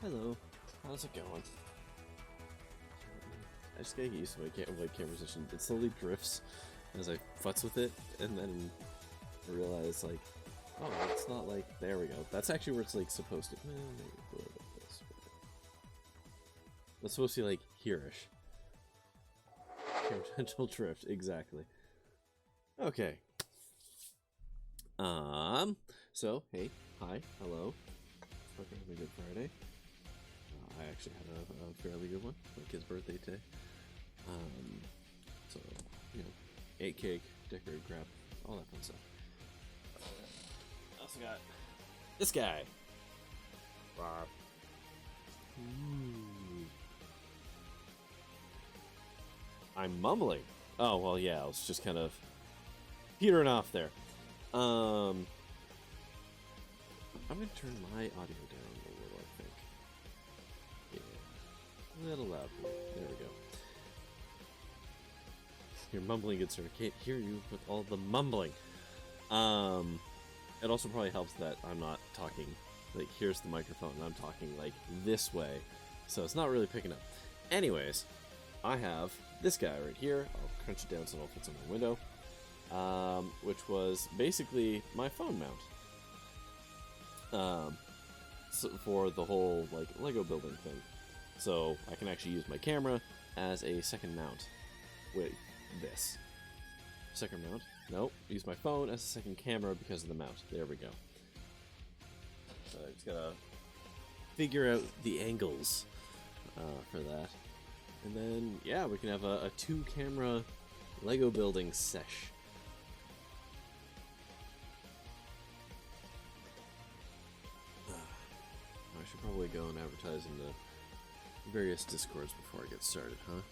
Hello. How's it going? I just gotta get used to my camera position. It slowly drifts as I futz with it, and then I realize, like, oh, it's not like, there we go. That's actually where it's, like, supposed to, maybe a little bit this. That's supposed to be, like, here-ish. Tangential drift, exactly. Okay. So, hey, hi, hello. Hope you're having a good Friday. I actually had a fairly good one. My kid's birthday today. So, you know, ate cake, decorated crap, all that fun stuff. I also got this guy. Bob. I'm mumbling. Oh, well, yeah, I was just kind of petering off there. I'm going to turn my audio down a little, I think. Yeah, a little loud. There we go. You're mumbling, good sir. I can't hear you with all the mumbling. It also probably helps that I'm not talking, like, here's the microphone, and I'm talking, like, this way. So it's not really picking up. Anyways, I have this guy right here. I'll crunch it down so it all fits on my window. Which was basically my phone mount. So for the whole, like, Lego building thing. So I can actually use my camera as a second mount with this. Second mount? Nope. Use my phone as a second camera because of the mount. There we go. So I just gotta figure out the angles for that. And then, yeah, we can have a two-camera Lego building sesh. I should probably go and advertise in the various Discords before I get started, huh?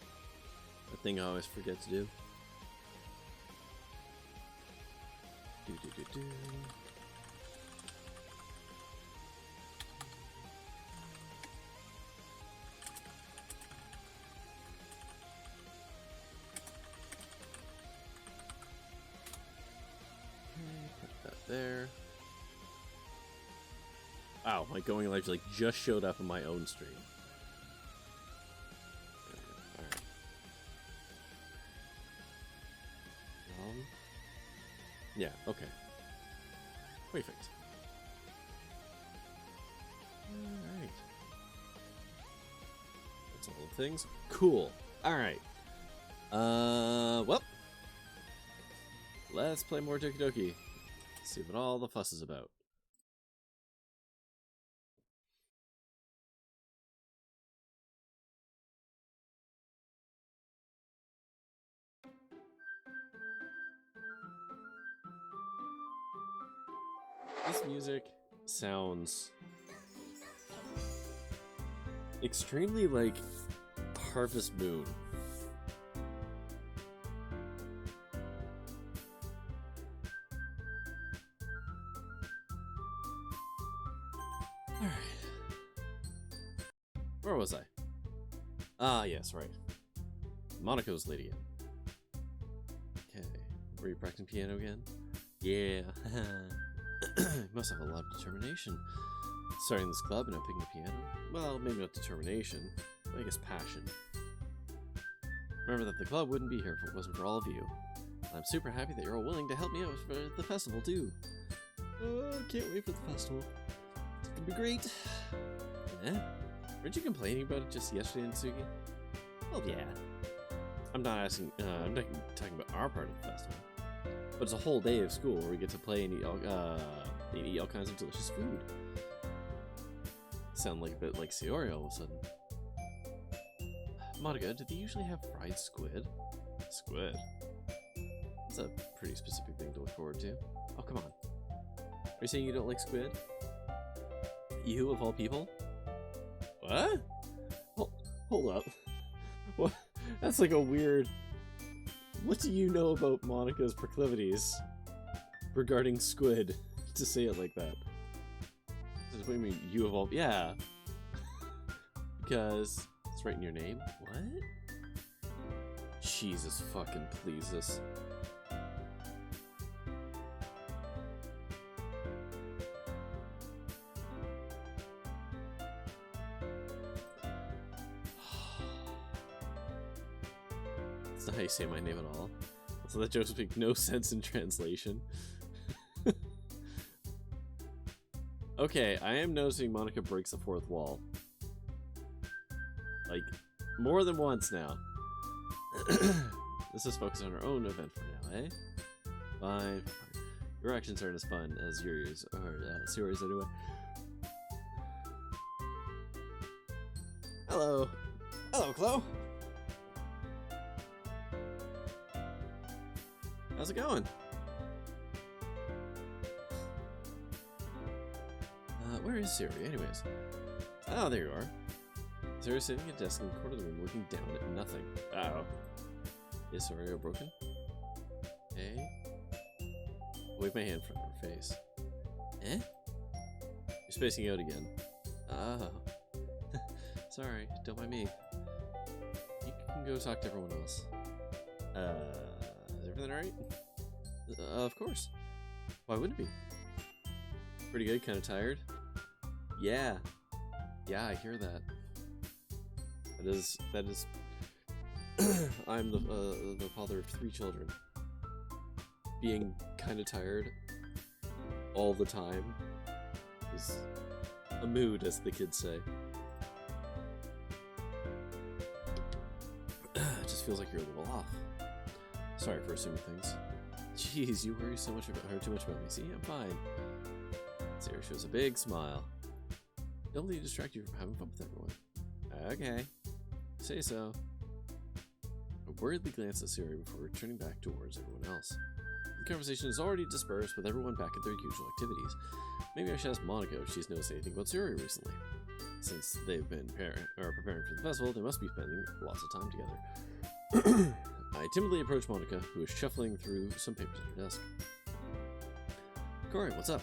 A thing I always forget to do. Do. Put that there. Wow, my going live like just showed up on my own stream. Alright. Yeah, okay. Perfect. Alright. That's all the things. Cool. Alright. Well. Let's play more Doki Doki. See what all the fuss is about. This music sounds extremely like Harvest Moon. Alright. Where was I? Ah, yes, right. Monaco's lady. Okay. Were you practicing piano again? Yeah. Must have a lot of determination. Starting this club and now picking the piano? Well, maybe not determination, but I guess passion. Remember that the club wouldn't be here if it wasn't for all of you. I'm super happy that you're all willing to help me out for the festival, too. Can't wait for the festival. It's gonna be great. Yeah? Weren't you complaining about it just yesterday, Natsuki? Well, yeah. I'm not asking, I'm not talking about our part of the festival. But it's a whole day of school where we get to play and eat all kinds of delicious food. Sound like a bit like Sayori all of a sudden. Monica, do they usually have fried squid? Squid? That's a pretty specific thing to look forward to. Oh, come on. Are you saying you don't like squid? You, of all people? What? Hold up. What? That's like a weird... What do you know about Monica's proclivities regarding squid to say it like that? What do you mean, you of all... Yeah. Because it's right in your name. What? Jesus fucking please us. That's not how you say my name at all. So that jokes make no sense in translation. Okay, I am noticing Monica breaks the fourth wall. Like, more than once now. Let's just focus on our own event for now, eh? Fine, fine. Your actions aren't as fun as yours, or Sayori's anyway. Hello. Hello, Chloe. How's it going? Where is Sayori, anyways? Oh, there you are. Sayori's sitting at a desk in the corner of the room, looking down at nothing. Uh-oh. Is Sayori broken? Okay. Wave my hand from her face. Eh? You're spacing out again. Oh. Sorry, don't mind me. You can go talk to everyone else. Is everything alright? Of course. Why wouldn't it be? Pretty good, kind of tired? Yeah. Yeah, I hear that. That is... I'm the father of 3 children. Being kind of tired all the time is a mood, as the kids say. It just feels like you're a little off. Sorry for assuming things. Jeez, you worry so much about her, too much about me. See, I'm fine. Sarah shows a big smile. Don't let you distract you from having fun with everyone. Okay. Say so. I worriedly glance at Siri before turning back towards everyone else. The conversation is already dispersed with everyone back at their usual activities. Maybe I should ask Monica if she's noticed anything about Siri recently. Since they've been preparing for the festival, they must be spending lots of time together. I timidly approach Monica, who is shuffling through some papers at her desk. Corey, what's up?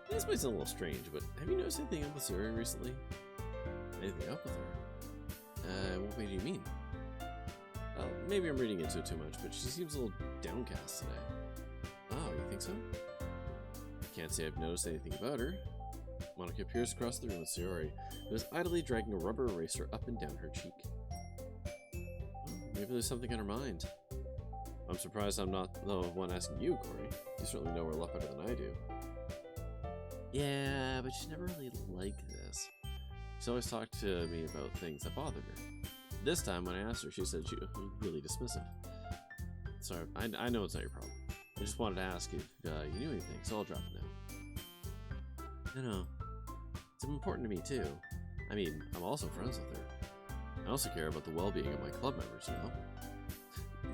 This might sound a little strange, but have you noticed anything up with Siri recently? Anything up with her? What way do you mean? Maybe I'm reading into it too much, but she seems a little downcast today. Oh, you think so? Can't say I've noticed anything about her. Monica peers across the room with Sayori, who is idly dragging a rubber eraser up and down her cheek. Maybe there's something on her mind. I'm surprised I'm not the one asking you, Corey. You certainly know her a lot better than I do. Yeah, but she's never really liked this. She's always talked to me about things that bothered her. This time, when I asked her, she said she was really dismissive. Sorry, I know it's not your problem. I just wanted to ask if you knew anything, so I'll drop it now. No, it's important to me too. I mean, I'm also friends with her. I also care about the well-being of my club members, you know?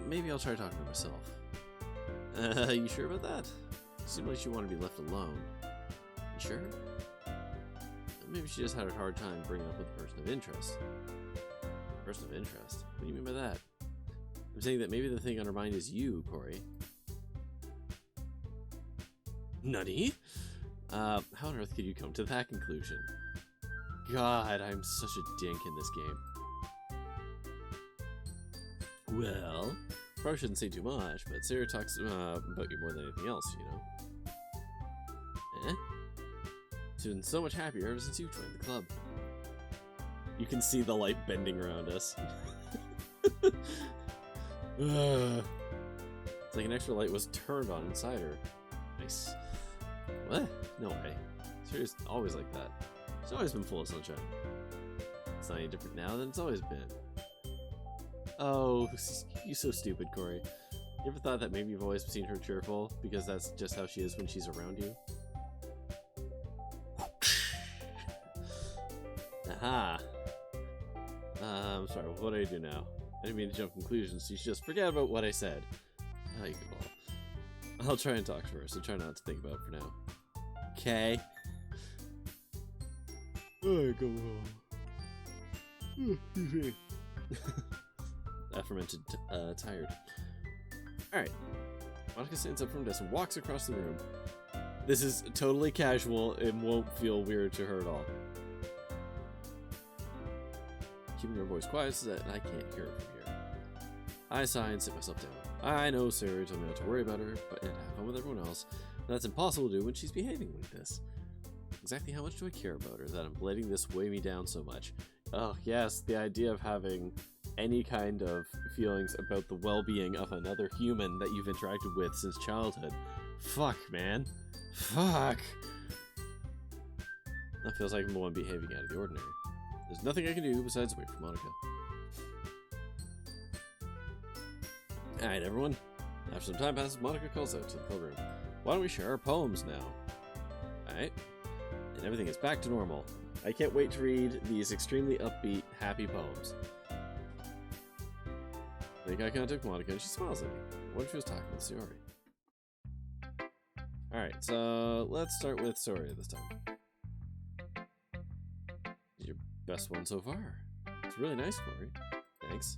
Maybe I'll try talking to her myself. You sure about that? It seemed like she wanted to be left alone. You sure? Maybe she just had a hard time bringing up with a person of interest. Person of interest? What do you mean by that? I'm saying that maybe the thing on her mind is you, Corey. Nutty? How on earth could you come to that conclusion? God, I'm such a dink in this game. Well, probably shouldn't say too much, but Sarah talks about you more than anything else, you know? Eh? She's been so much happier ever since you joined the club. You can see the light bending around us. It's like an extra light was turned on inside her. Nice. What? No way. Sarah's always like that. She's always been full of sunshine. It's not any different now than it's always been. Oh, you're so stupid, Corey. You ever thought that maybe you've always seen her cheerful because that's just how she is when she's around you? Aha! I'm sorry, what do I do now? I didn't mean to jump conclusions, so you should just forget about what I said. Oh, you can ball. I'll try and talk to her, so try not to think about it for now. Okay. I go home. Aforementioned, tired. Alright. Monica stands up from the desk and walks across the room. This is totally casual and won't feel weird to her at all. Keeping her voice quiet so that I can't hear her from here. I sigh and sit myself down. I know Sarah told me not to worry about her, but and have fun with everyone else. That's impossible to do when she's behaving like this. Exactly how much do I care about her that I'm letting this weigh me down so much? Oh, yes, the idea of having any kind of feelings about the well-being of another human that you've interacted with since childhood. Fuck, man. Fuck. That feels like I'm the one behaving out of the ordinary. There's nothing I can do besides wait for Monica. Alright, everyone. After some time passes, Monica calls out to the pilgrim. Why don't we share our poems now? Alright. And everything is back to normal. I can't wait to read these extremely upbeat, happy poems. I make eye contact with Monica and she smiles at me. What if she was talking with Sayori? Alright, so let's start with Sayori this time. Your best one so far. It's really nice, Corey. Thanks.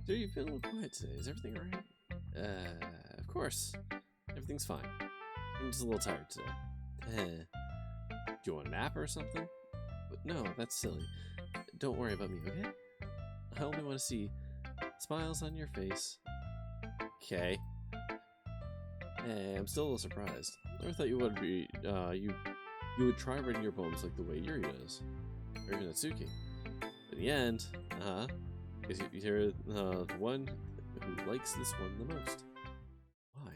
So you've been a little quiet today. Is everything alright? Of course. Everything's fine. I'm just a little tired today. Do you want a nap or something? But no, that's silly. Don't worry about me, okay? I only want to see smiles on your face. Okay. Hey, I'm still a little surprised. I never thought you would be, you would try writing your poems like the way Yuri does. Or even Natsuki. But in the end, because you're the one who likes this one the most. Why?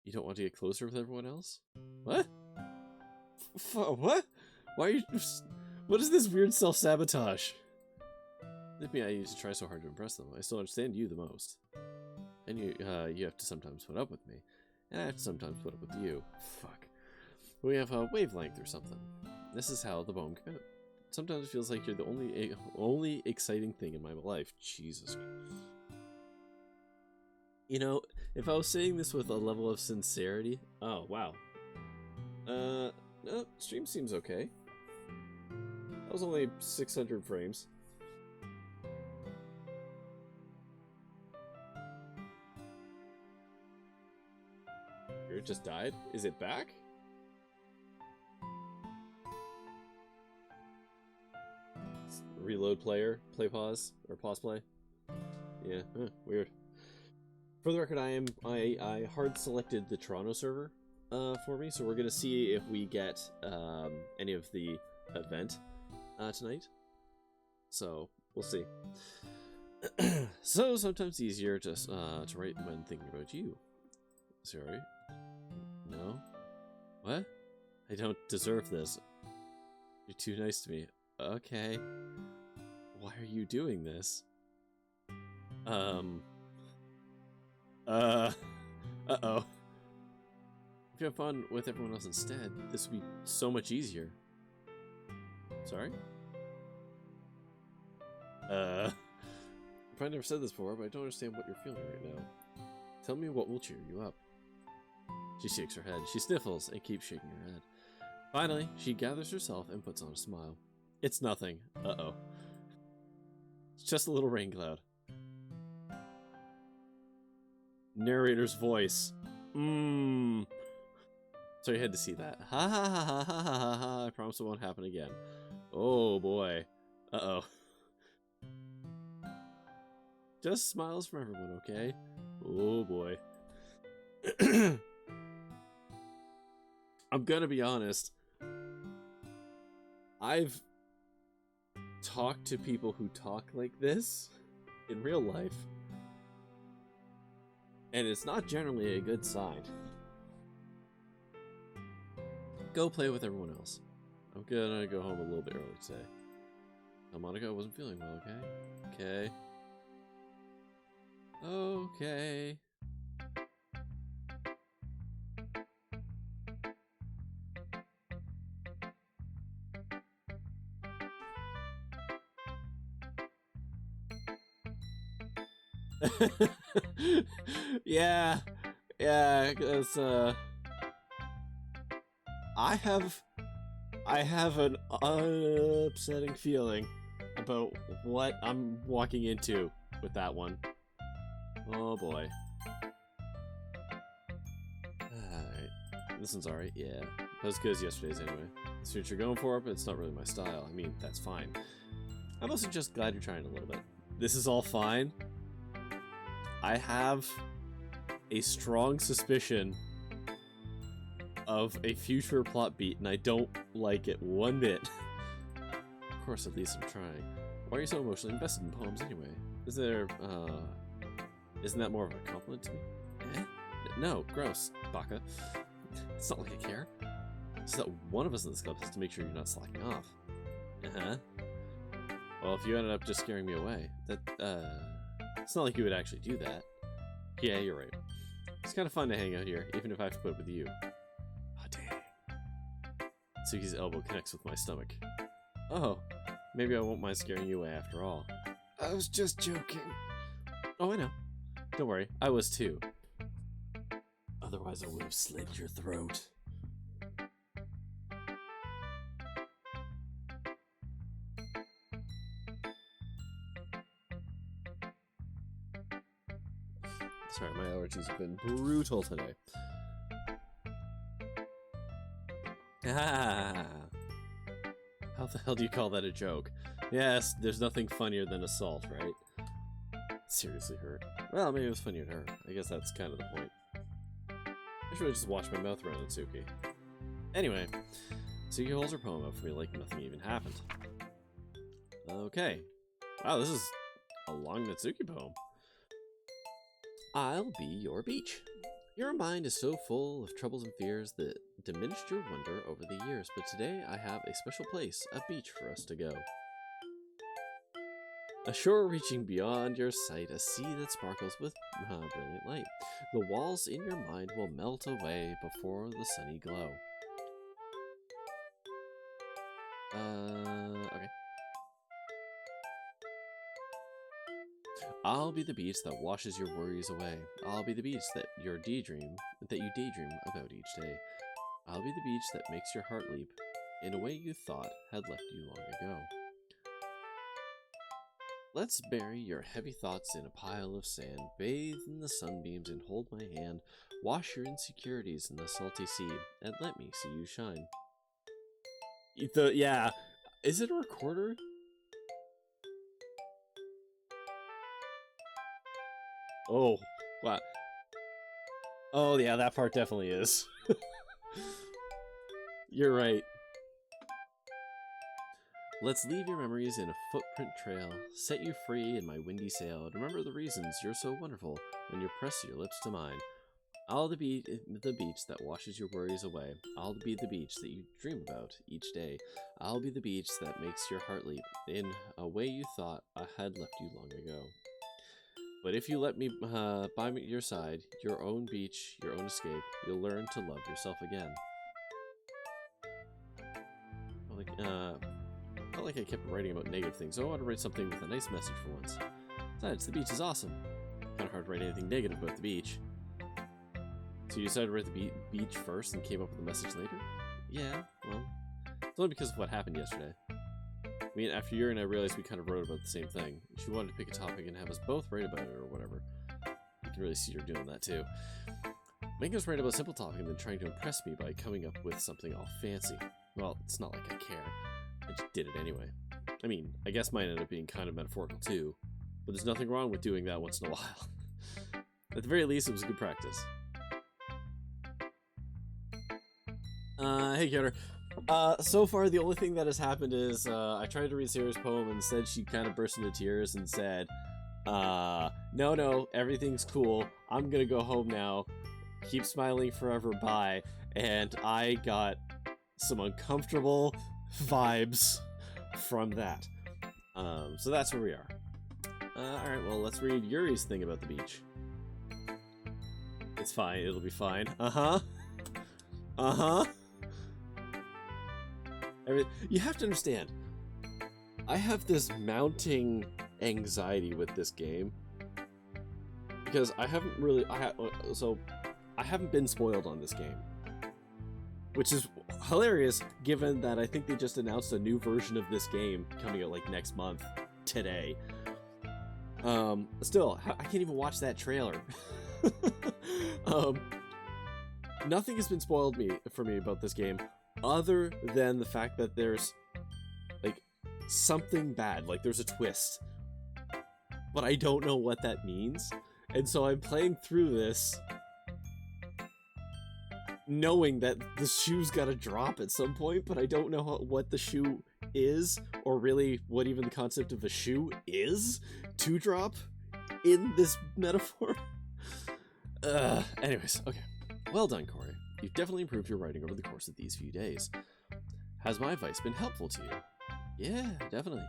You don't want to get closer with everyone else? What? What? Why are you... What is this weird self-sabotage? Maybe I used to try so hard to impress them. I still understand you the most. And you have to sometimes put up with me. And I have to sometimes put up with you. Fuck. We have a wavelength or something. This is how the poem came out. Sometimes it feels like you're the only exciting thing in my life. Jesus. You know, if I was saying this with a level of sincerity... Oh, wow. No, stream seems okay. That was only 600 frames. It just died? Is it back? Reload player, play pause, or pause play. Yeah, weird. For the record, I hard selected the Toronto server for me, so we're gonna see if we get any of the event tonight. So we'll see. So sometimes easier to write when thinking about you. Sorry. No? What? I don't deserve this. You're too nice to me. Okay. Why are you doing this? Uh-oh. If you have fun with everyone else instead, this would be so much easier. Sorry? I've probably never said this before, but I don't understand what you're feeling right now. Tell me what will cheer you up. She shakes her head. She sniffles and keeps shaking her head. Finally, she gathers herself and puts on a smile. It's nothing. Uh-oh. It's just a little rain cloud. Narrator's voice. So you had to see that. Ha ha ha ha ha ha ha. I promise it won't happen again. Oh boy. Uh-oh. Just smiles from everyone, okay? Oh boy. I'm gonna be honest. I've talked to people who talk like this in real life, and it's not generally a good sign. Go play with everyone else. I'm gonna go home a little bit early today. Now, Monica wasn't feeling well, okay? Okay. Yeah, because I have an upsetting feeling about what I'm walking into with that one. Oh boy. Alright. This one's alright, yeah. Not as good as yesterday's anyway. That's what you're going for, but it's not really my style. I mean, that's fine. I'm also just glad you're trying a little bit. This is all fine. I have a strong suspicion of a future plot beat, and I don't like it one bit. course, at least I'm trying. Why are you so emotionally invested in poems anyway? Isn't that more of a compliment to me? Eh? No, gross, baka. It's not like I care. It's that one of us in this club has to make sure you're not slacking off. Uh-huh. Well, if you ended up just scaring me away, it's not like you would actually do that. Yeah, you're right. It's kind of fun to hang out here, even if I have to put up with you. Oh, dang. Tsuki's elbow connects with my stomach. Oh, maybe I won't mind scaring you away after all. I was just joking. Oh, I know. Don't worry, I was too. Otherwise I would have slit your throat. Sorry, my allergies have been brutal today. Ah! How the hell do you call that a joke? Yes, there's nothing funnier than assault, right? Seriously hurt. Well, maybe it was funnier to her. I guess that's kind of the point. I should have just washed my mouth around Natsuki. Anyway, Natsuki holds her poem up for me like nothing even happened. Okay. Wow, this is a long Natsuki poem. I'll be your beach. Your mind is so full of troubles and fears that diminished your wonder over the years, but today I have a special place, a beach for us to go. A shore reaching beyond your sight, a sea that sparkles with brilliant light. The walls in your mind will melt away before the sunny glow. Okay. I'll be the beach that washes your worries away. I'll be the beach that you daydream about each day. I'll be the beach that makes your heart leap in a way you thought had left you long ago. Let's bury your heavy thoughts in a pile of sand, bathe in the sunbeams and hold my hand, wash your insecurities in the salty sea, and let me see you shine. Yeah, is it a recorder? Oh, what? Oh yeah, that part definitely is. You're right. Let's leave your memories in a footprint trail, set you free in my windy sail, and remember the reasons you're so wonderful when you press your lips to mine. I'll be the beach that washes your worries away. I'll be the beach that you dream about each day. I'll be the beach that makes your heart leap in a way you thought I had left you long ago. But if you let me by your side, your own beach, your own escape, you'll learn to love yourself again. I felt like I kept writing about negative things, so I want to write something with a nice message for once. Besides, the beach is awesome. Kind of hard to write anything negative about the beach. So you decided to write the beach first and came up with a message later? Yeah, well, it's only because of what happened yesterday. I mean, after Yuri and I realized we kind of wrote about the same thing. She wanted to pick a topic and have us both write about it or whatever. You can really see her doing that too. Making us write about a simple topic and then trying to impress me by coming up with something all fancy. Well, it's not like I care. I just did it anyway. I mean, I guess mine ended up being kind of metaphorical too, but there's nothing wrong with doing that once in a while. At the very least, it was good practice. Hey Kyoto. So far the only thing that has happened is, I tried to read Sarah's poem and instead she kind of burst into tears and said, no, everything's cool. I'm gonna go home now. Keep smiling forever, bye. And I got some uncomfortable vibes from that. So that's where we are. Alright, well, let's read Yuri's thing about the beach. It's fine, it'll be fine. Uh-huh. You have to understand, I have this mounting anxiety with this game because I haven't really, I haven't been spoiled on this game, which is hilarious given that I think they just announced a new version of this game coming out like next month, today. Still, I can't even watch that trailer. Nothing has been spoiled for me about this game, other than the fact that there's, like, something bad, like there's a twist. But I don't know what that means, and so I'm playing through this knowing that the shoe's gotta drop at some point, but I don't know what the shoe is, or really what even the concept of a shoe is, to drop in this metaphor. Anyways, okay. Well done, Corey. You've definitely improved your writing over the course of these few days. Has my advice been helpful to you? Yeah, definitely.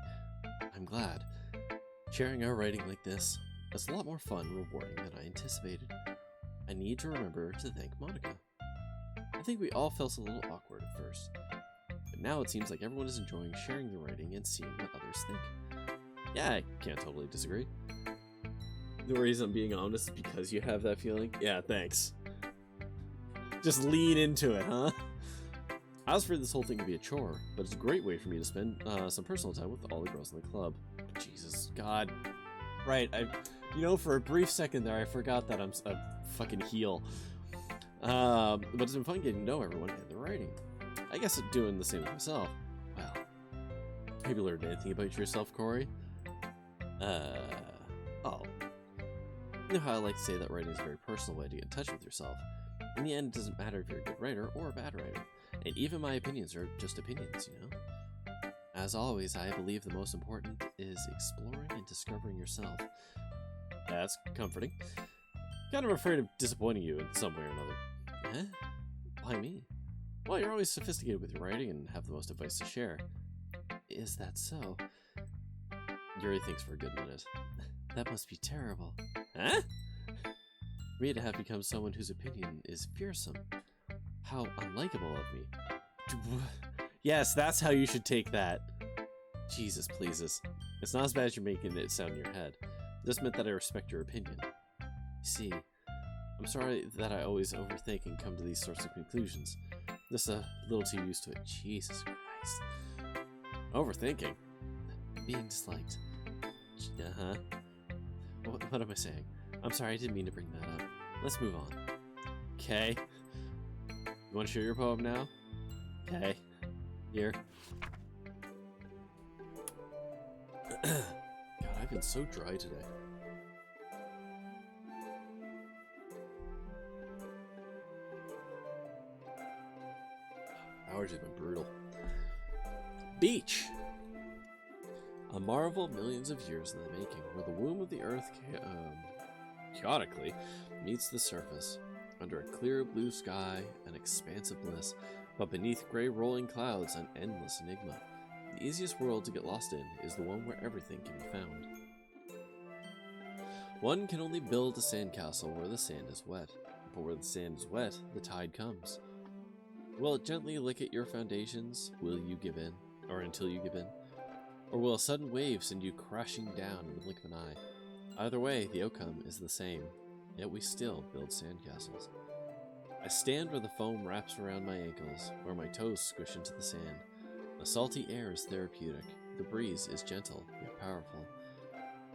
I'm glad. Sharing our writing like this is a lot more fun and rewarding than I anticipated. I need to remember to thank Monica. I think we all felt a little awkward at first, but now it seems like everyone is enjoying sharing the writing and seeing what others think. Yeah, I can't totally disagree. The reason I'm being honest is because you have that feeling? Yeah, thanks. Just lean into it, huh? I was afraid this whole thing could be a chore, but it's a great way for me to spend some personal time with all the girls in the club. Jesus, God. Right, for a brief second there, I forgot that I'm a fucking heel. But it's been fun getting to know everyone and their writing. I guess I'm doing the same with myself. Well, have you learned anything about yourself, Corey? Oh. You know how I like to say that writing is a very personal way to get in touch with yourself. In the end, it doesn't matter if you're a good writer or a bad writer. And even my opinions are just opinions, you know? As always, I believe the most important is exploring and discovering yourself. That's comforting. Kind of afraid of disappointing you in some way or another. Eh? Why me? Well, you're always sophisticated with your writing and have the most advice to share. Is that so? Yuri thinks for a good minute. That must be terrible. Huh? For me to have become someone whose opinion is fearsome. How unlikable of me. Yes, that's how you should take that. Jesus pleases. It's not as bad as you're making it sound in your head. This meant that I respect your opinion. You see, I'm sorry that I always overthink and come to these sorts of conclusions. Just a little too used to it. Jesus Christ. Overthinking? Being disliked. Uh-huh. What am I saying? I'm sorry, I didn't mean to bring that up. Let's move on. Okay. You want to share your poem now? Okay. Here. God, I've been so dry today. Hours have been brutal. Beach! A marvel millions of years in the making, where the womb of the earth chaotically meets the surface, under a clear blue sky, an expansive bliss, but beneath gray rolling clouds, an endless enigma. The easiest world to get lost in is the one where everything can be found. One can only build a sandcastle where the sand is wet, but where the sand is wet, the tide comes. Will it gently lick at your foundations? Will you give in? Or until you give in? Or will a sudden wave send you crashing down in the blink of an eye? Either way, the outcome is the same, yet we still build sandcastles. I stand where the foam wraps around my ankles, where my toes squish into the sand. The salty air is therapeutic, the breeze is gentle yet powerful.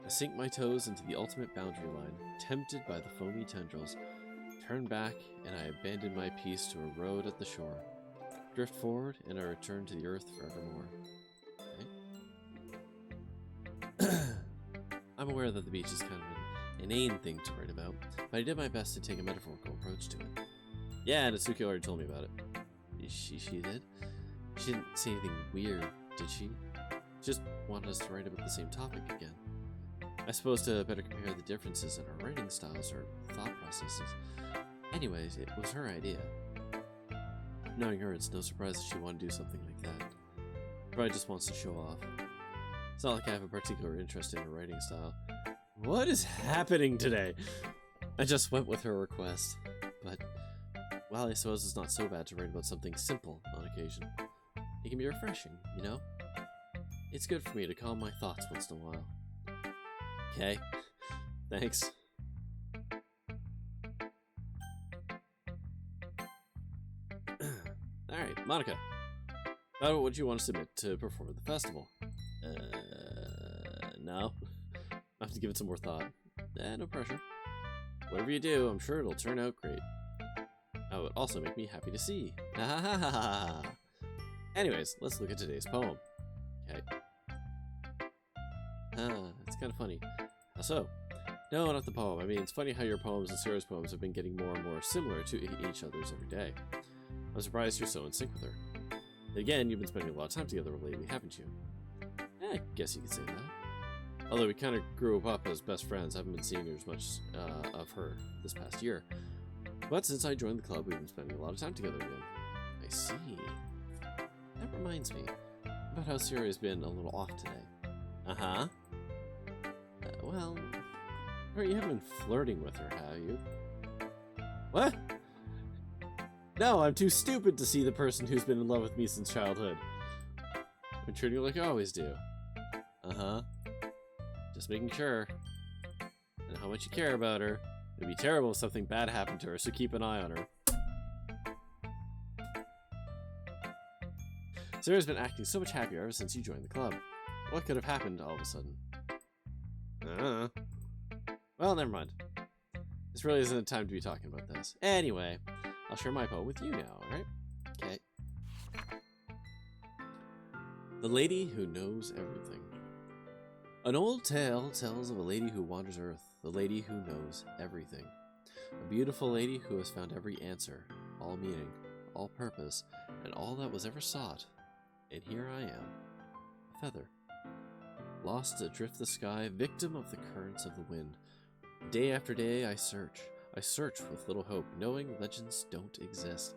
I sink my toes into the ultimate boundary line, tempted by the foamy tendrils, turn back, and I abandon my peace to a road at the shore. Drift forward, and I return to the earth forevermore. Okay. I'm aware that the beach is kind of an inane thing to write about, but I did my best to take a metaphorical approach to it. Yeah, Natsuki already told me about it. She did? She didn't say anything weird, did she? Just wanted us to write about the same topic again. I suppose to better compare the differences in our writing styles or thought processes. Anyways, it was her idea. Knowing her, it's no surprise that she wanted to do something like that. Probably just wants to show off. It's not like I have a particular interest in her writing style. What is happening today? I just went with her request. But, well, I suppose it's not so bad to write about something simple on occasion. It can be refreshing, you know? It's good for me to calm my thoughts once in a while. Okay. Thanks. Alright, Monica. What would you want to submit to perform at the festival? No. I have to give it some more thought. No pressure. Whatever you do, I'm sure it'll turn out great. That would also make me happy to see. Anyways, let's look at today's poem. Okay. It's kind of funny. How so? No, not the poem. I mean, it's funny how your poems and Sarah's poems have been getting more and more similar to each other's every day. I'm surprised you're so in sync with her. Again, you've been spending a lot of time together lately, haven't you? I guess you could say that. Although we kind of grew up as best friends, haven't been seeing her as much of her this past year. But since I joined the club, we've been spending a lot of time together again. I see. That reminds me about how Siri's been a little off today. Uh-huh. Well, you haven't been flirting with her, have you? What? No, I'm too stupid to see the person who's been in love with me since childhood. I'm treating her like I always do. Uh-huh. Just making sure. And how much you care about her. It'd be terrible if something bad happened to her, so keep an eye on her. Sarah's been acting so much happier ever since you joined the club. What could have happened all of a sudden? Well, never mind. This really isn't a time to be talking about this. Anyway, I'll share my poem with you now, alright? Okay. The Lady Who Knows Everything. An old tale tells of a lady who wanders Earth, the lady who knows everything. A beautiful lady who has found every answer, all meaning, all purpose, and all that was ever sought. And here I am, a feather, lost adrift the sky, victim of the currents of the wind. Day after day I search with little hope, knowing legends don't exist.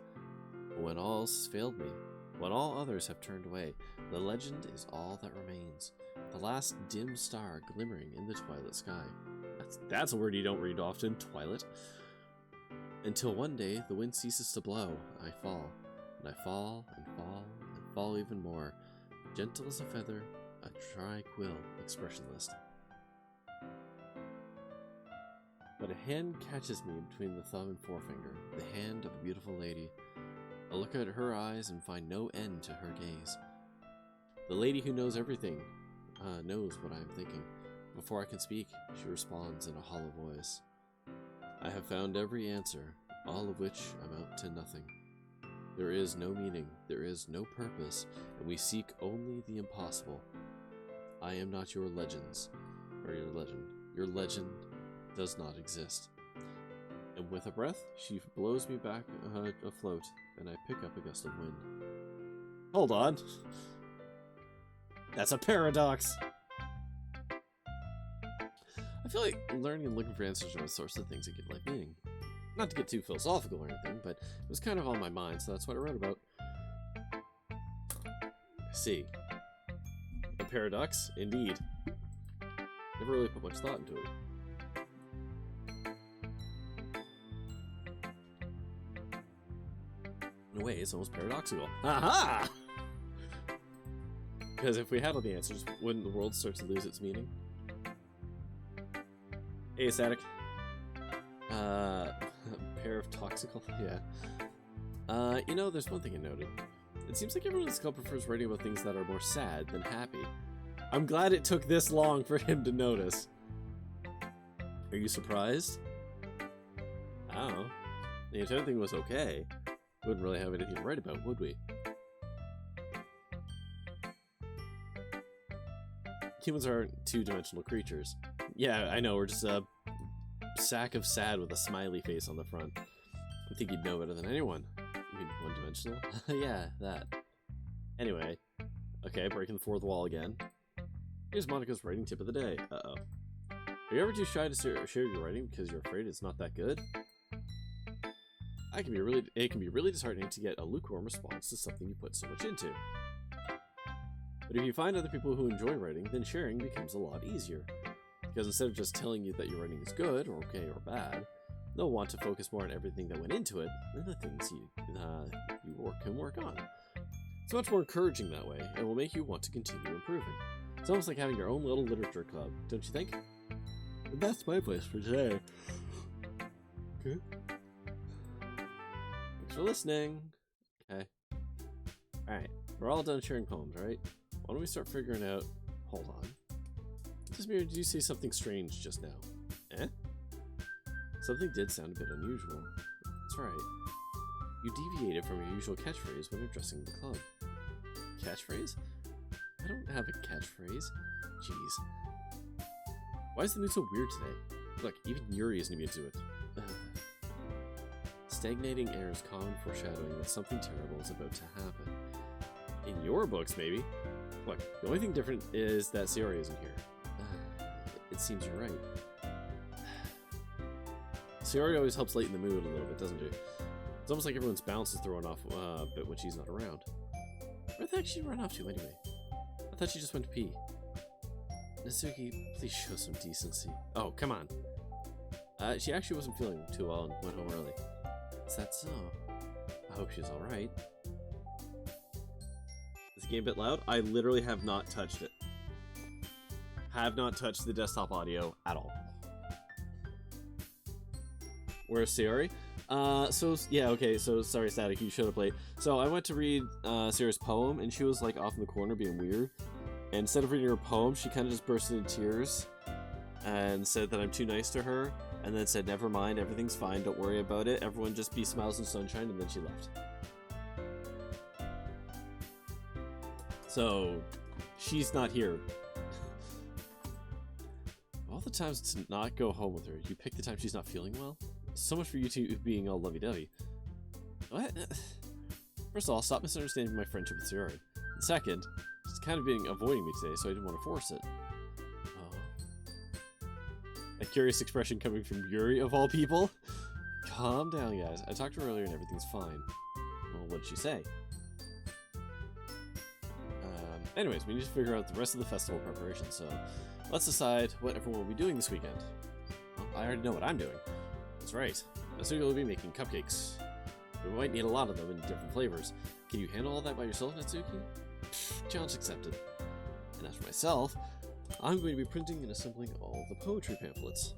But when all's failed me, when all others have turned away, the legend is all that remains. The last dim star glimmering in the twilight sky. That's a word you don't read often, twilight. Until one day the wind ceases to blow, I fall, and I fall, and fall, and fall even more, gentle as a feather, a dry quill, expressionless. But a hand catches me between the thumb and forefinger, the hand of a beautiful lady. I look at her eyes and find no end to her gaze. The lady who knows everything knows what I am thinking. Before I can speak, she responds in a hollow voice. I have found every answer, all of which amount to nothing. There is no meaning, there is no purpose, and we seek only the impossible. I am not your legends, or your legend. Your legend does not exist. And with a breath, she blows me back afloat, and I pick up a gust of wind. Hold on. That's a paradox! I feel like learning and looking for answers are the sorts of things that give life meaning. Not to get too philosophical or anything, but it was kind of on my mind, so that's what I wrote about. See. A paradox, indeed. Never really put much thought into it. In a way, it's almost paradoxical. Aha! Because if we had all the answers, wouldn't the world start to lose its meaning? Hey, static. Pair of toxical? Yeah. You know, there's one thing I noted. It seems like everyone in this club prefers writing about things that are more sad than happy. I'm glad it took this long for him to notice. Are you surprised? I don't know. If everything was okay, we wouldn't really have anything to write about, would we? Humans aren't two-dimensional creatures. Yeah, I know, we're just a sack of sad with a smiley face on the front. I think you'd know better than anyone. You mean one-dimensional? Yeah, that. Anyway. Okay, breaking the fourth wall again. Here's Monica's writing tip of the day. Uh-oh. Are you ever too shy to share your writing because you're afraid it's not that good? It can be really disheartening to get a lukewarm response to something you put so much into. But if you find other people who enjoy writing, then sharing becomes a lot easier. Because instead of just telling you that your writing is good, or okay, or bad, they'll want to focus more on everything that went into it than the things you can work on. It's much more encouraging that way, and will make you want to continue improving. It's almost like having your own little literature club, don't you think? And that's my place for today. Okay. Thanks for listening. Okay. Alright, we're all done sharing poems, right? Why don't we start figuring out... Hold on. Did you say something strange just now? Eh? Something did sound a bit unusual. That's right. You deviated from your usual catchphrase when addressing the club. Catchphrase? I don't have a catchphrase. Jeez. Why is the mood so weird today? Look, even Yuri isn't even into it. Stagnating air is common foreshadowing that something terrible is about to happen. In your books, maybe. Look, the only thing different is that Sayori isn't here. It seems you're right. Sayori always helps lighten the mood a little bit, doesn't she? It's almost like everyone's bounce is thrown off a bit when she's not around. Where the heck did she run off to anyway? I thought she just went to pee. Natsuki, please show some decency. Oh, come on. She actually wasn't feeling too well and went home early. Is that so? I hope she's alright. Is the game a bit loud? I literally have not touched it. Have not touched the desktop audio at all. Where's Sayori? Yeah, okay, so sorry, Static, you showed up late. So I went to read Sayori's poem, and she was like off in the corner being weird. And instead of reading her poem, she kind of just burst into tears and said that I'm too nice to her, and then said, never mind, everything's fine, don't worry about it, everyone just be smiles and sunshine, and then she left. So, she's not here. All the times to not go home with her, you pick the time she's not feeling well? So much for you two being all lovey-dovey. What? First of all, stop misunderstanding my friendship with Sayori. And second, she's kind of being avoiding me today, so I didn't want to force it. Oh. A curious expression coming from Yuri, of all people? Calm down, guys. I talked to her earlier and everything's fine. Well, what did she say? Anyways, we need to figure out the rest of the festival preparation, so let's decide what everyone will be doing this weekend. Well, I already know what I'm doing. That's right. Natsuki will be making cupcakes. We might need a lot of them in different flavors. Can you handle all that by yourself, Natsuki? Pfft, challenge accepted. And as for myself, I'm going to be printing and assembling all the poetry pamphlets.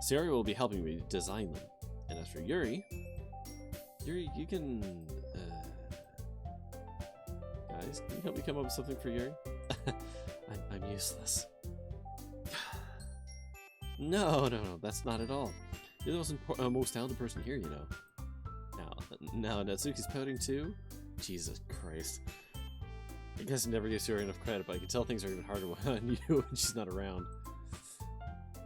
Sayori will be helping me design them. And as for Yuri, you can... Guys, can you help me come up with something for Yuri? I'm useless. No, that's not at all. You're the most talented person here, you know. Now Natsuki's pouting too? Jesus Christ. I guess I never give Sayori enough credit, but I can tell things are even harder on you when she's not around.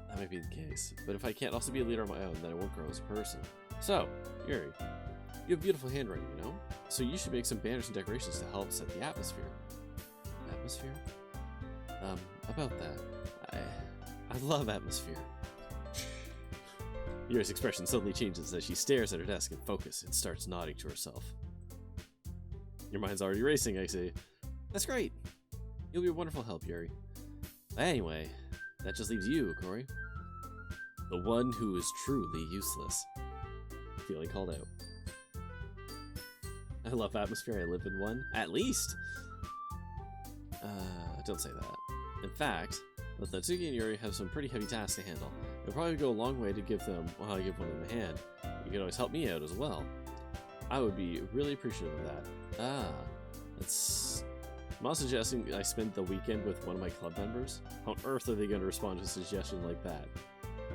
That might be the case, but if I can't also be a leader on my own, then I won't grow as a person. So, Yuri, you have beautiful handwriting, you know? So you should make some banners and decorations to help set the atmosphere. Atmosphere? About that. I love atmosphere. Yuri's expression suddenly changes as she stares at her desk in focus and starts nodding to herself. Your mind's already racing, I say. That's great. You'll be a wonderful help, Yuri. Anyway, that just leaves you, Corey. The one who is truly useless. Feeling called out. I love atmosphere, I live in one. At least! Don't say that. In fact, both Natsuki and Yuri have some pretty heavy tasks to handle. It'll probably go a long way to give one of them a hand. You can always help me out as well. I would be really appreciative of that. That's... I'm not suggesting I spend the weekend with one of my club members. How on earth are they going to respond to a suggestion like that?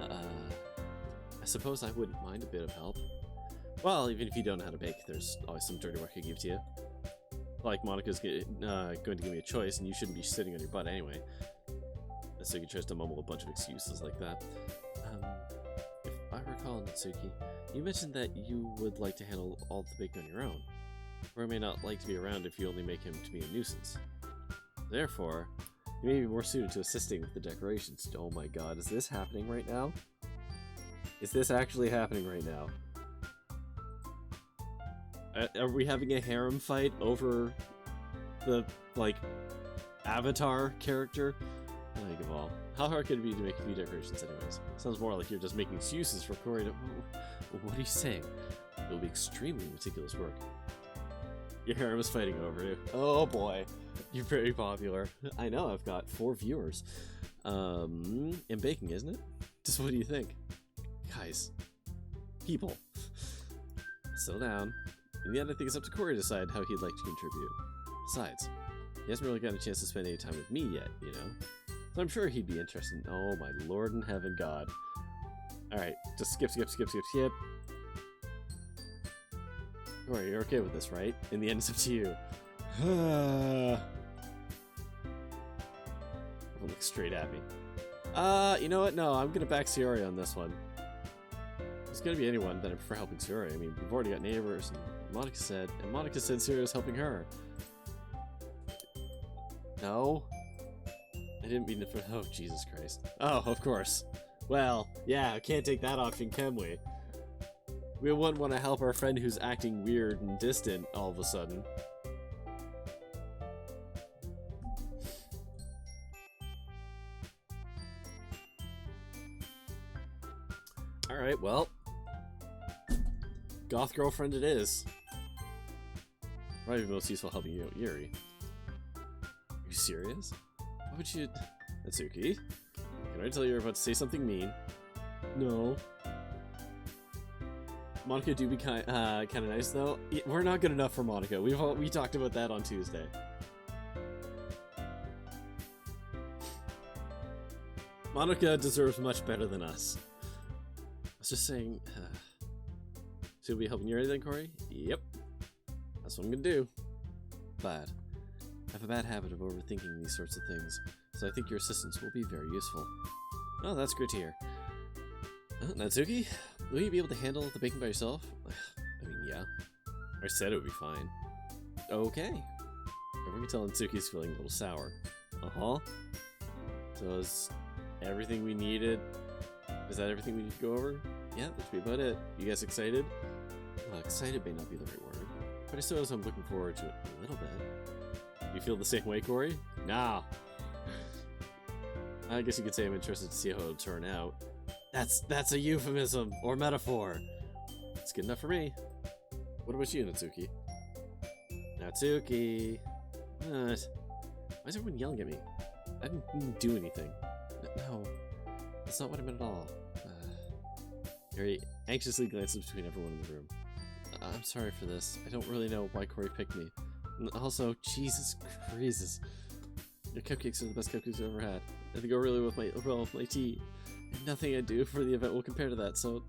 I suppose I wouldn't mind a bit of help. Well, even if you don't know how to bake, there's always some dirty work I give to you. Like Monica's going to give me a choice, and you shouldn't be sitting on your butt anyway. Natsuki tries to mumble a bunch of excuses like that. If I recall, Natsuki, you mentioned that you would like to handle all the baking on your own. Or may not like to be around if you only make him to be a nuisance. Therefore, you may be more suited to assisting with the decorations. Oh my god, is this happening right now? Is this actually happening right now? Are we having a harem fight over the, like, avatar character? Like, of all. How hard could it be to make a few decorations anyways? Sounds more like you're just making excuses for Corey to... What are you saying? It will be extremely meticulous work. Your harem is fighting over you. Oh boy. You're very popular. I know, I've got 4 viewers. In baking, isn't it? Just what do you think? Guys. People. Settle down. In the end, I think it's up to Corey to decide how he'd like to contribute. Besides, he hasn't really gotten a chance to spend any time with me yet, you know? So I'm sure he'd be interested in... Oh my lord in heaven, God. Alright, just skip. Corey, you're okay with this, right? In the end, it's up to you. Look straight at me. You know what? No, I'm gonna back Sayori on this one. It's gonna be anyone that I prefer helping Sayori. I mean, we've already got neighbors, and Monica said Sayori is helping her. No. I didn't mean to... Oh, Jesus Christ. Oh, of course. Well, yeah, can't take that option, can we? We wouldn't want to help our friend who's acting weird and distant all of a sudden. Alright, well. Goth girlfriend it is. Probably most useful helping you out, Yuri. Are you serious? Why would you... Natsuki? Can I tell you you're about to say something mean? No. Monica do be kind of nice, though. We're not good enough for Monica. We talked about that on Tuesday. Monica deserves much better than us. I was just saying... Should we be helping you or anything, Corey? Yep. That's what I'm gonna do. But I have a bad habit of overthinking these sorts of things, so I think your assistance will be very useful. Oh, that's great to hear. Natsuki, will you be able to handle the baking by yourself? I mean, yeah. I said it would be fine. Okay. Everyone can tell Natsuki's feeling a little sour. Uh-huh. So is everything we needed? Is that everything we need to go over? Yeah, that should be about it. You guys excited? Well, excited may not be the right word, but I suppose I'm looking forward to it a little bit. You feel the same way, Corey? Nah. I guess you could say I'm interested to see how it'll turn out. That's a euphemism or metaphor. It's good enough for me. What about you, Natsuki? Natsuki. What? Why is everyone yelling at me? I didn't do anything. No, that's not what I meant at all. Harry anxiously glances between everyone in the room. I'm sorry for this. I don't really know why Corey picked me. And also, Jesus Christ. Your cupcakes are the best cupcakes I've ever had. And they go really well with my tea. And nothing I do for the event will compare to that, so...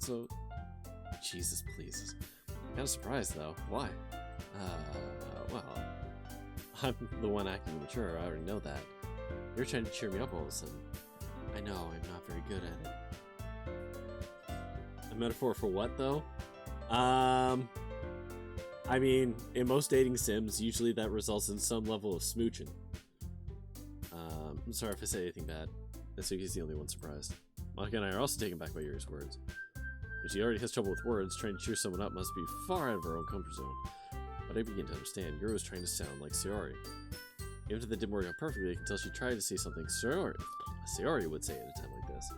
Jesus, please. I'm kind of surprised, though. Why? Well... I'm the one acting mature, I already know that. You're trying to cheer me up all of a sudden. I know, I'm not very good at it. A metaphor for what, though? I mean, in most dating sims, usually that results in some level of smooching. I'm sorry if I say anything bad. Natsuki's the only one surprised. Monica and I are also taken back by Yuri's words. If she already has trouble with words, trying to cheer someone up must be far out of her own comfort zone. But I begin to understand, Yuri was trying to sound like Sayori. Even if that didn't work out perfectly, I can tell she tried to say something Sayori would say at a time like this.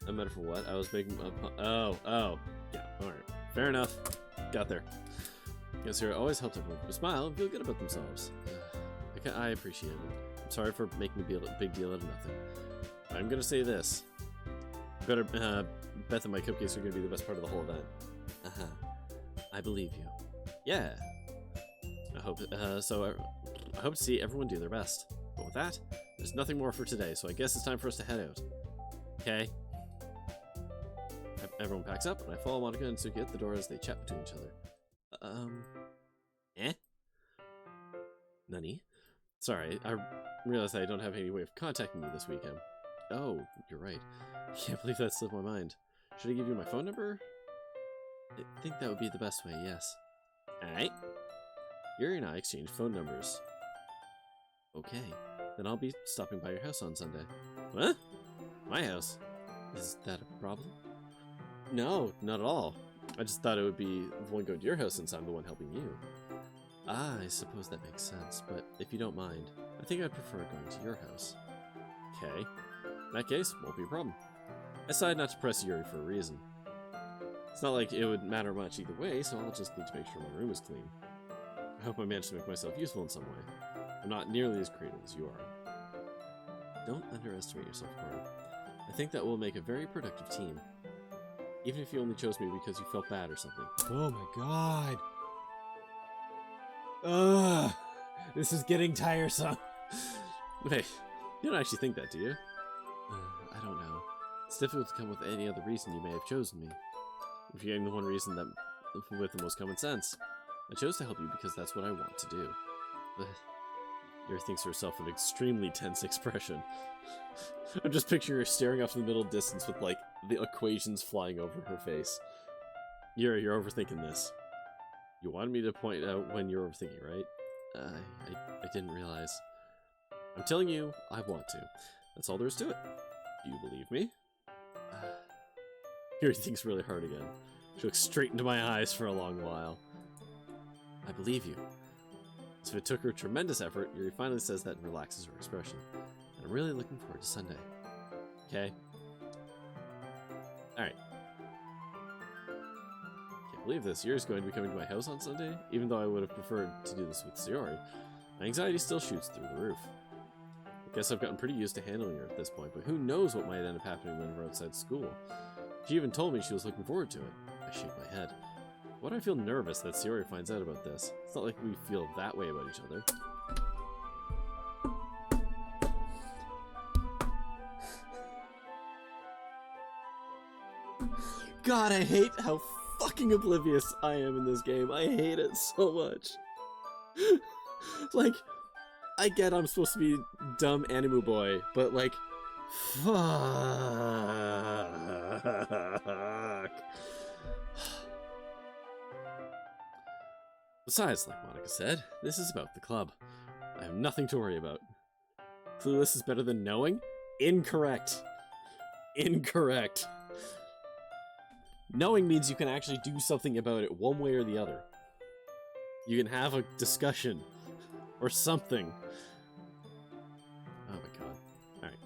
A metaphor what? I was making a... Oh. Yeah, alright. Fair enough. Got there. Guess Sayori always helps everyone to smile and feel good about themselves. I appreciate it. I'm sorry for making a big deal out of nothing. I'm gonna say this. Better bet that my cupcakes are gonna be the best part of the whole event. I believe you. Yeah. I hope to see everyone do their best. But with that, there's nothing more for today, so I guess it's time for us to head out. Okay. Everyone packs up, and I follow Monica and Natsuki at the door as they chat between each other. Nani? Sorry, I realized I don't have any way of contacting you this weekend. Oh, you're right. I can't believe that slipped my mind. Should I give you my phone number? I think that would be the best way, yes. Alright. Yuri and I exchanged phone numbers. Okay, then I'll be stopping by your house on Sunday. What? My house? Is that a problem? No, not at all. I just thought it would be one going to your house since I'm the one helping you. Ah, I suppose that makes sense, but if you don't mind, I think I'd prefer going to your house. Okay. In that case, won't be a problem. I decided not to press Yuri for a reason. It's not like it would matter much either way, so I'll just need to make sure my room is clean. I hope I managed to make myself useful in some way. I'm not nearly as creative as you are. Don't underestimate yourself, Corey. I think that will make a very productive team. Even if you only chose me because you felt bad or something. Oh my god! Ugh! This is getting tiresome. Wait, you don't actually think that, do you? I don't know. It's difficult to come up with any other reason you may have chosen me. If you're getting the one reason that with the most common sense. I chose to help you because that's what I want to do. Yuri thinks to herself with an extremely tense expression. I'm just picturing her staring off in the middle distance with, like, the equations flying over her face. Yuri, you're overthinking this. You wanted me to point out when you're overthinking, right? I didn't realize. I'm telling you, I want to. That's all there is to it. Do you believe me? Yuri thinks really hard again. She looks straight into my eyes for a long while. I believe you. As if it took her tremendous effort, Yuri finally says that and relaxes her expression. And I'm really looking forward to Sunday. Okay? Alright. Can't believe this. Yuri's going to be coming to my house on Sunday, even though I would have preferred to do this with Sayori. My anxiety still shoots through the roof. I guess I've gotten pretty used to handling her at this point, but who knows what might end up happening when we're outside school. She even told me she was looking forward to it. I shake my head. Why do I feel nervous that Sayori finds out about this? It's not like we feel that way about each other. God, I hate how fucking oblivious I am in this game. I hate it so much. Like, I get I'm supposed to be dumb anime boy, but like, fuck. Besides, like Monica said, this is about the club. I have nothing to worry about. Clueless is better than knowing? Incorrect. Incorrect. Knowing means you can actually do something about it one way or the other. You can have a discussion. Or something. Oh my god. Alright.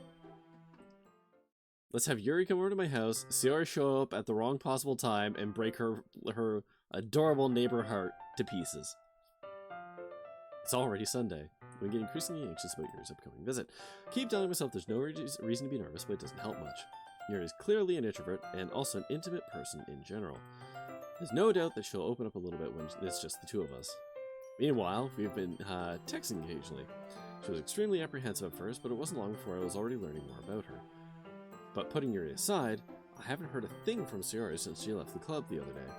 Let's have Yuri come over to my house, Sayori show up at the wrong possible time, and break her adorable neighbor heart to pieces. It's already Sunday. I'm getting increasingly anxious about Yuri's upcoming visit. Keep telling myself there's no reason to be nervous, but it doesn't help much. Yuri is clearly an introvert, and also an intimate person in general. There's no doubt that she'll open up a little bit when it's just the two of us. Meanwhile, we've been texting occasionally. She was extremely apprehensive at first, but it wasn't long before I was already learning more about her. But putting Yuri aside, I haven't heard a thing from Sayori since she left the club the other day.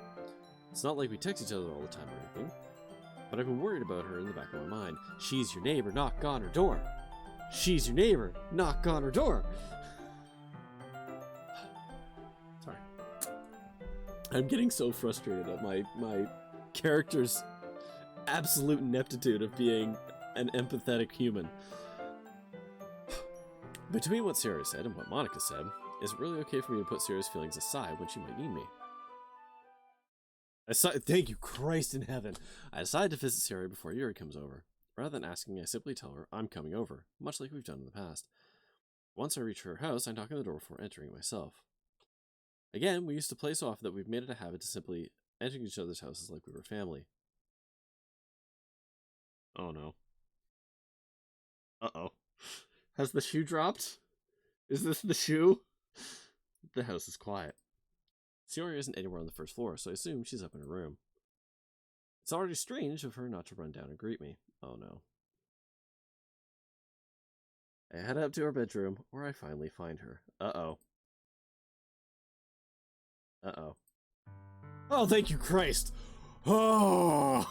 It's not like we text each other all the time or anything, but I've been worried about her in the back of my mind. She's your neighbor, knock on her door. She's your neighbor, knock on her door. Sorry. I'm getting so frustrated at my character's absolute ineptitude of being an empathetic human. Between what Sayori said and what Monica said, is it really okay for me to put Sayori's feelings aside when she might need me? Thank you, Christ in heaven. I decided to visit Sayori before Yuri comes over. Rather than asking, I simply tell her I'm coming over, much like we've done in the past. Once I reach her house, I knock on the door before entering myself. Again, we used to play so often that we've made it a habit to simply enter each other's houses like we were family. Oh no. Uh-oh. Has the shoe dropped? Is this the shoe? The house is quiet. Sayori isn't anywhere on the first floor, so I assume she's up in her room. It's already strange of her not to run down and greet me. Oh no. I head up to her bedroom, where I finally find her. Uh-oh. Uh-oh. Oh, thank you, Christ! Oh!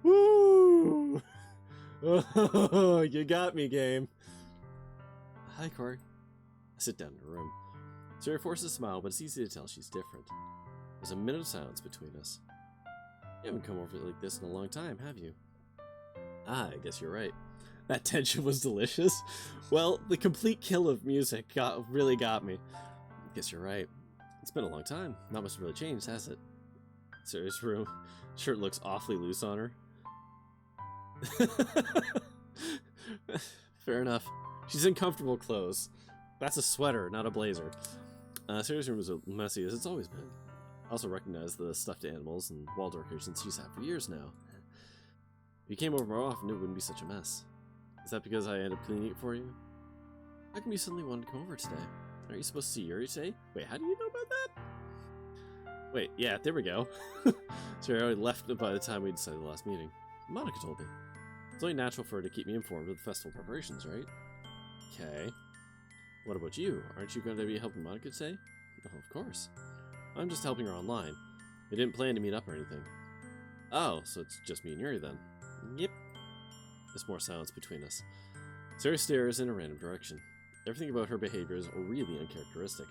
Woo! Oh, you got me, game. Hi, Corey. I sit down in her room. Sayori forces a smile, but it's easy to tell she's different. There's a minute of silence between us. You haven't come over like this in a long time, have you? Ah, I guess you're right. That tension was delicious. Well, the complete kill of music really got me. I guess you're right. It's been a long time. Not much really changed, has it? Sayori's room. Shirt looks awfully loose on her. Fair enough. She's in comfortable clothes. That's a sweater, not a blazer. Sayori's room is as messy as it's always been. I also recognize the stuffed animals and wall decorations she's had for years now. If you came over more often, it wouldn't be such a mess. Is that because I end up cleaning it for you? How come you suddenly wanted to come over today? Aren't you supposed to see Yuri today? Wait, how do you know about that? Wait, yeah, there we go. Sorry, I already left by the time we decided the last meeting. Monica told me. It's only natural for her to keep me informed of the festival preparations, right? Okay. What about you? Aren't you going to be helping Monica today? Oh, of course. I'm just helping her online. We didn't plan to meet up or anything. Oh, so it's just me and Yuri then. Yep. There's more silence between us. Sarah stares in a random direction. Everything about her behavior is really uncharacteristic.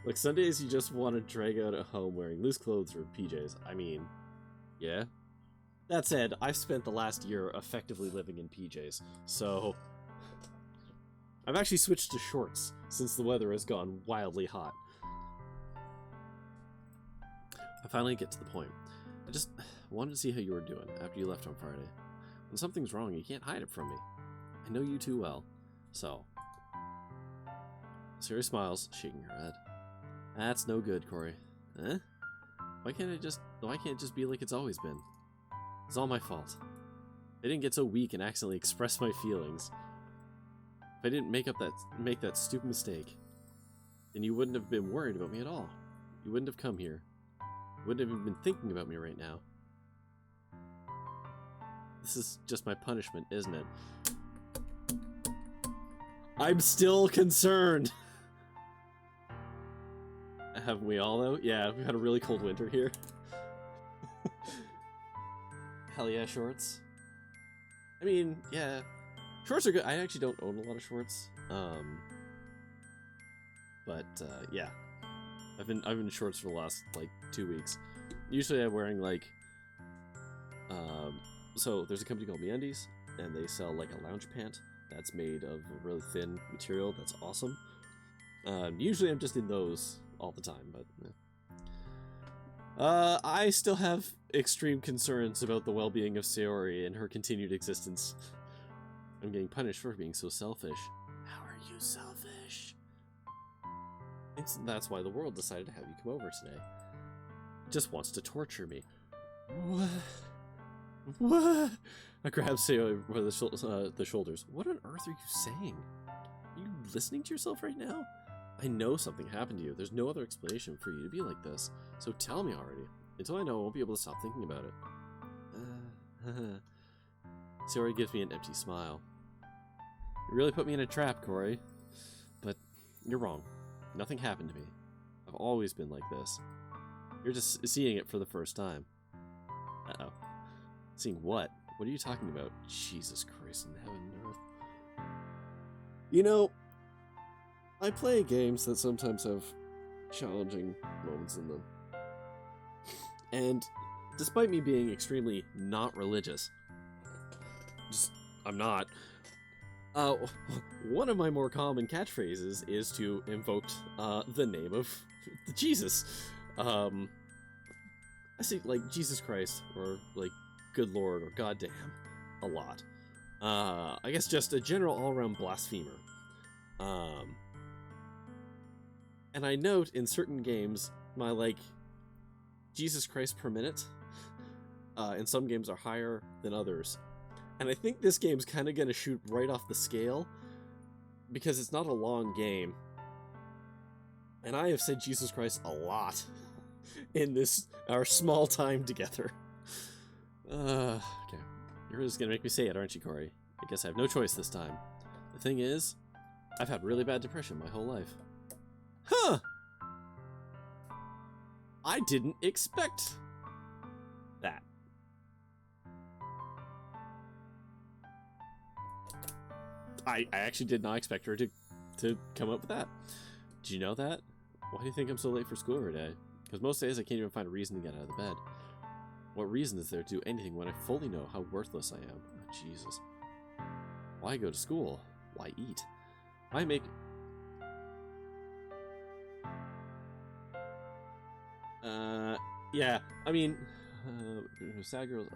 Like Sundays you just want to drag out at home wearing loose clothes or PJs. I mean, yeah. That said, I've spent the last year effectively living in PJs, so I've actually switched to shorts since the weather has gone wildly hot. I finally get to the point. I just wanted to see how you were doing after you left on Friday. When something's wrong, you can't hide it from me. I know you too well, so... Siri smiles, shaking her head. That's no good, Corey. Huh? Why can't it just be like it's always been? It's all my fault. I didn't get so weak and accidentally express my feelings. If I didn't make that stupid mistake, then you wouldn't have been worried about me at all. You wouldn't have come here. You wouldn't have even been thinking about me right now. This is just my punishment, isn't it? I'm still concerned. Haven't we all, though? Yeah, we've had a really cold winter here. Hell yeah, shorts. I mean, yeah, shorts are good. I actually don't own a lot of shorts. Yeah, I've been in shorts for the last like 2 weeks. Usually I'm wearing like, so there's a company called MeUndies, and they sell like a lounge pant that's made of a really thin material that's awesome. Usually I'm just in those all the time, but I still have extreme concerns about the well-being of Sayori and her continued existence. I'm getting punished for being so selfish. How are you selfish? That's why the world decided to have you come over today. It just wants to torture me. What? What? I grab Sayori by the shoulders. What on earth are you saying? Are you listening to yourself right now? I know something happened to you. There's no other explanation for you to be like this. So tell me already. Until I know, I won't be able to stop thinking about it. Sayori gives me an empty smile. You really put me in a trap, Corey. But you're wrong. Nothing happened to me. I've always been like this. You're just seeing it for the first time. Uh-oh. Seeing what? What are you talking about? Jesus Christ in heaven and earth. You know, I play games that sometimes have challenging moments in them. And despite me being extremely not religious, I'm not, one of my more common catchphrases is to invoke the name of Jesus. I say like Jesus Christ or like good Lord or goddamn a lot. I guess just a general all-around blasphemer. And I note in certain games, my, like, Jesus Christ per minute, in some games are higher than others. And I think this game's kind of going to shoot right off the scale, because it's not a long game. And I have said Jesus Christ a lot in our small time together. Okay. You're just going to make me say it, aren't you, Corey? I guess I have no choice this time. The thing is, I've had really bad depression my whole life. Huh! I didn't expect that. I actually did not expect her to come up with that. Did you know that? Why do you think I'm so late for school every day? Because most days I can't even find a reason to get out of the bed. What reason is there to do anything when I fully know how worthless I am? Oh, Jesus. Why go to school? Why eat? Why make... yeah, I mean, sad girls,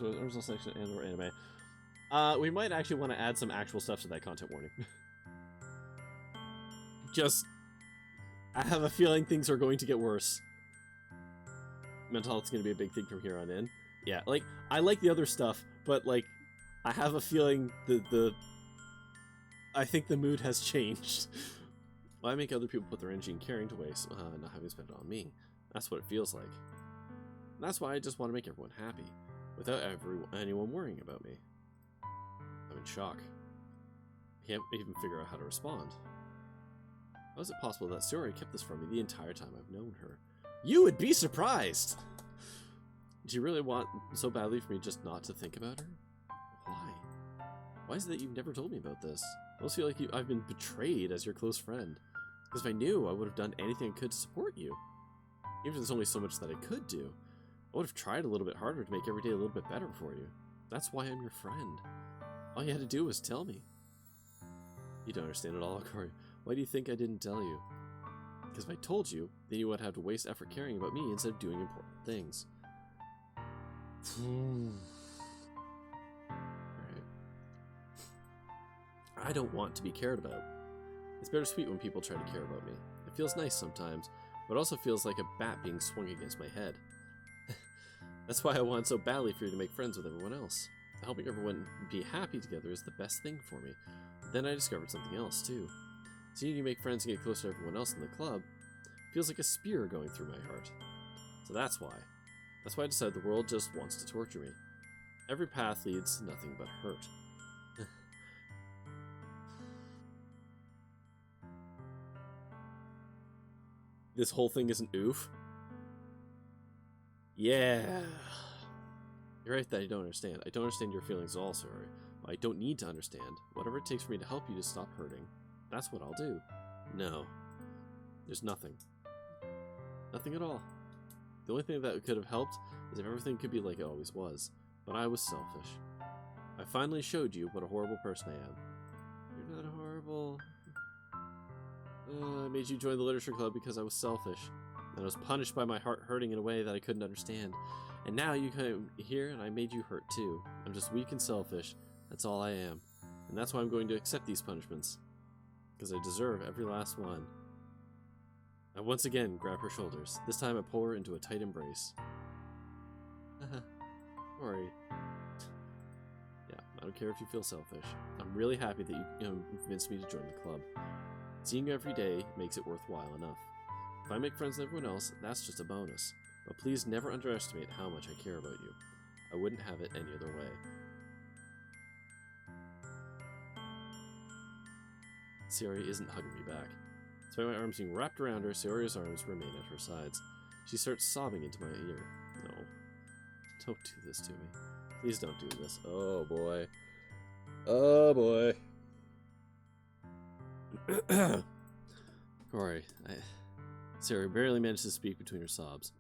original section and or anime. We might actually want to add some actual stuff to that content warning. Just, I have a feeling things are going to get worse. Mental health's going to be a big thing from here on in. Yeah, like, I like the other stuff, but, like, I have a feeling I think the mood has changed. Why make other people put their energy in caring to waste, not having spent it on me? That's what it feels like. And that's why I just want to make everyone happy, without anyone worrying about me. I'm in shock. I can't even figure out how to respond. How is it possible that Sayori kept this from me the entire time I've known her? You would be surprised! Do you really want so badly for me just not to think about her? Why? Why is it that you've never told me about this? I almost feel like I've been betrayed as your close friend. Because if I knew, I would have done anything I could to support you. Even if there's only so much that I could do. I would have tried a little bit harder to make every day a little bit better for you. That's why I'm your friend. All you had to do was tell me. You don't understand at all, Corey. Why do you think I didn't tell you? Because if I told you, then you would have to waste effort caring about me instead of doing important things. Alright. I don't want to be cared about. It's bittersweet when people try to care about me. It feels nice sometimes, but it also feels like a bat being swung against my head. That's why I want so badly for you to make friends with everyone else. Helping everyone be happy together is the best thing for me. Then I discovered something else, too. Seeing you make friends and get closer to everyone else in the club feels like a spear going through my heart. So that's why. That's why I decided the world just wants to torture me. Every path leads to nothing but hurt. This whole thing is an oof? Yeah. You're right that I don't understand. I don't understand your feelings at all, sorry. But I don't need to understand. Whatever it takes for me to help you to stop hurting, that's what I'll do. No. There's nothing. Nothing at all. The only thing that could have helped is if everything could be like it always was. But I was selfish. I finally showed you what a horrible person I am. You're not horrible. I made you join the literature club because I was selfish. And I was punished by my heart hurting in a way that I couldn't understand. And now you come here and I made you hurt too. I'm just weak and selfish. That's all I am. And that's why I'm going to accept these punishments. Because I deserve every last one. I once again grab her shoulders. This time I pull her into a tight embrace. Sorry. Yeah, I don't care if you feel selfish. I'm really happy that you convinced me to join the club. Seeing you every day makes it worthwhile enough. If I make friends with everyone else, that's just a bonus. But please never underestimate how much I care about you. I wouldn't have it any other way. Sayori isn't hugging me back. Despite my arms being wrapped around her, Sayori's arms remain at her sides. She starts sobbing into my ear. No. Don't do this to me. Please don't do this. Oh boy. Oh boy. Corey, Sayori barely managed to speak between her sobs.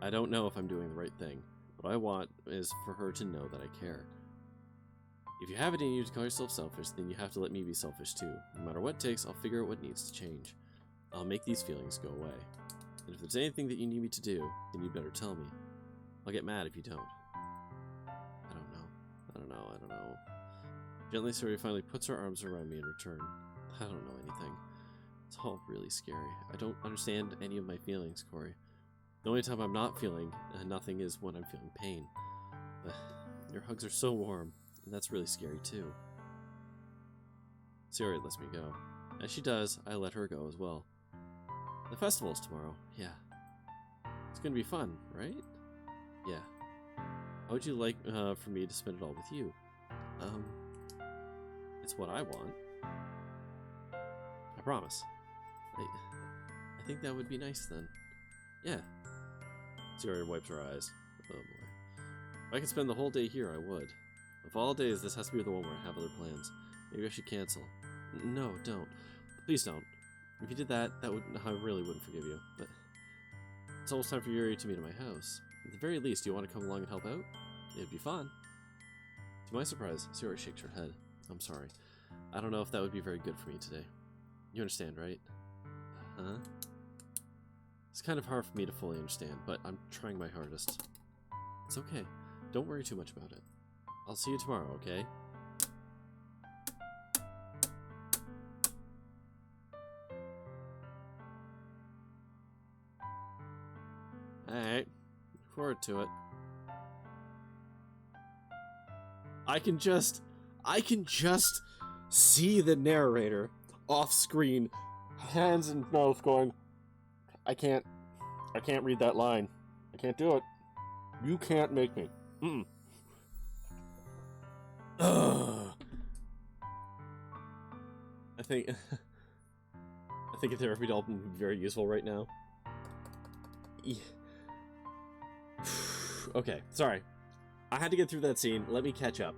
I don't know if I'm doing the right thing. What I want is for her to know that I care. If you have it in you to call yourself selfish, then you have to let me be selfish too. No matter what it takes, I'll figure out what needs to change. I'll make these feelings go away. And if there's anything that you need me to do, then you better tell me. I'll get mad if you don't. I don't know. Gently, Sayori finally puts her arms around me in return. I don't know anything. It's all really scary. I don't understand any of my feelings, Corey. The only time I'm not feeling nothing is when I'm feeling pain. Your hugs are so warm, and that's really scary too. Sayori lets me go. As she does, I let her go as well. The festival's tomorrow. Yeah. It's gonna be fun, right? Yeah. How would you like for me to spend it all with you? It's what I want. I promise. I think that would be nice then. Yeah. Sayori wipes her eyes. Oh boy. If I could spend the whole day here, I would. Of all days, this has to be the one where I have other plans. Maybe I should cancel. No, don't. Please don't. If you did that, I really wouldn't forgive you. But it's almost time for Yuri to meet at my house. At the very least, do you want to come along and help out? It'd be fun. To my surprise, Sayori shakes her head. I'm sorry. I don't know if that would be very good for me today. You understand, right? Huh? It's kind of hard for me to fully understand, but I'm trying my hardest. It's okay. Don't worry too much about it. I'll see you tomorrow, okay? Alright. Look forward to it. I can just see the narrator off screen, hands in mouth going, I can't read that line. I can't do it. You can't make me. I think a therapy doll would be very useful right now. Yeah. Okay, sorry. I had to get through that scene. Let me catch up.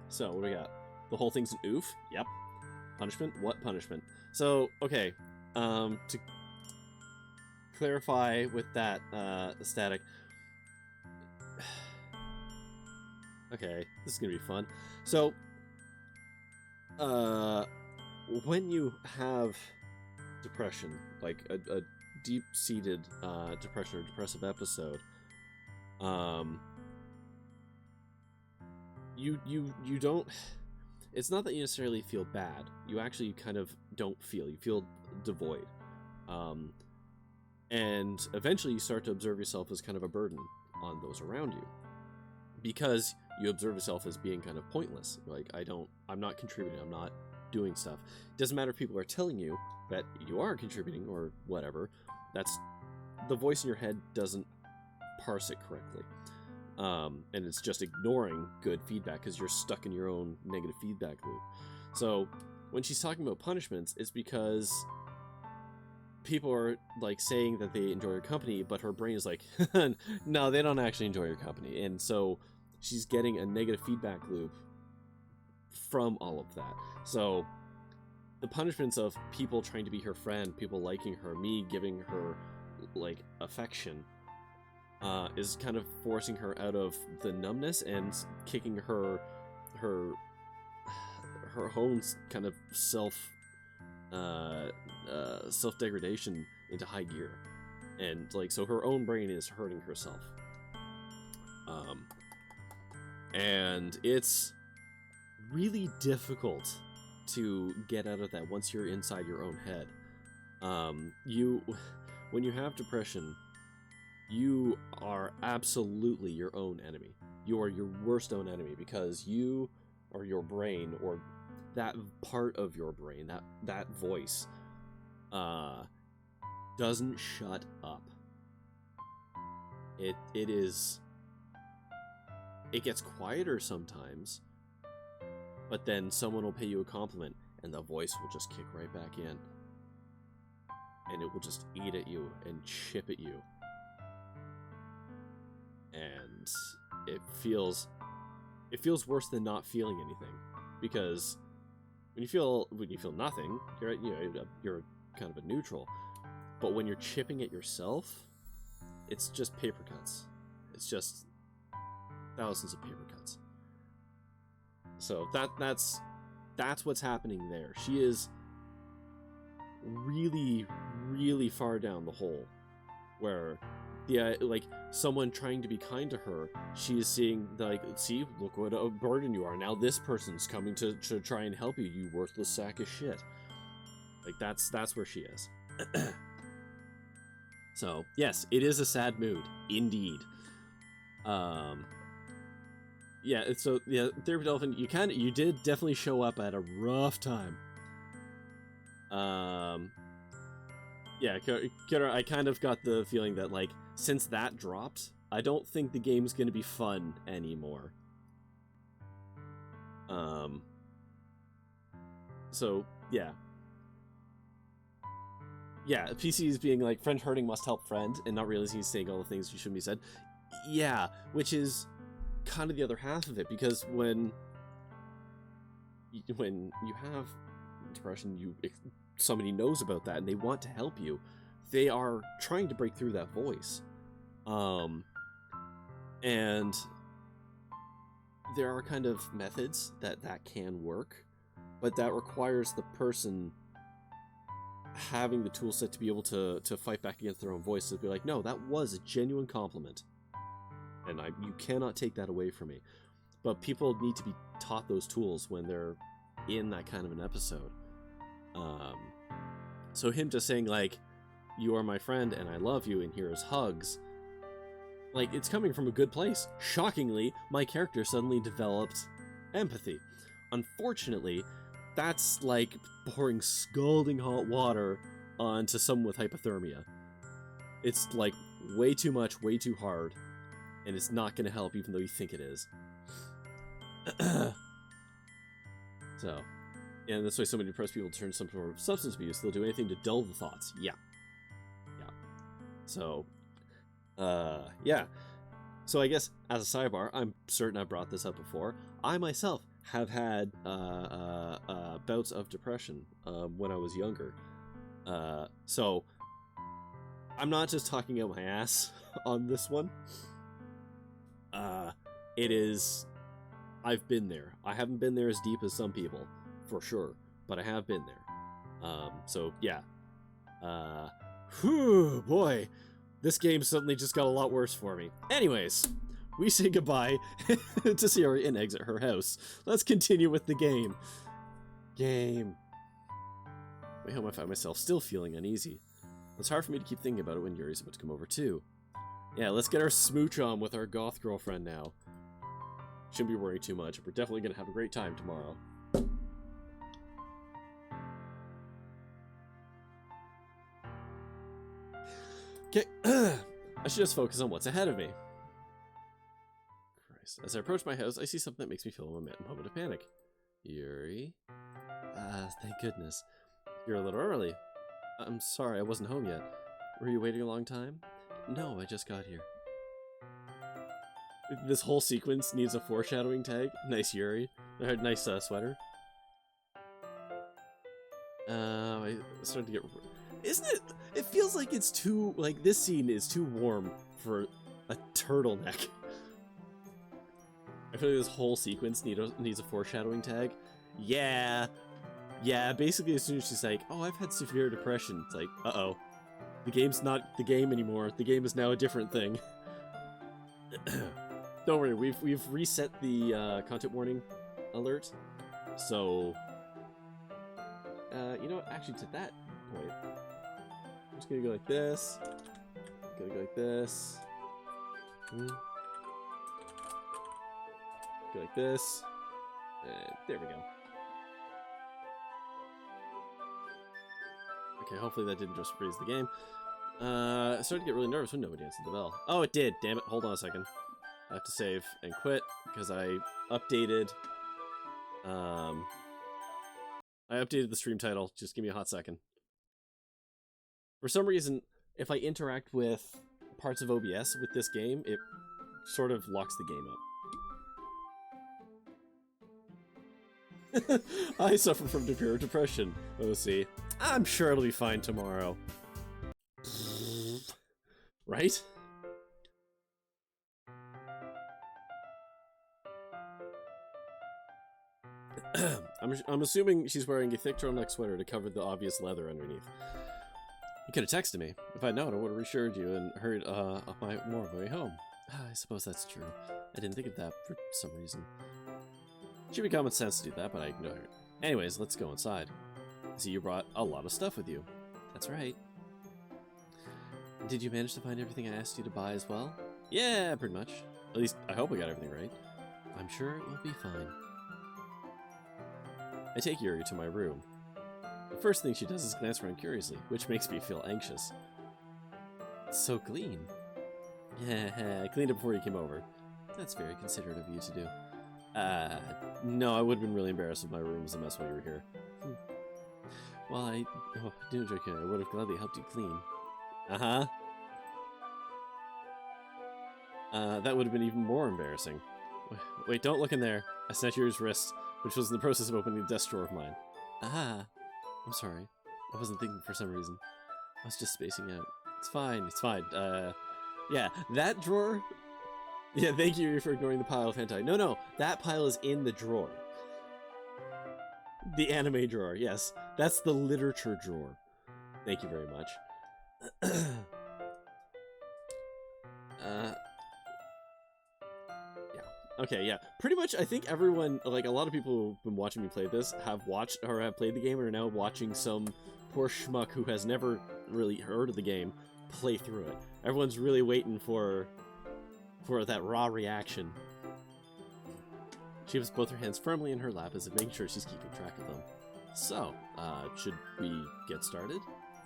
So, what do we got? The whole thing's an oof? Yep. Punishment? What punishment? So, okay. To clarify with that static. Okay, this is gonna be fun. So, when you have depression, like a deep-seated depression or depressive episode, you don't. It's not that you necessarily feel bad. You actually kind of don't feel. You feel devoid. And eventually you start to observe yourself as kind of a burden on those around you, because you observe yourself as being kind of pointless. Like, I'm not contributing, I'm not doing stuff. It doesn't matter if people are telling you that you are contributing or whatever. That's the voice in your head doesn't parse it correctly. And it's just ignoring good feedback because you're stuck in your own negative feedback loop. So when she's talking about punishments, it's because people are like saying that they enjoy your company, but her brain is like, no, they don't actually enjoy your company. And so she's getting a negative feedback loop from all of that. So the punishments of people trying to be her friend, people liking her, me giving her like affection, is kind of forcing her out of the numbness and kicking her own kind of self-degradation into high gear. And like, so her own brain is hurting herself. And it's really difficult to get out of that once you're inside your own head. When you have depression, you are absolutely your own enemy. You are your worst own enemy, because you or your brain, or that part of your brain, that voice, doesn't shut up. It gets quieter sometimes, but then someone will pay you a compliment and the voice will just kick right back in, and it will just eat at you and chip at you. And it feels worse than not feeling anything, because when you feel nothing, you're kind of a neutral. But when you're chipping at yourself, it's just paper cuts. It's just thousands of paper cuts. So that's what's happening there. She is really, really far down the hole, where like someone trying to be kind to her, she is seeing like, see, look what a burden you are. Now this person's coming to try and help you, you worthless sack of shit. Like that's where she is. So yes, it is a sad mood indeed. Yeah, so yeah, Therapy Dolphin, you did definitely show up at a rough time. Yeah, Kira, I kind of got the feeling that, like, since that dropped, I don't think the game's gonna be fun anymore. So, yeah. Yeah, PC is being like, friend hurting must help friend, and not realizing he's saying all the things you shouldn't be said. Yeah, which is kind of the other half of it, because when you have depression, somebody knows about that and they want to help you. They are trying to break through that voice. And there are kind of methods that can work, but that requires the person having the tool set to be able to fight back against their own voice, to be like, no, that was a genuine compliment, and you cannot take that away from me. But people need to be taught those tools when they're in that kind of an episode. So him just saying, like, you are my friend and I love you and here's hugs, like, it's coming from a good place. Shockingly, my character suddenly developed empathy. Unfortunately, that's like pouring scalding hot water onto someone with hypothermia. It's like way too much, way too hard, and it's not going to help even though you think it is. So, and that's why so many depressed people turn to some sort of substance abuse. They'll do anything to dull the thoughts. Yeah. So, yeah. So I guess, as a sidebar, I'm certain I brought this up before. I myself have had bouts of depression when I was younger. So I'm not just talking out my ass on this one. It is... I've been there. I haven't been there as deep as some people, for sure, but I have been there. So, yeah. Whew, boy. This game suddenly just got a lot worse for me. Anyways, we say goodbye to Sayori and exit her house. Let's continue with the game. Way home I find myself still feeling uneasy. It's hard for me to keep thinking about it when Yuri's about to come over too. Yeah, let's get our smooch on with our goth girlfriend now. Shouldn't be worrying too much. We're definitely going to have a great time tomorrow. Okay, I should just focus on what's ahead of me. Christ. As I approach my house, I see something that makes me feel a moment of panic. Yuri? Thank goodness. You're a little early. I'm sorry, I wasn't home yet. Were you waiting a long time? No, I just got here. This whole sequence needs a foreshadowing tag. Nice Yuri. Nice sweater. I started to get... Isn't it... It feels like it's too... Like, this scene is too warm for a turtleneck. I feel like this whole sequence needs a foreshadowing tag. Yeah. Yeah, basically as soon as she's like, oh, I've had severe depression, it's like, uh-oh. The game's not the game anymore. The game is now a different thing. Don't worry, we've reset the content warning alert. So, you know what? Actually, to that point, I'm just gonna go like this. Gonna go like this. Go like this. And there we go. Okay, hopefully that didn't just freeze the game. I started to get really nervous when nobody answered the bell. Oh, it did. Damn it. Hold on a second. I have to save and quit because I updated. I updated the stream title. Just give me a hot second. For some reason, if I interact with parts of OBS with this game, it sort of locks the game up. I suffer from severe depression. Let's see. I'm sure it'll be fine tomorrow. Right? I'm assuming she's wearing a thick turtleneck sweater to cover the obvious leather underneath. You could have texted me. If I'd known, I would have reassured you and hurried on my more way home. I suppose that's true. I didn't think of that for some reason. Should be common sense to do that, but I ignored it. Anyways, let's go inside. See, you brought a lot of stuff with you. That's right. Did you manage to find everything I asked you to buy as well? Yeah, pretty much. At least, I hope I got everything right. I'm sure it will be fine. I take Yuri to my room. The first thing she does is glance around curiously, which makes me feel anxious. It's so clean. Yeah, I cleaned it before you came over. That's very considerate of you to do. No, I would have been really embarrassed if my room was a mess while you were here. Well, I didn't joke here. I would have gladly helped you clean. Uh-huh. That would have been even more embarrassing. Wait, don't look in there. I snatched Yuri's wrist, which was in the process of opening the desk drawer of mine. Ah, I'm sorry. I wasn't thinking for some reason. I was just spacing out. It's fine, it's fine. Yeah, that drawer... Yeah, thank you for ignoring the pile of hentai. No, that pile is in the drawer. The anime drawer, yes. That's the literature drawer. Thank you very much. Yeah. Okay, yeah. Pretty much, I think everyone, like, a lot of people who've been watching me play this have watched, or have played the game, and are now watching some poor schmuck who has never really heard of the game play through it. Everyone's really waiting for that raw reaction. She has both her hands firmly in her lap as if making sure she's keeping track of them. So, should we get started?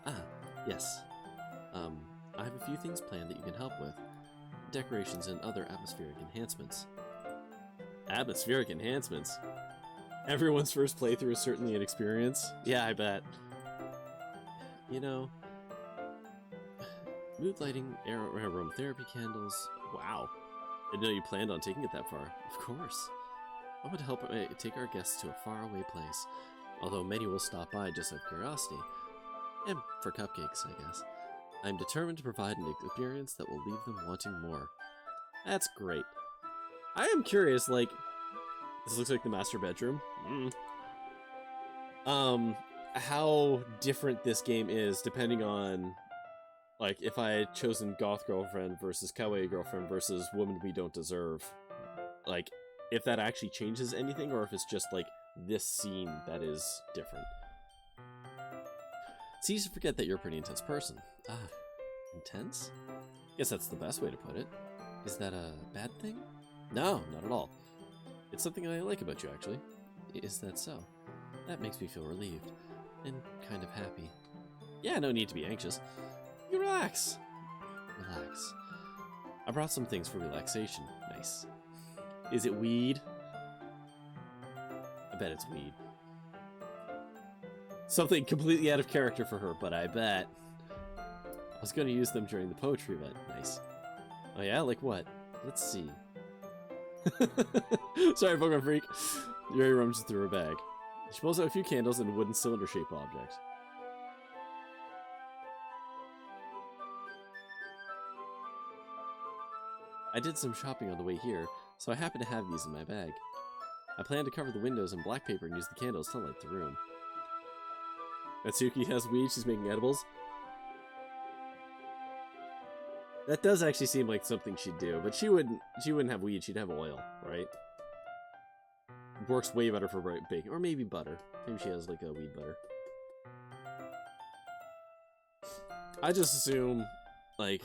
Ah, yes. I have a few things planned that you can help with. Decorations and other atmospheric enhancements. Atmospheric enhancements? Everyone's first playthrough is certainly an experience. Yeah, I bet. You know, mood lighting, aromatherapy candles. Wow. I didn't know you planned on taking it that far. Of course. I want to help take our guests to a faraway place, although many will stop by just out of curiosity. And for cupcakes, I guess. I'm determined to provide an experience that will leave them wanting more. That's great. I am curious, like, this looks like the master bedroom. How different this game is depending on, like, if I had chosen goth girlfriend versus kawaii girlfriend versus woman we don't deserve. Like, if that actually changes anything, or if it's just, like, this scene that is different. It's easy to forget that you're a pretty intense person. Ah, intense? Guess that's the best way to put it. Is that a bad thing? No, not at all. It's something I like about you, actually. Is that so? That makes me feel relieved. And kind of happy. Yeah, no need to be anxious. You relax. Relax. I brought some things for relaxation. Nice. Is it weed? I bet it's weed. Something completely out of character for her, but I bet. I was going to use them during the poetry event. Nice. Oh yeah? Like what? Let's see. Sorry, Pokemon Freak. Yuri rummages through her bag. She pulls out a few candles and a wooden cylinder-shaped object. I did some shopping on the way here, so I happen to have these in my bag. I plan to cover the windows in black paper and use the candles to light the room. Natsuki has weed, she's making edibles. That does actually seem like something she'd do, but she wouldn't have weed, she'd have oil, right? It works way better for baking, or maybe butter. Maybe she has like a weed butter. I just assume like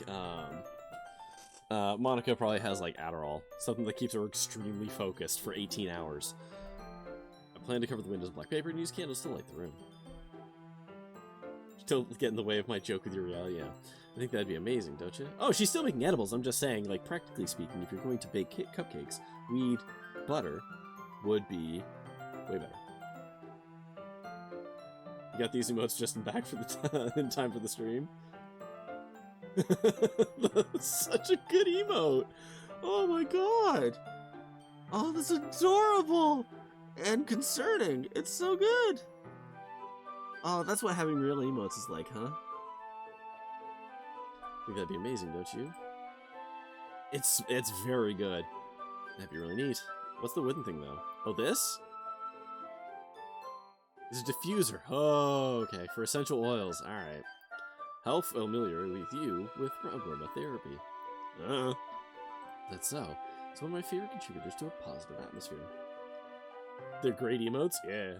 Monica probably has like Adderall, something that keeps her extremely focused for 18 hours. I plan to cover the windows with black paper and use candles to light the room. Still get in the way of my joke with Uriel, yeah. I think that'd be amazing, don't you? Oh, she's still making edibles. I'm just saying, like, practically speaking, if you're going to bake cupcakes, weed, butter would be way better. You got these emotes just in back for the in time for the stream. That's such a good emote. Oh my god. Oh, that's adorable and concerning. It's so good. Oh, that's what having real emotes is like, huh? I think that'd be amazing, don't you? It's very good. That'd be really neat. What's the wooden thing, though? Oh, this? It's a diffuser. Oh, okay. For essential oils. Alright. Help familiar with you with aromatherapy. That's so. It's one of my favorite contributors to a positive atmosphere. They're great emotes? Yeah.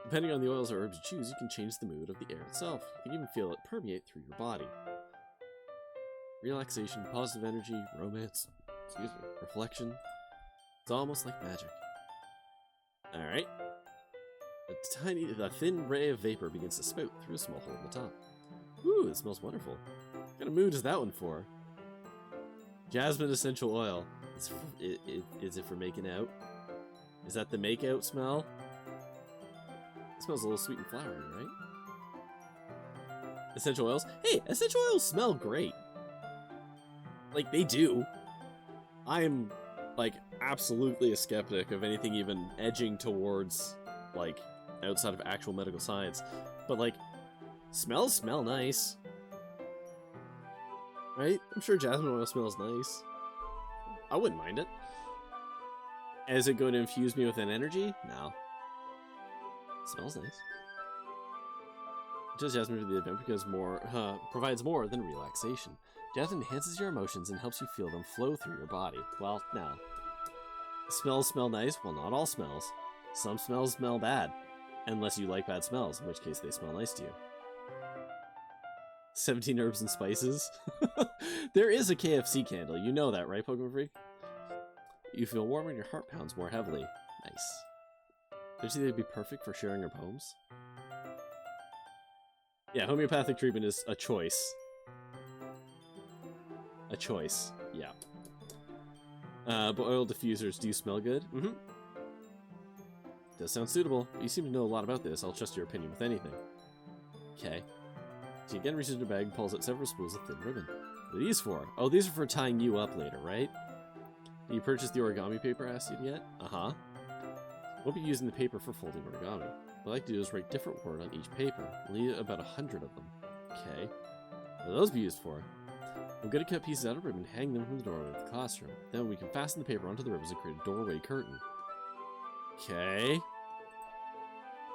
Depending on the oils or herbs you choose, you can change the mood of the air itself. You can even feel it permeate through your body. Relaxation, positive energy, romance, reflection. It's almost like magic. Alright. A thin ray of vapor begins to spout through a small hole in the top. Ooh, it smells wonderful. What kind of mood is that one for? Jasmine essential oil. Is it for making out? Is that the make-out smell? It smells a little sweet and flowery, right? Essential oils? Hey, essential oils smell great. Like, they do. I am, like, absolutely a skeptic of anything even edging towards, like, outside of actual medical science. But, like, smells smell nice. Right? I'm sure jasmine oil smells nice. I wouldn't mind it. Is it going to infuse me with an energy? No. It smells nice. Just jasmine for the event because provides more than relaxation. Jasmine enhances your emotions and helps you feel them flow through your body. Well, no. Smells smell nice? Well, not all smells. Some smells smell bad. Unless you like bad smells, in which case they smell nice to you. 17 herbs and spices? There is a KFC candle. You know that, right, Pokemon Freak? You feel warm and your heart pounds more heavily. Nice. Don't you think they'd be perfect for sharing your poems? Yeah, homeopathic treatment is a choice. A choice, yeah. But oil diffusers do smell good? Mm-hmm. Does sound suitable. You seem to know a lot about this. I'll trust your opinion with anything. Okay. She again reaches into her bag and pulls out several spools of thin ribbon. What are these for? Oh, these are for tying you up later, right? Did you purchase the origami paper I asked you yet? Uh-huh. Won't be using the paper for folding origami. What I like to do is write different word on each paper. We'll need about 100 of them. Okay. What will those be used for? I'm going to cut pieces out of ribbon and hang them from the doorway of the classroom. Then we can fasten the paper onto the ribbons and create a doorway curtain. Okay.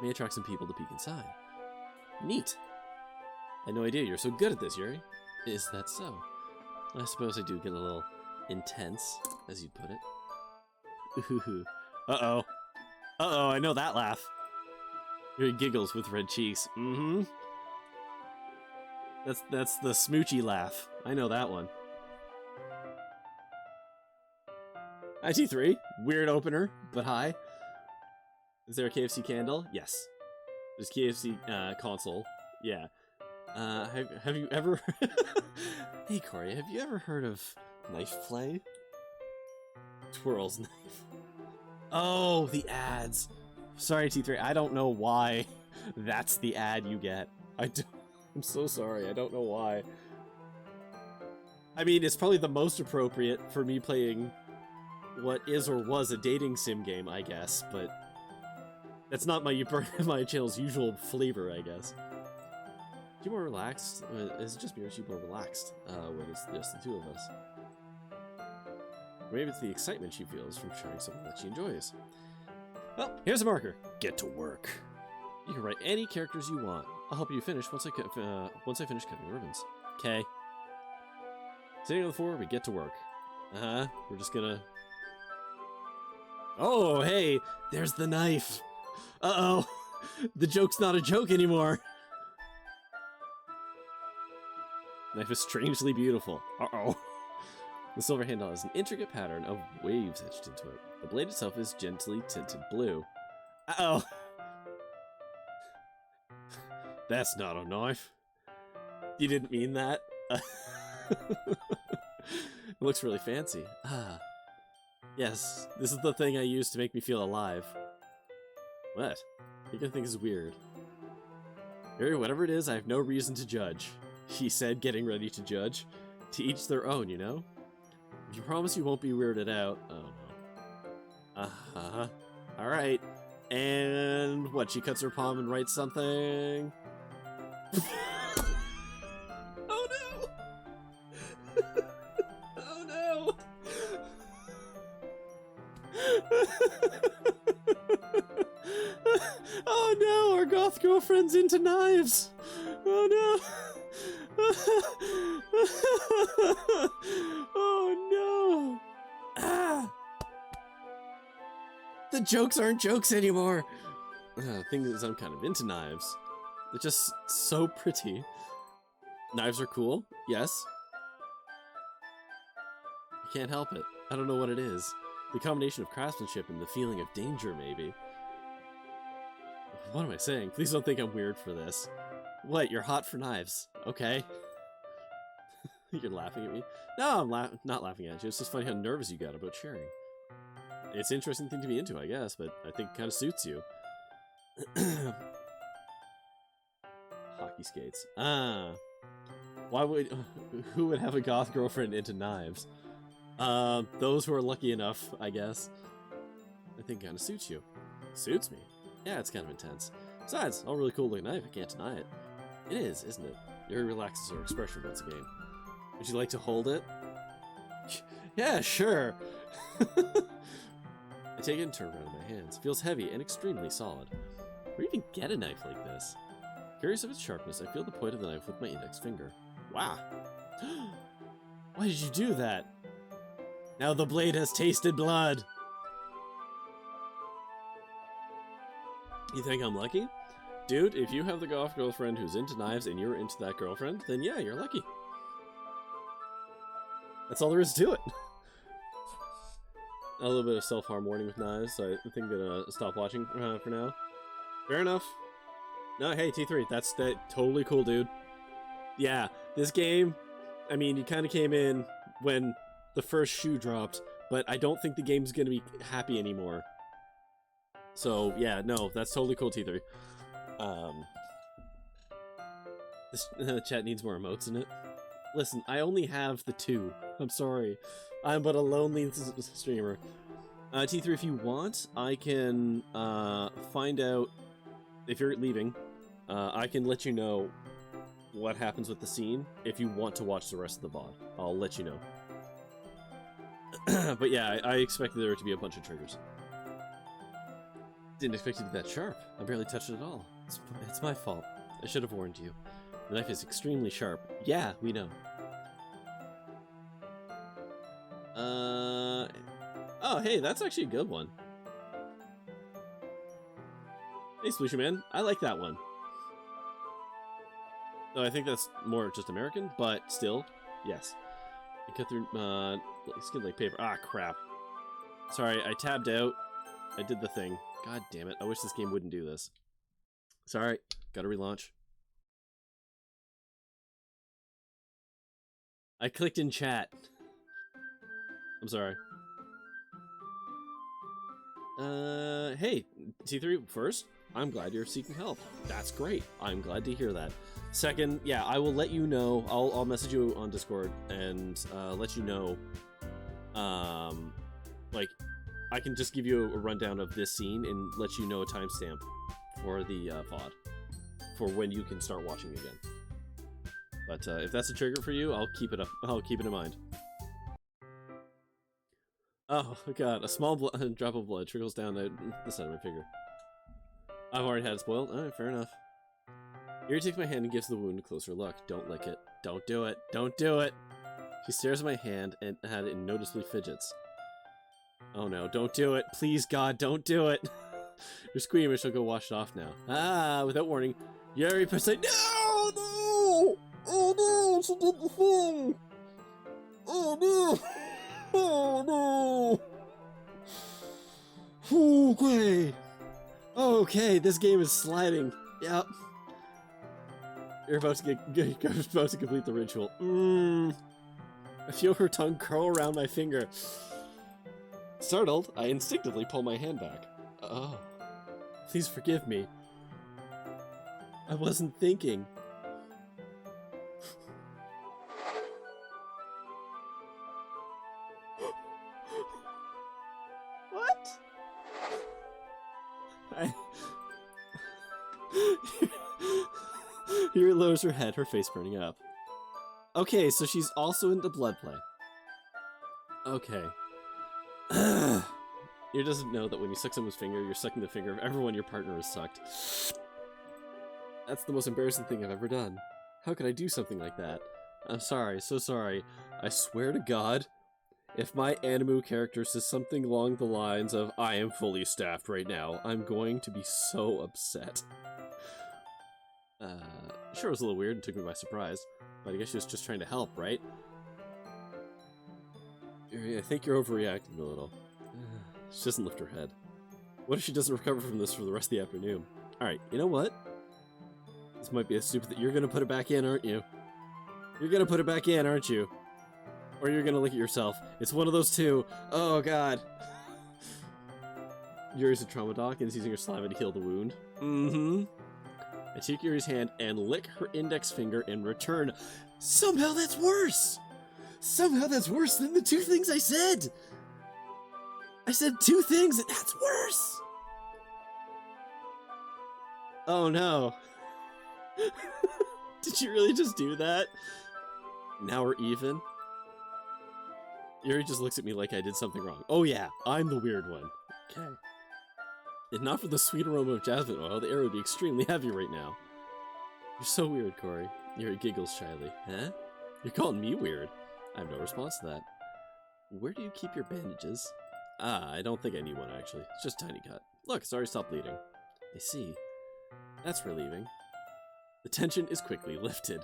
May attract some people to peek inside. Neat. I had no idea you're so good at this, Yuri. Is that so? I suppose I do get a little intense, as you'd put it. Ooh. Uh-oh. Uh-oh, I know that laugh. Yuri giggles with red cheeks. Mm-hmm. That's the smoochy laugh. I know that one. Hi, T3. Weird opener, but hi. Is there a KFC candle? Yes. There's KFC console. Yeah. Have you ever... Hey, Corey, have you ever heard of knife play? Twirl's knife. Oh, the ads. Sorry, T3. I don't know why that's the ad you get. I'm so sorry. I don't know why. I mean, it's probably the most appropriate for me playing what is or was a dating sim game, I guess, but that's not my channel's usual flavor, I guess. She more relaxed? Is it just me or is she more relaxed when it's just the two of us? Maybe it's the excitement she feels from sharing something that she enjoys. Well, here's a marker. Get to work. You can write any characters you want. I'll help you finish once I finish cutting the ribbons. Okay. Sitting on the floor, we get to work. We're just gonna... Oh, hey! There's the knife! Uh-oh! The joke's not a joke anymore! Knife is strangely beautiful. Uh-oh. The silver handle has an intricate pattern of waves etched into it. The blade itself is gently tinted blue. Uh-oh! That's not a knife. You didn't mean that? It looks really fancy. Ah. Yes, this is the thing I use to make me feel alive. What? You're gonna think this is weird. Yuri, whatever it is, I have no reason to judge. He said, getting ready to judge. To each their own, you know? If you promise you won't be weirded out... Oh, no. Uh-huh. Alright. And... what, she cuts her palm and writes something? Oh, no! Oh, no! Oh, no! Our goth girlfriend's into knives! Oh, no! Oh no! Ah! The jokes aren't jokes anymore! Thing is, I'm kind of into knives. They're just so pretty. Knives are cool, yes. I can't help it. I don't know what it is. The combination of craftsmanship and the feeling of danger, maybe. What am I saying? Please don't think I'm weird for this. What, you're hot for knives? Okay. You're laughing at me? No, I'm not laughing at you. It's just funny how nervous you got about sharing. It's an interesting thing to be into, I guess, but I think it kind of suits you. Hockey skates. Ah. Who would have a goth girlfriend into knives? Those who are lucky enough, I guess. I think it kind of suits you. Suits me? Yeah, it's kind of intense. Besides, all really cool looking knife, I can't deny it. It is, isn't it? Yuri relaxes her expression once again. Would you like to hold it? Yeah, sure. I take it and turn it around in my hands. It feels heavy and extremely solid. Where do you even get a knife like this? Curious of its sharpness, I feel the point of the knife with my index finger. Wow. Why did you do that? Now the blade has tasted blood. You think I'm lucky? Dude, if you have the goth girlfriend who's into knives and you're into that girlfriend, then yeah, you're lucky. That's all there is to it. A little bit of self-harm warning with knives, so I think I'm gonna stop watching for now. Fair enough. No, hey, T3, that's totally cool, dude. Yeah, this game, I mean, you kind of came in when the first shoe dropped, but I don't think the game's gonna be happy anymore. So, yeah, no, that's totally cool, T3. This chat needs more emotes in it. Listen, I only have the 2. I'm sorry. I'm but a lonely streamer. T3, if you want, I can find out if you're leaving. I can let you know what happens with the scene if you want to watch the rest of the VOD. I'll let you know. But yeah, I expected there to be a bunch of triggers. Didn't expect it to be that sharp. I barely touched it at all. It's my fault. I should have warned you. The knife is extremely sharp. Yeah, we know. Oh, hey, that's actually a good one. Hey, Splooshy Man, I like that one. No, I think that's more just American, but still, yes. I cut through, skin like paper. Ah, crap. Sorry, I tabbed out. I did the thing. God damn it. I wish this game wouldn't do this. Sorry, gotta relaunch. I clicked in chat. I'm sorry. Hey, T3, first, I'm glad you're seeking help. That's great. I'm glad to hear that. Second, yeah, I will let you know. I'll message you on Discord and let you know. Like, I can just give you a rundown of this scene and let you know a timestamp for the VOD for when you can start watching again. But if that's a trigger for you, I'll keep it up. I'll keep it in mind. Oh god, a small drop of blood trickles down the side of my finger. I've already had it spoiled. Alright, fair enough. Yuri takes my hand and gives the wound a closer look. Don't lick it. Don't do it. Don't do it! She stares at my hand and noticeably fidgets. Oh no, don't do it. Please, God, don't do it. You're squeamish, she'll go wash it off now. Ah, without warning, Yuri puts it. No! No! Oh no, she did the thing! Oh no! Oh no! Okay. Okay, this game is sliding. Yep. You're about to complete the ritual. I feel her tongue curl around my finger. Startled, I instinctively pull my hand back. Oh. Please forgive me. I wasn't thinking. What? Yuri lowers her head, her face burning up. Okay, so she's also into blood play. Okay. Yuri doesn't know that when you suck someone's finger, you're sucking the finger of everyone your partner has sucked. That's the most embarrassing thing I've ever done. How could I do something like that? I'm sorry, so sorry. I swear to God, if my Animu character says something along the lines of, I am fully staffed right now, I'm going to be so upset. Sure, it was a little weird and took me by surprise, but I guess she was just trying to help, right? I think you're overreacting a little. She doesn't lift her head. What if she doesn't recover from this for the rest of the afternoon? Alright, you know what? This might be a stupid thing. You're gonna put it back in, aren't you? You're gonna put it back in, aren't you? Or you're gonna lick it yourself. It's one of those two. Oh, God. Yuri's a trauma doc and is using her saliva to heal the wound. Mm-hmm. I take Yuri's hand and lick her index finger in return. Somehow that's worse! Somehow that's worse than the two things I said! I said two things and that's worse! Oh no. Did you really just do that? Now we're even? Yuri just looks at me like I did something wrong. Oh yeah, I'm the weird one. Okay. If not for the sweet aroma of jasmine oil, the air would be extremely heavy right now. You're so weird, Corey. Yuri giggles shyly. Huh? You're calling me weird? I have no response to that. Where do you keep your bandages? Ah, I don't think I need one, actually. It's just a tiny cut. Look, it's already stopped bleeding. I see. That's relieving. The tension is quickly lifted.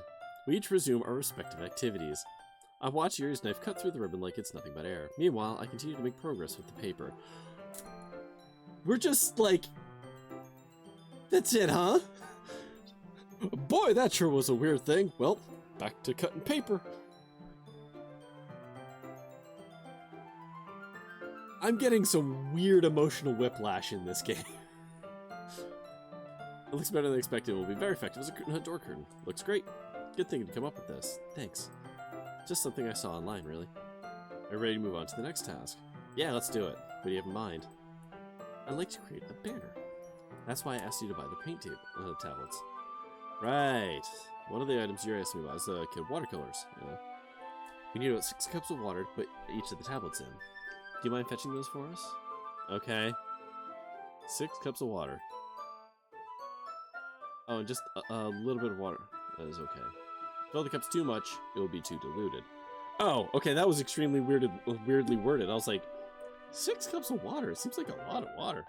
We each resume our respective activities. I watch Yuri's knife cut through the ribbon like it's nothing but air. Meanwhile, I continue to make progress with the paper. We're just, like... That's it, huh? Boy, that sure was a weird thing. Well, back to cutting paper. I'm getting some weird emotional whiplash in this game. It looks better than expected. It will be very effective as a door curtain. Looks great. Good thing to come up with this. Thanks. Just something I saw online, really. Are you ready to move on to the next task? Yeah, let's do it. What do you have in mind? I'd like to create a banner. That's why I asked you to buy the paint tablets. Right. One of the items you're asking me about is the kid watercolors. We need about 6 cups of water to put each of the tablets in. Do you mind fetching those for us? Okay. 6 cups of water. Oh, and just a little bit of water. That is okay. Fill the cups too much, it will be too diluted. Oh, okay, that was extremely weirdly worded. I was like, 6 cups of water? It seems like a lot of water.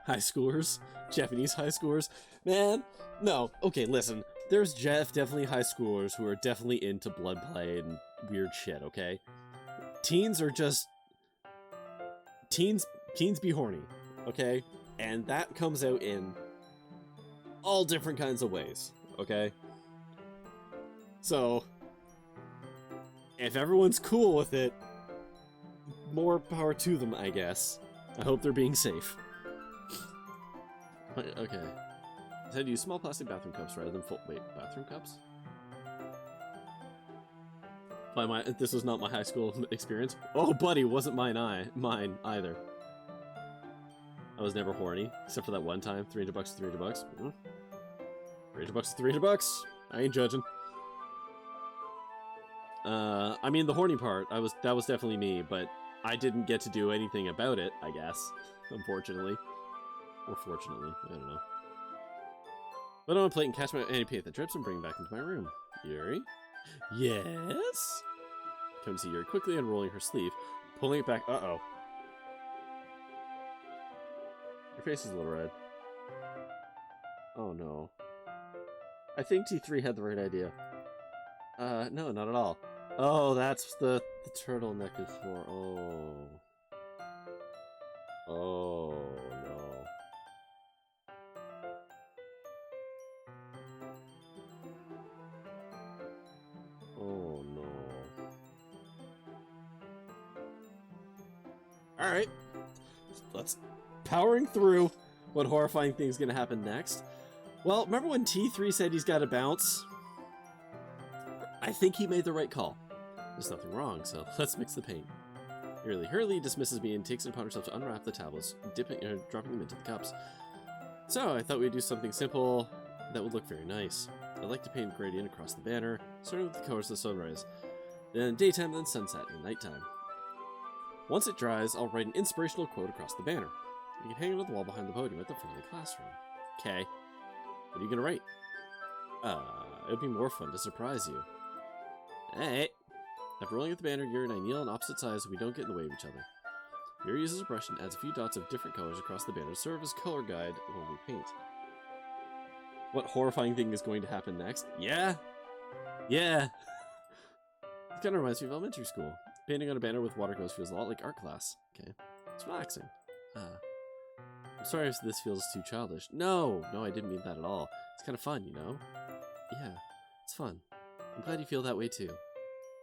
High schoolers? Japanese high schoolers? Man, no. Okay, listen. There's definitely high schoolers who are definitely into blood play and weird shit, okay? Teens are just... Teens be horny, okay? And that comes out in all different kinds of ways, okay? So, if everyone's cool with it, more power to them, I guess. I hope they're being safe. Okay. I said use small plastic bathroom cups rather than full... Wait, bathroom cups? This was not my high school experience. Oh, buddy, wasn't mine either. I was never horny, except for that one time. $300 is $300. $300 is $300. I ain't judging. I mean, the horny part, that was definitely me, but I didn't get to do anything about it, I guess. Unfortunately. Or fortunately, I don't know. Put on a plate and catch any paint that drips and bring it back into my room. Yuri? Yes? Come to see Yuri quickly unrolling her sleeve, pulling it back. Uh-oh. Your face is a little red. Oh no. I think T3 had the right idea. No, not at all. Oh, that's the turtleneck is for. Oh. Oh no. Oh no. Alright. Let's powering through what horrifying thing's gonna happen next. Well, remember when T3 said he's gotta bounce? I think he made the right call. There's nothing wrong, so let's mix the paint. Hurley dismisses me and takes it upon herself to unwrap the tablets, dropping them into the cups. So I thought we'd do something simple that would look very nice. I'd like to paint a gradient across the banner, starting with the colors of the sunrise, then daytime, then sunset, and nighttime. Once it dries, I'll write an inspirational quote across the banner. You can hang it on the wall behind the podium at the front of the classroom. Okay. What are you gonna write? It would be more fun to surprise you. Hey! After rolling at the banner, Yuri and I kneel on opposite sides so we don't get in the way of each other. Yuri uses a brush and adds a few dots of different colors across the banner to serve as color guide when we paint. What horrifying thing is going to happen next? Yeah! Yeah! It kind of reminds me of elementary school. Painting on a banner with watercolors feels a lot like art class. Okay. It's relaxing. I'm sorry if this feels too childish. No, I didn't mean that at all. It's kind of fun, you know? Yeah, it's fun. I'm glad you feel that way too.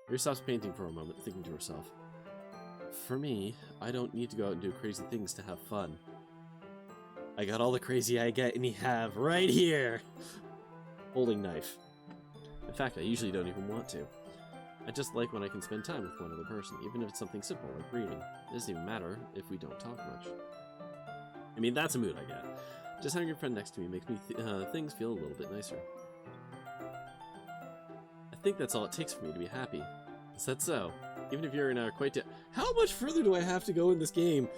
Yuri stops painting for a moment, thinking to herself. For me, I don't need to go out and do crazy things to have fun. I got all the crazy I get and have right here! Holding knife. In fact, I usually don't even want to. I just like when I can spend time with one other person, even if it's something simple like reading. It doesn't even matter if we don't talk much. I mean, that's a mood I get. Just having your friend next to me makes me things feel a little bit nicer. I think that's all it takes for me to be happy. Is that so? Even if Yuri and I are quite How much further do I have to go in this game?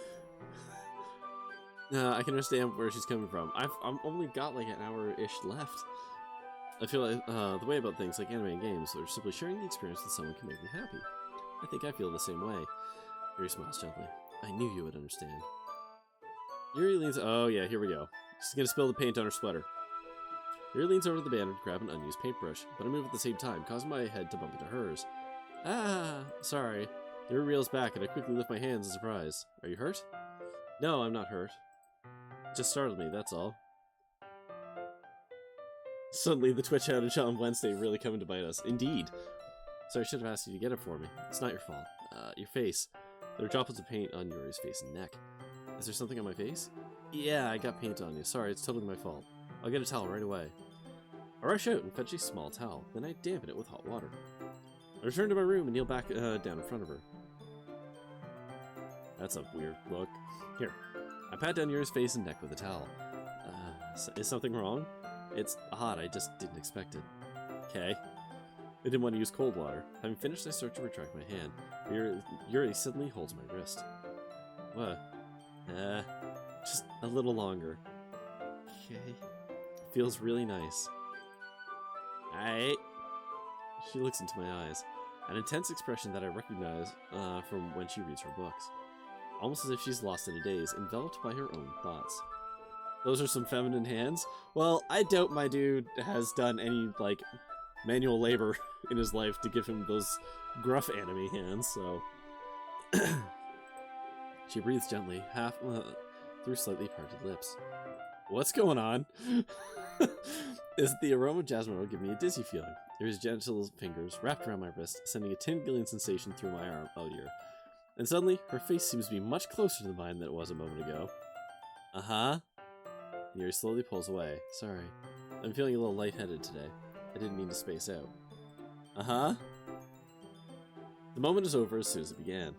I can understand where she's coming from. I've only got like an hour-ish left. I feel like the way about things like anime and games are simply sharing the experience with someone can make me happy. I think I feel the same way. Yuri smiles gently. I knew you would understand. Yuri leans... Oh yeah, here we go. She's gonna spill the paint on her sweater. Yuri leans over to the banner to grab an unused paintbrush, but I move at the same time, causing my head to bump into hers. Ah, sorry. Yuri reels back, and I quickly lift my hands in surprise. Are you hurt? No, I'm not hurt. It just startled me, that's all. Suddenly, the Twitch outage on Wednesday really coming to bite us. Indeed. Sorry, I should have asked you to get it for me. It's not your fault. Your face. There are droplets of paint on Yuri's face and neck. Is there something on my face? Yeah, I got paint on you. Sorry, it's totally my fault. I'll get a towel right away. I rush out and fetch a small towel. Then I dampen it with hot water. I return to my room and kneel back down in front of her. That's a weird look. Here. I pat down Yuri's face and neck with a towel. Is something wrong? It's hot, I just didn't expect it. Okay. I didn't want to use cold water. Having finished, I start to retract my hand. Yuri suddenly holds my wrist. What? Just a little longer. Okay. Feels really nice. Aight. She looks into my eyes. An intense expression that I recognize from when she reads her books. Almost as if she's lost in a daze, enveloped by her own thoughts. Those are some feminine hands? Well, I doubt my dude has done any, like, manual labor in his life to give him those gruff anime hands, so... She breathes gently, half through slightly parted lips. What's going on? Is the aroma of jasmine will give me a dizzy feeling. Yuri's gentle fingers wrapped around my wrist, sending a tingling sensation through my arm. Oh dear. And suddenly, her face seems to be much closer to mine than it was a moment ago. Uh-huh. Yuri slowly pulls away. Sorry. I'm feeling a little lightheaded today. I didn't mean to space out. Uh-huh. The moment is over as soon as it began.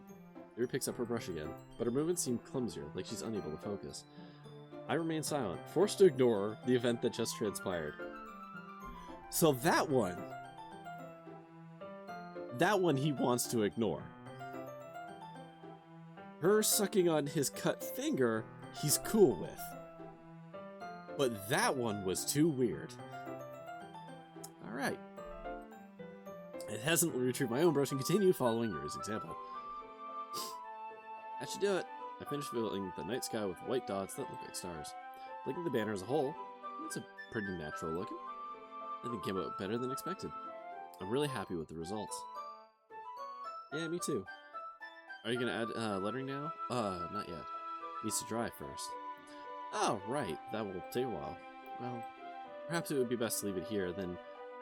Yuri picks up her brush again, but her movements seem clumsier, like she's unable to focus. I remain silent, forced to ignore the event that just transpired. So that one he wants to ignore. Her sucking on his cut finger, he's cool with. But that one was too weird. Alright. It hasn't retrieved my own brush and continue following Yuri's example. That should do it. I finished filling the night sky with white dots that look like stars. Looking at the banner as a whole, it's a pretty natural looking. I think it came out better than expected. I'm really happy with the results. Yeah, me too. Are you gonna add lettering now? Not yet. Needs to dry first. Oh, right. That will take a while. Well, perhaps it would be best to leave it here, then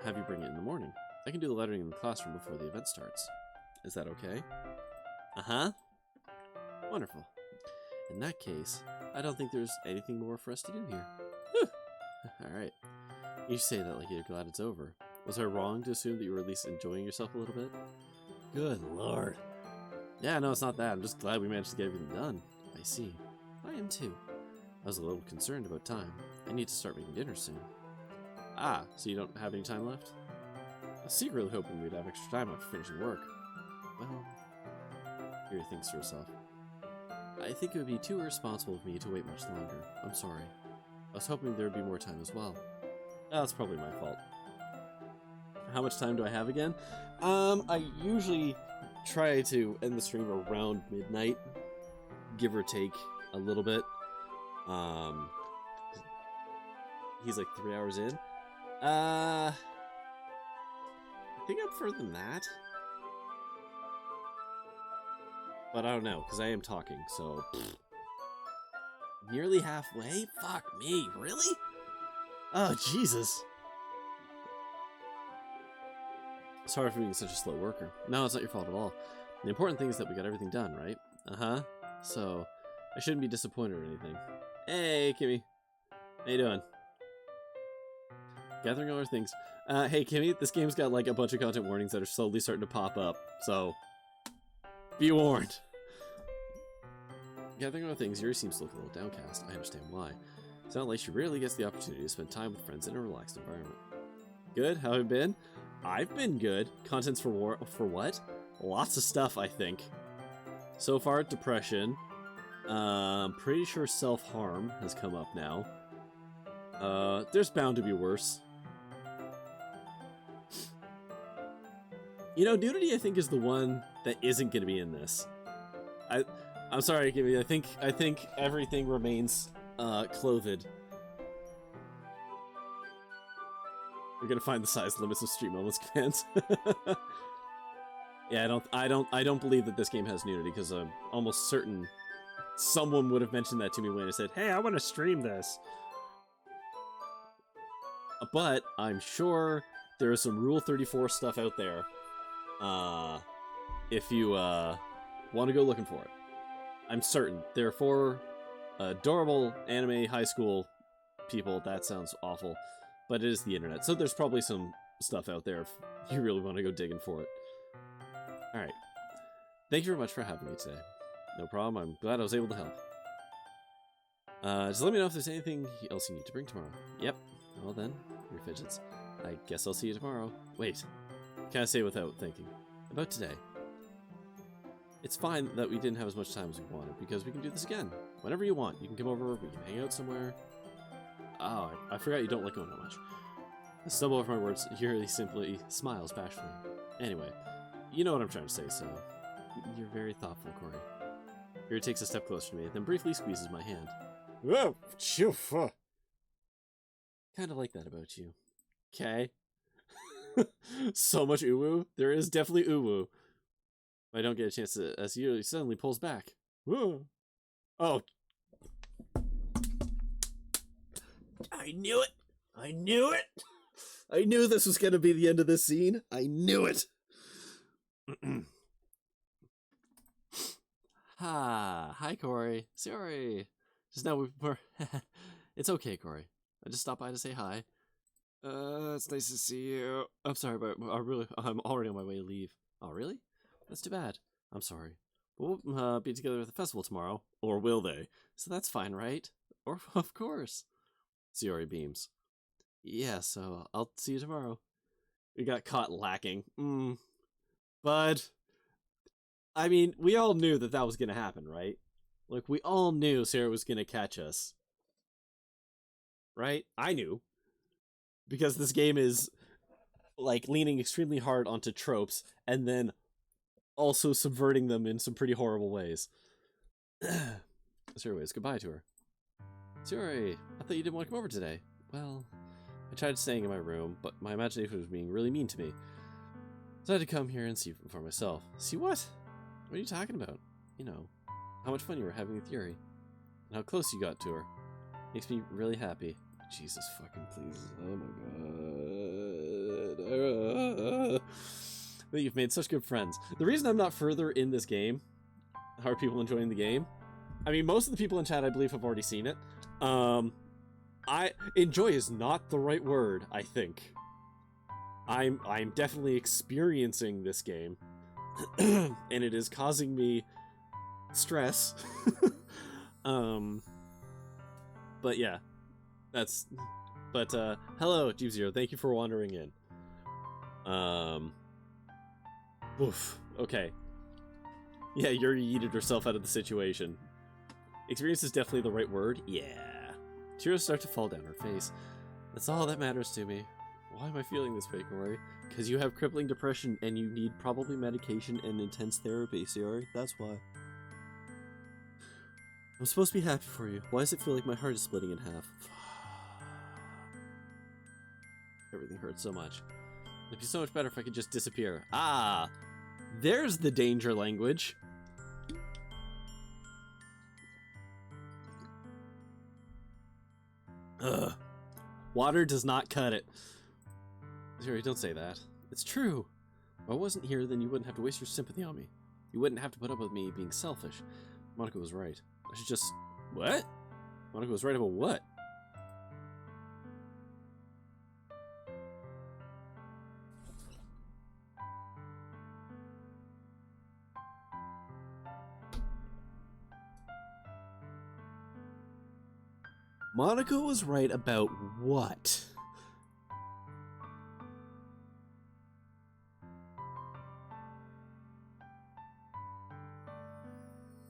have you bring it in the morning. I can do the lettering in the classroom before the event starts. Is that okay? Uh-huh. Wonderful. In that case, I don't think there's anything more for us to do here. Alright. You say that like you're glad it's over. Was I wrong to assume that you were at least enjoying yourself a little bit? Good lord. Yeah, no, it's not that. I'm just glad we managed to get everything done. I see. I am too. I was a little concerned about time. I need to start making dinner soon. Ah, so you don't have any time left? I was secretly hoping we'd have extra time after finishing work. Well, Yuri thinks to herself. I think it would be too irresponsible of me to wait much longer. I'm sorry. I was hoping there would be more time as well. That's probably my fault. How much time do I have again? I usually try to end the stream around midnight, give or take a little bit. He's like 3 hours in. I think I'm further than that. But I don't know, because I am talking, so... Nearly halfway? Fuck me, really? Oh, Jesus. Sorry for being such a slow worker. No, it's not your fault at all. The important thing is that we got everything done, right? Uh-huh. So, I shouldn't be disappointed or anything. Hey, Kimmy. How you doing? Gathering all our things. Hey, Kimmy, this game's got like a bunch of content warnings that are slowly starting to pop up, so... Be warned. Gathering all our things, Yuri seems to look a little downcast. I understand why. It's not like she rarely gets the opportunity to spend time with friends in a relaxed environment. Good? How have you been? I've been good. Contents for what? Lots of stuff, I think. So far, depression. Pretty sure self-harm has come up now. There's bound to be worse. You know, nudity, I think, is the one that isn't going to be in this. I'm sorry, Kimmy. I think everything remains clothed. We're gonna find the size limits of stream moments commands. Yeah, I don't believe that this game has nudity because I'm almost certain someone would have mentioned that to me when I said, "Hey, I want to stream this." But I'm sure there is some Rule 34 stuff out there. If you want to go looking for it, I'm certain they're for adorable anime high school people. That sounds awful. But it is the internet, so there's probably some stuff out there if you really want to go digging for it. Alright. Thank you very much for having me today. No problem, I'm glad I was able to help. Just let me know if there's anything else you need to bring tomorrow. Yep, Well then, your fidgets. I guess I'll see you tomorrow. Wait. Can I say without thinking? About today. It's fine that we didn't have as much time as we wanted, because we can do this again. Whenever you want. You can come over, we can hang out somewhere. Oh, I forgot you don't like going that much. I stumble over my words, he simply smiles bashfully. Anyway, you know what I'm trying to say, so... You're very thoughtful, Corey. Yuri takes a step closer to me, then briefly squeezes my hand. Whoa! Kinda like that about you. Okay. So much uwu. There is definitely uwu. I don't get a chance to, as he suddenly pulls back. Whoa. Oh. I knew it! I knew it! I knew this was going to be the end of this scene. I knew it! Hi, Corey. Sorry. Just now we were... It's okay, Corey. I just stopped by to say hi. It's nice to see you. I'm sorry, but I'm already on my way to leave. Oh, really? That's too bad. I'm sorry. We'll be together at the festival tomorrow. Or will they? So that's fine, right? Or, of course. Sayori beams. Yeah, so I'll see you tomorrow. We got caught lacking. But, I mean, we all knew that was going to happen, right? Like, we all knew Sarah was going to catch us. Right? I knew. Because this game is, like, leaning extremely hard onto tropes, and then also subverting them in some pretty horrible ways. Sarah waves goodbye to her. Sorry, I thought you didn't want to come over today. Well, I tried staying in my room, but my imagination was being really mean to me. So I had to come here and see for myself. See what? What are you talking about? You know, how much fun you were having with Yuri. And how close you got to her. Makes me really happy. Jesus fucking please. Oh my god. But you've made such good friends. The reason I'm not further in this game, how are people enjoying the game? I mean, most of the people in chat, I believe, have already seen it. Enjoy is not the right word, I think. I'm definitely experiencing this game. And it is causing me stress. But yeah. Hello, Jeep Zero, thank you for wandering in. Oof, okay. Yeah, Yuri yeeted herself out of the situation. Experience is definitely the right word. Yeah. Tears start to fall down her face. That's all that matters to me. Why am I feeling this way, Corey? Because you have crippling depression and you need probably medication and intense therapy, Sayori. That's why. I'm supposed to be happy for you. Why does it feel like my heart is splitting in half? Everything hurts so much. It'd be so much better if I could just disappear. Ah! There's the danger language. Ugh. Water does not cut it. Sorry, don't say that. It's true. If I wasn't here, then you wouldn't have to waste your sympathy on me. You wouldn't have to put up with me being selfish. Monica was right. I should just... What? Monica was right about what? Monica was right about what?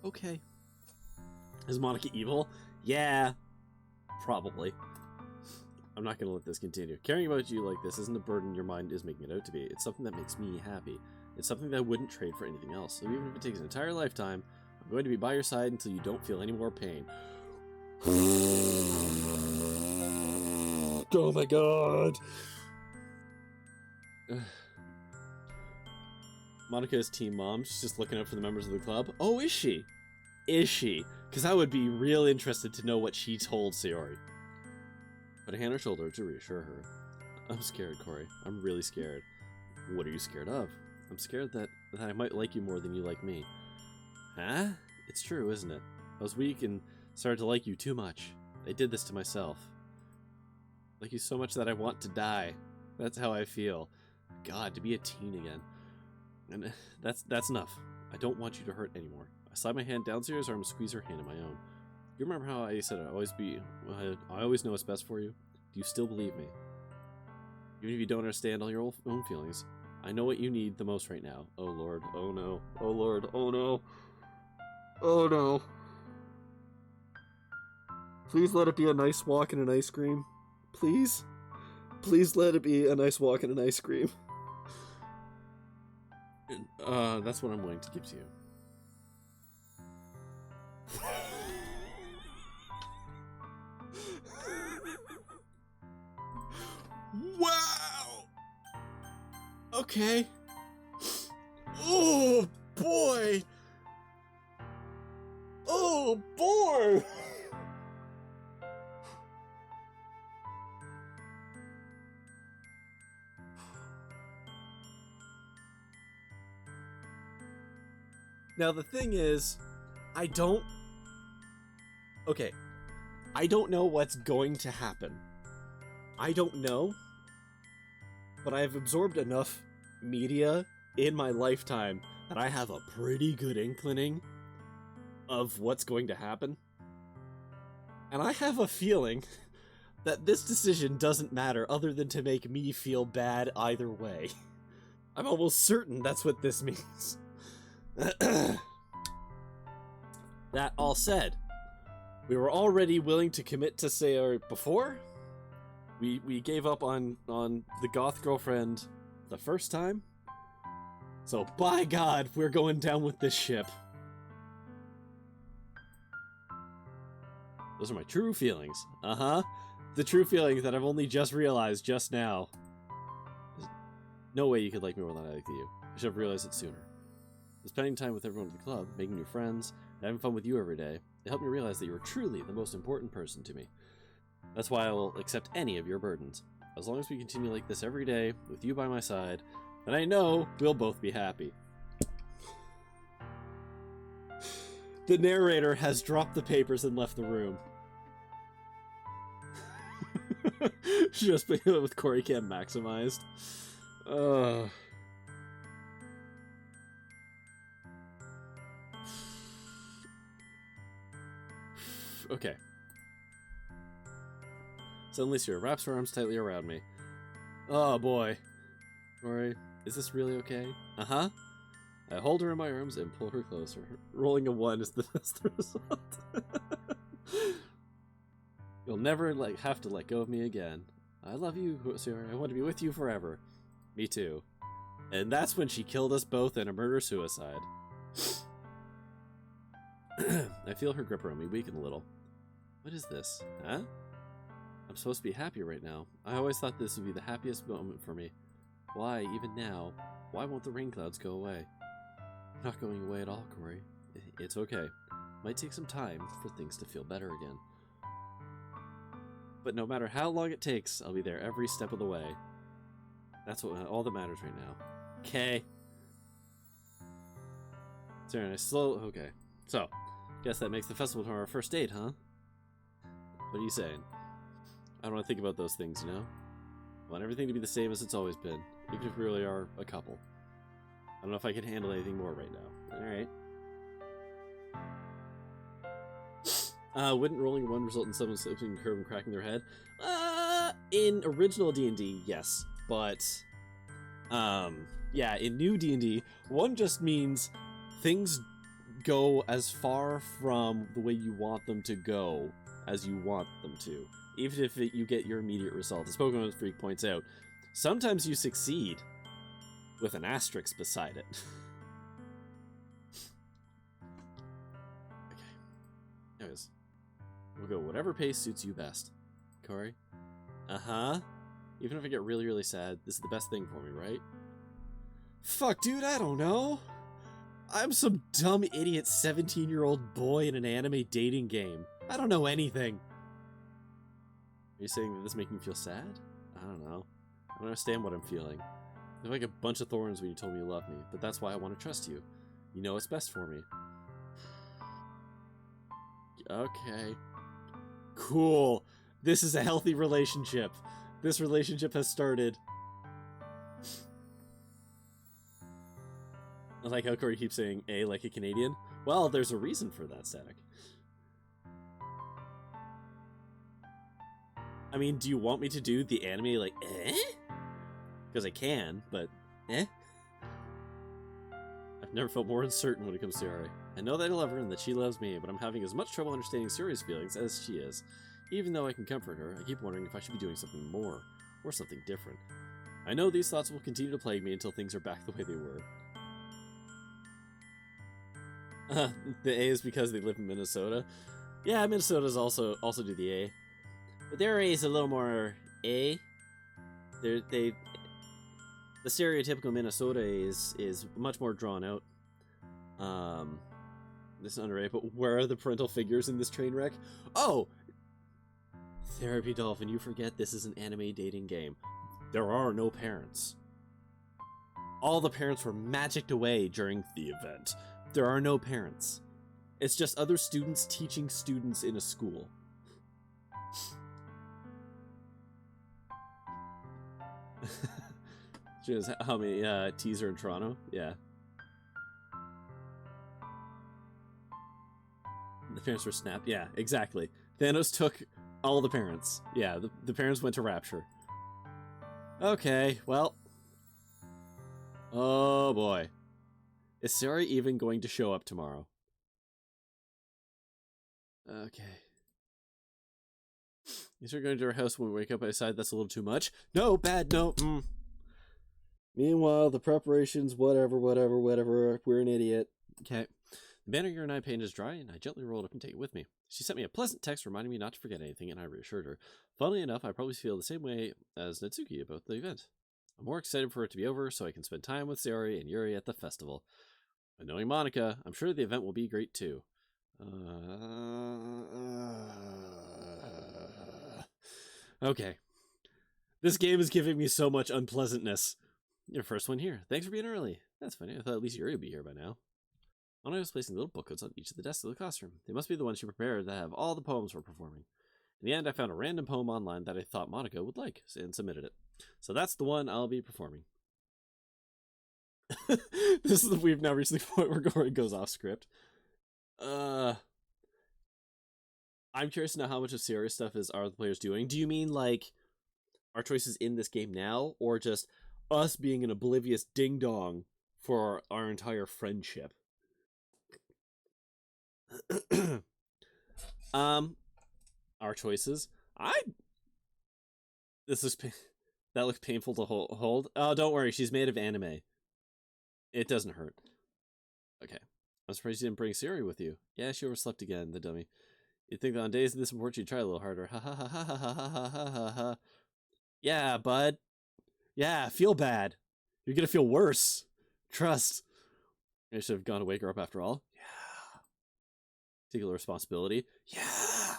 Okay. Is Monica evil? Yeah. Probably. I'm not gonna let this continue. Caring about you like this isn't a burden your mind is making it out to be. It's something that makes me happy. It's something that I wouldn't trade for anything else. So even if it takes an entire lifetime, I'm going to be by your side until you don't feel any more pain. Oh my god! Monica is team mom. She's just looking out for the members of the club. Oh, is she? Is she? Because I would be real interested to know what she told Sayori. Put a hand on her shoulder to reassure her. I'm scared, Corey. I'm really scared. What are you scared of? I'm scared that I might like you more than you like me. Huh? It's true, isn't it? I was weak and started to like you too much. I did this to myself. Like you so much that I want to die. That's how I feel. God, to be a teen again. And that's enough. I don't want you to hurt anymore. I slide my hand downstairs or I'm gonna squeeze her hand in my own. You remember how I said I always know what's best for you? Do you still believe me? Even if you don't understand all your own feelings, I know what you need the most right now. Oh Lord, oh no, oh Lord, oh no, oh no. Please let it be a nice walk and an ice cream. Please? Please let it be a nice walk and an ice cream. That's what I'm willing to give to you. Wow! Okay. Oh, boy! Oh, boy! Now, the thing is, I don't know what's going to happen. I don't know, but I've absorbed enough media in my lifetime that I have a pretty good inkling of what's going to happen. And I have a feeling that this decision doesn't matter other than to make me feel bad either way. I'm almost certain that's what this means. That all said, we were already willing to commit to Sayori before. We gave up on the goth girlfriend the first time. So by God, we're going down with this ship. Those are my true feelings. Uh-huh. The true feelings that I've only just realized just now. There's no way you could like me more than I like you. I should have realized it sooner. Spending time with everyone at the club, making new friends, and having fun with you every day, it helped me realize that you are truly the most important person to me. That's why I will accept any of your burdens. As long as we continue like this every day, with you by my side, then I know we'll both be happy. The narrator has dropped the papers and left the room. Just with Corey Cam maximized. Okay. Suddenly Sierra wraps her arms tightly around me. Oh boy. Corey, is this really okay? Uh-huh. I hold her in my arms and pull her closer. Rolling a 1 is the best result. You'll never have to let go of me again. I love you, Sierra. I want to be with you forever. Me too. And that's when she killed us both in a murder-suicide. I feel her grip around me weaken a little. What is this? Huh? I'm supposed to be happy right now. I always thought this would be the happiest moment for me. Why, even now, why won't the rain clouds go away? I'm not going away at all, Corey. It's okay. Might take some time for things to feel better again. But no matter how long it takes, I'll be there every step of the way. That's all that matters right now. Okay. Sarah, okay. So, guess that makes the festival tomorrow our first date, huh? What are you saying? I don't want to think about those things, you know? I want everything to be the same as it's always been, even if we really are a couple. I don't know if I can handle anything more right now. Alright. Wouldn't rolling 1 result in someone slipping a curve and cracking their head? In original D&D, yes. But, yeah, in new D&D, 1 just means things go as far from the way you want them to go as you want them to. Even if you get your immediate result. As Pokemon Freak points out, sometimes you succeed with an asterisk beside it. Okay. Anyways, we'll go whatever pace suits you best. Corey? Uh-huh. Even if I get really, really sad, this is the best thing for me, right? Fuck, dude, I don't know. I'm some dumb idiot 17-year-old boy in an anime dating game. I don't know anything. Are you saying that this making me feel sad? I don't know. I don't understand what I'm feeling. I feel like a bunch of thorns when you told me you love me, but that's why I want to trust you. You know what's best for me. Okay. Cool. This is a healthy relationship. This relationship has started. I like how Corey keeps saying A like a Canadian. Well, there's a reason for that, Static. I mean, do you want me to do the anime, like, eh? Because I can, but eh? I've never felt more uncertain when it comes to Yuri. I know that I love her and that she loves me, but I'm having as much trouble understanding Suri's feelings as she is. Even though I can comfort her, I keep wondering if I should be doing something more, or something different. I know these thoughts will continue to plague me until things are back the way they were. The A is because they live in Minnesota. Yeah, Minnesota's also do the A. But their A is a little more A. The stereotypical Minnesota is much more drawn out. This is under A, but where are the parental figures in this train wreck? Oh! Therapy Dolphin, you forget this is an anime dating game. There are no parents. All the parents were magicked away during the event. There are no parents. It's just other students teaching students in a school. How many T's are in Toronto? Yeah. The parents were snapped. Yeah, exactly. Thanos took all the parents. Yeah, the parents went to Rapture. Okay, well. Oh boy. Is Sarah even going to show up tomorrow? Okay. You start going to our house when we wake up. I decide that's a little too much. No, bad, no. Meanwhile, the preparations, whatever. We're an idiot. Okay. The banner you and I painted is dry, and I gently rolled up and take it with me. She sent me a pleasant text reminding me not to forget anything, and I reassured her. Funnily enough, I probably feel the same way as Natsuki about the event. I'm more excited for it to be over so I can spend time with Sayori and Yuri at the festival. And knowing Monica, I'm sure the event will be great too. Okay. This game is giving me so much unpleasantness. Your first one here. Thanks for being early. That's funny. I thought at least Yuri would be here by now. Monica was placing little bookcoats on each of the desks of the classroom. They must be the ones she prepared that have all the poems we're performing. In the end, I found a random poem online that I thought Monica would like and submitted it. So that's the one I'll be performing. We've now reached the point where Gory goes off script. I'm curious to know how much of serious stuff are the players doing. Do you mean like our choices in this game now, or just us being an oblivious ding dong for our entire friendship? Our choices. That looks painful to hold. Oh, don't worry, she's made of anime. It doesn't hurt. Okay. I'm surprised you didn't bring Siri with you. Yeah, she overslept again, the dummy. You'd think that on days of this important you'd try a little harder. Ha ha ha ha ha ha ha ha ha ha. Yeah, bud. Yeah, feel bad. You're gonna feel worse. Trust. I should have gone to wake her up after all. Yeah. Take a little responsibility. Yeah.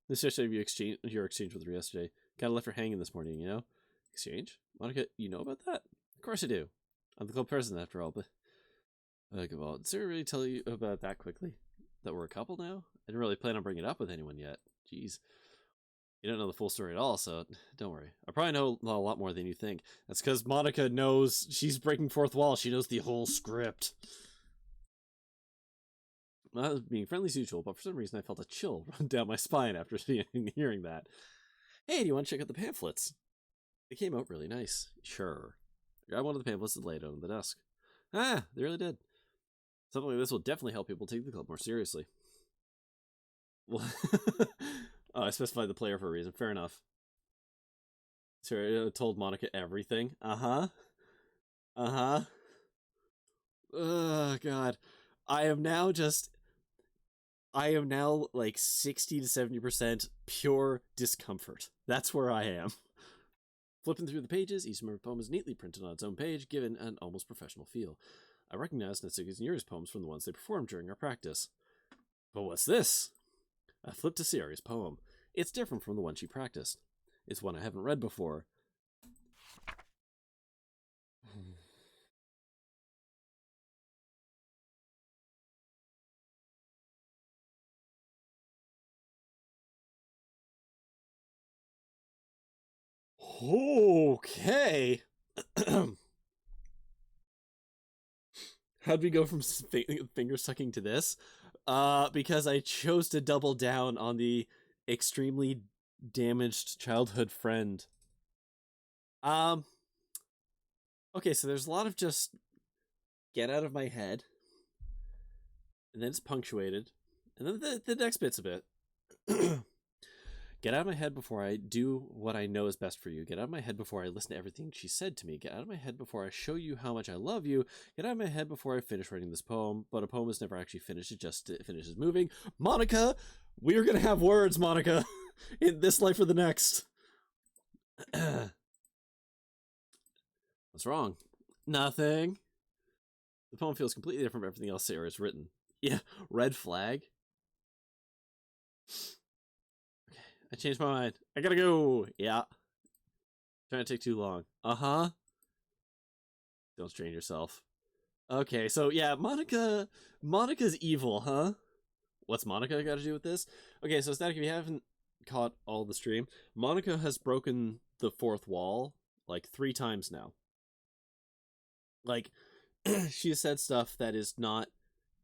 Especially your exchange with her yesterday. Kinda left her hanging this morning, you know? Exchange? Monica, you know about that? Of course I do. I'm the club president after all, but... well, did Sarah really tell you about that quickly? That we're a couple now? I didn't really plan on bringing it up with anyone yet. Jeez. You don't know the full story at all, so don't worry. I probably know a lot more than you think. That's because Monica knows she's breaking fourth wall. She knows the whole script. I was being friendly as usual, but for some reason I felt a chill run down my spine after hearing that. Hey, do you want to check out the pamphlets? They came out really nice. Sure. I grabbed one of the pamphlets and laid it on the desk. Ah, they really did. Something like this will definitely help people take the club more seriously. Well, oh, I specified the player for a reason. Fair enough. Sarah told Monica everything. Uh-huh. Oh, God. I am now like 60 to 70% pure discomfort. That's where I am. Flipping through the pages, each member poem is neatly printed on its own page, given an almost professional feel. I recognize Natsuki's and Yuri's poems from the ones they performed during our practice. But what's this? I flipped to Sayori's poem. It's different from the one she practiced. It's one I haven't read before. Okay. How'd we go from finger sucking to this? Because I chose to double down on the extremely damaged childhood friend. Okay, so there's a lot of just get out of my head, and then it's punctuated, and then the next bit's a bit. Get out of my head before I do what I know is best for you. Get out of my head before I listen to everything she said to me. Get out of my head before I show you how much I love you. Get out of my head before I finish writing this poem. But a poem is never actually finished. It just finishes moving. Monica, we are going to have words, Monica, in this life or the next. What's wrong? Nothing. The poem feels completely different from everything else Sarah has written. Yeah, red flag. I changed my mind. I gotta go. Yeah. Trying to take too long. Uh-huh. Don't strain yourself. Okay, so yeah, Monica's evil, huh? What's Monica got to do with this? Okay, so Static, if you haven't caught all the stream, Monica has broken the fourth wall like 3 times now. Like, she has said stuff that is not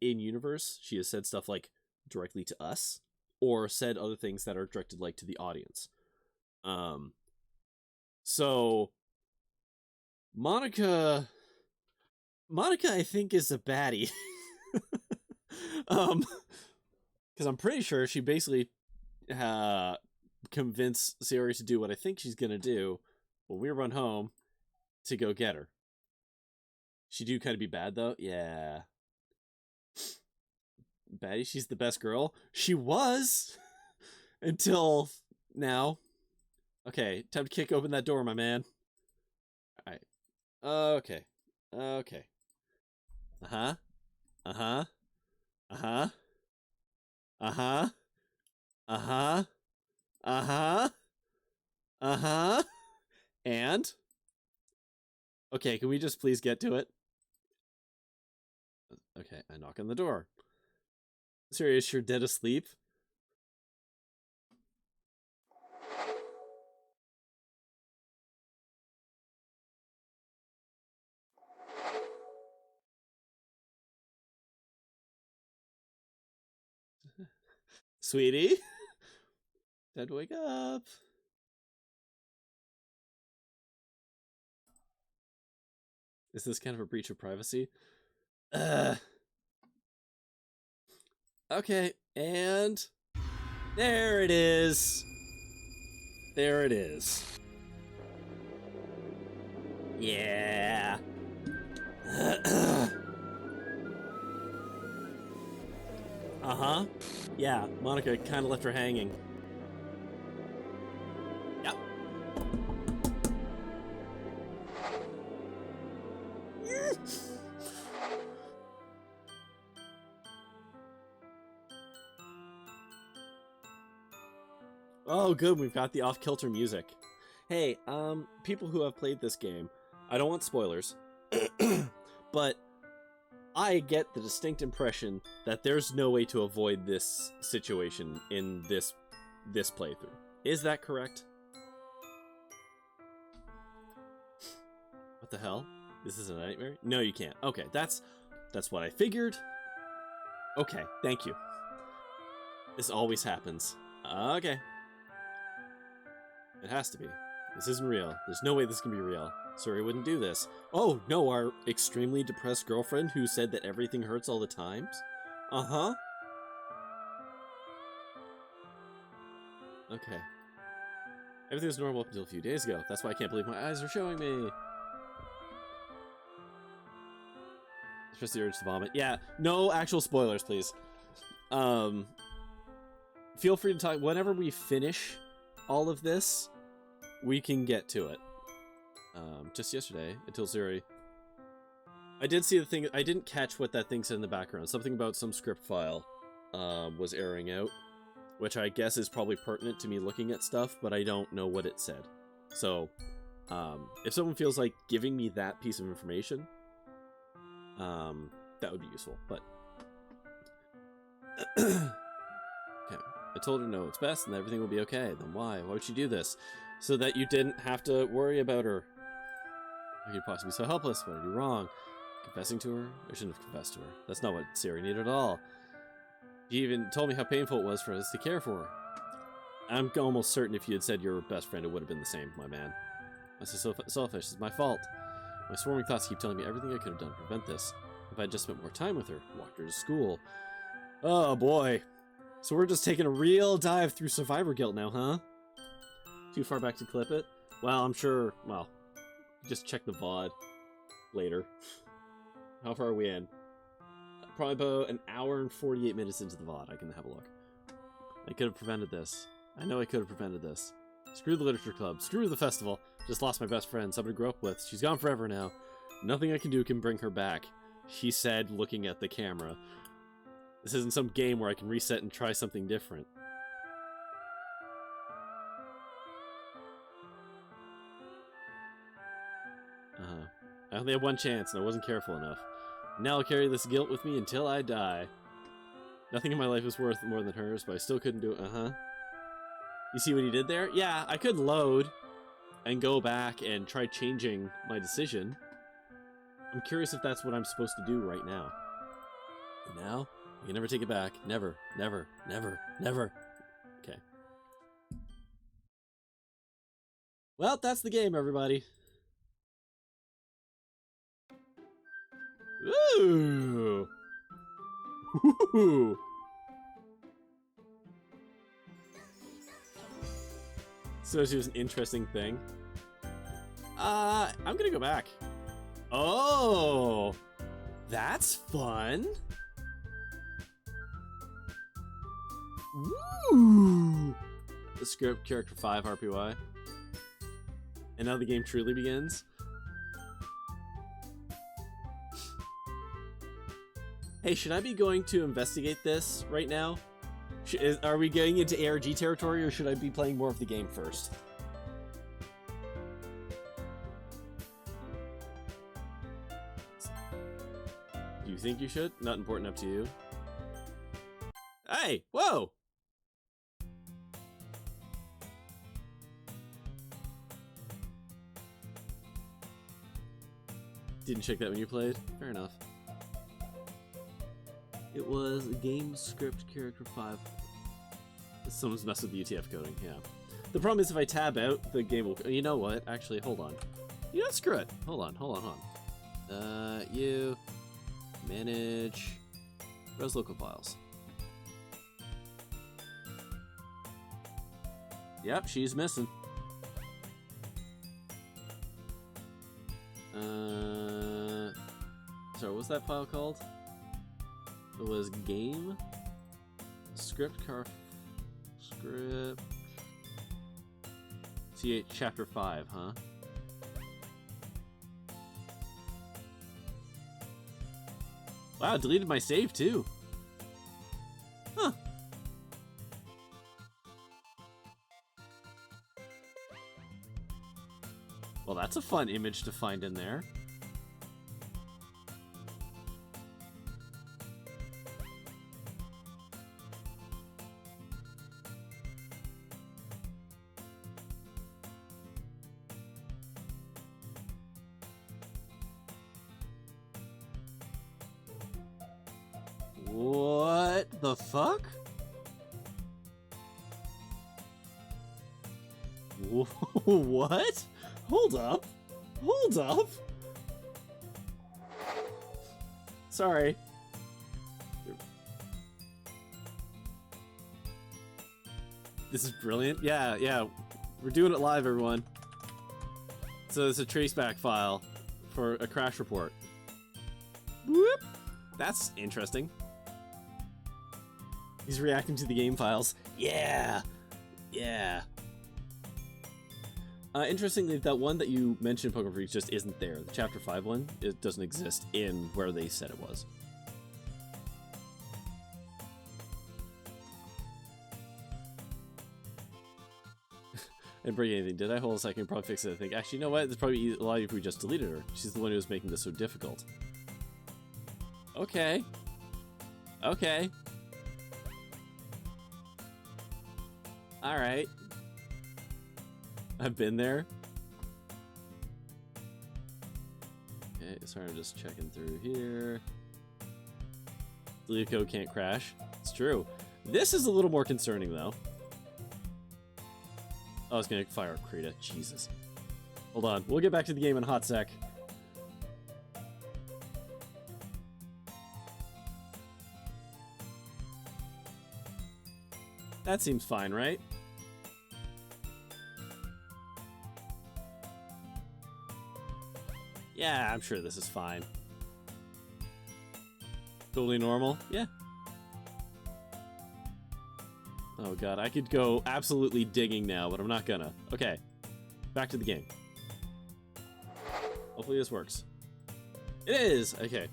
in universe. She has said stuff like directly to us, or said other things that are directed like to the audience. So Monica I think is a baddie. Because I'm pretty sure she basically convinced Siri to do what I think she's gonna do when we run home to go get her. She do kind of be bad though, yeah. Baddie, she's the best girl. She was until now. Okay, time to kick open that door, my man. All right. Okay. Okay. Uh-huh. Uh-huh. Uh-huh. Uh-huh. Uh-huh. Uh-huh. Uh-huh. And? Okay, can we just please get to it? Okay, I knock on the door. Serious, you're dead asleep? Sweetie? Time to wake up. Is this kind of a breach of privacy? Okay, and there it is. There it is. Yeah. Uh-huh. Yeah, Monica kind of left her hanging. Yep. Oh, good, we've got the off-kilter music. Hey, people who have played this game, I don't want spoilers, but I get the distinct impression that there's no way to avoid this situation in this playthrough. Is that correct? What the hell? This is a nightmare? No, you can't. Okay, that's what I figured. Okay, thank you. This always happens. Okay. It has to be. This isn't real. There's no way this can be real. Suri wouldn't do this. Oh, no, our extremely depressed girlfriend who said that everything hurts all the times? Uh-huh. Okay. Everything was normal up until a few days ago. That's why I can't believe my eyes are showing me. Especially the urge to vomit. Yeah, no actual spoilers, please. Feel free to talk. Whenever we finish all of this, we can get to it. Just yesterday, until Siri. I did see the thing. I didn't catch what that thing said in the background. Something about some script file was airing out, which I guess is probably pertinent to me looking at stuff, but I don't know what it said. So, if someone feels like giving me that piece of information, that would be useful. But okay, I told her no, it's best, and everything will be okay. Then why? Why would she do this? So that you didn't have to worry about her. How could you possibly be so helpless? What did you do wrong? Confessing to her? I shouldn't have confessed to her. That's not what Siri needed at all. She even told me how painful it was for us to care for her. I'm almost certain if you had said your best friend, it would have been the same, my man. This is so selfish. It's my fault. My swarming thoughts keep telling me everything I could have done to prevent this. If I had just spent more time with her, walked her to school. Oh, boy. So we're just taking a real dive through survivor guilt now, huh? Too far back to clip it? Well, I'm sure, well, just check the VOD later. How far are we in? Probably about an hour and 48 minutes into the VOD. I can have a look. I could have prevented this. I know I could have prevented this. Screw the literature club. Screw the festival. Just lost my best friend, someone to grow up with. She's gone forever now. Nothing I can do can bring her back, he said, looking at the camera. This isn't some game where I can reset and try something different. I only had one chance, and I wasn't careful enough. Now I'll carry this guilt with me until I die. Nothing in my life was worth more than hers, but I still couldn't do it. You see what he did there? Yeah, I could load and go back and try changing my decision. I'm curious if that's what I'm supposed to do right now. And now, you can never take it back. Never, never, never, never. Okay. Well, that's the game, everybody. Ooh! Ooh! So she was an interesting thing. I'm gonna go back. Oh! That's fun! Woo! The script, character 5, RPY. And now the game truly begins. Hey, should I be going to investigate this right now? Are we getting into ARG territory, or should I be playing more of the game first? Do you think you should? Not important, up to you. Hey! Whoa! Didn't check that when you played? Fair enough. It was a game script character 5. Someone's messed with the UTF coding, yeah. The problem is if I tab out, the game will... You know what? Actually, hold on. You know what? Screw it. Hold on. You... Manage... Res local files. Yep, she's missing. Sorry, what was that file called? It was game script car script CH chapter 5, huh? Wow, deleted my save too. Huh. Well, that's a fun image to find in there. What the fuck? What? Hold up. Hold up. Sorry. This is brilliant. Yeah. We're doing it live, everyone. So it's a traceback file for a crash report. Whoop. That's interesting. He's reacting to the game files. Yeah! Interestingly, that one that you mentioned in Pokemon Freaks just isn't there. The Chapter 5 one, it doesn't exist in where they said it was. I didn't break anything, did I? Hold a second, probably fix it, I think. Actually, you know what? It's probably a lot easier if we just deleted her. She's the one who was making this so difficult. Okay. Alright. I've been there. Okay, sorry, I'm just checking through here. Delete code can't crash. It's true. This is a little more concerning, though. I was gonna fire up Krita. Jesus. Hold on. We'll get back to the game in a hot sec. That seems fine, right? Yeah, I'm sure this is fine. Totally normal? Yeah. Oh god, I could go absolutely digging now, but I'm not gonna. Okay, back to the game. Hopefully this works. It is! Okay.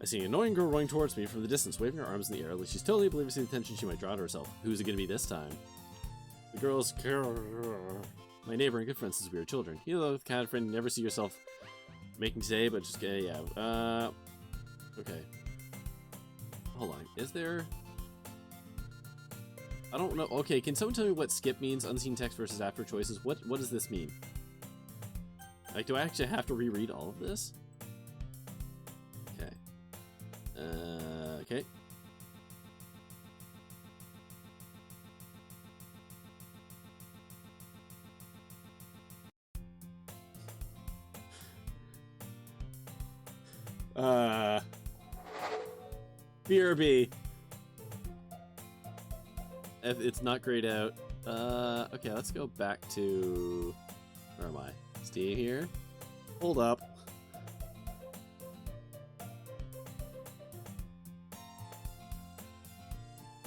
I see an annoying girl running towards me from the distance, waving her arms in the air like she's totally oblivious to the attention she might draw to herself. Who's it gonna be this time? The girl's my neighbor and good friend since we were children. You know, the kind of friend you never see yourself making today, but just yeah. Okay. Hold on. Is there? I don't know. Okay, can someone tell me what skip means? Unseen text versus after choices. What does this mean? Like, do I actually have to reread all of this? Okay. Okay. BRB. If it's not grayed out. Okay, let's go back to... Where am I? Stay here. Hold up.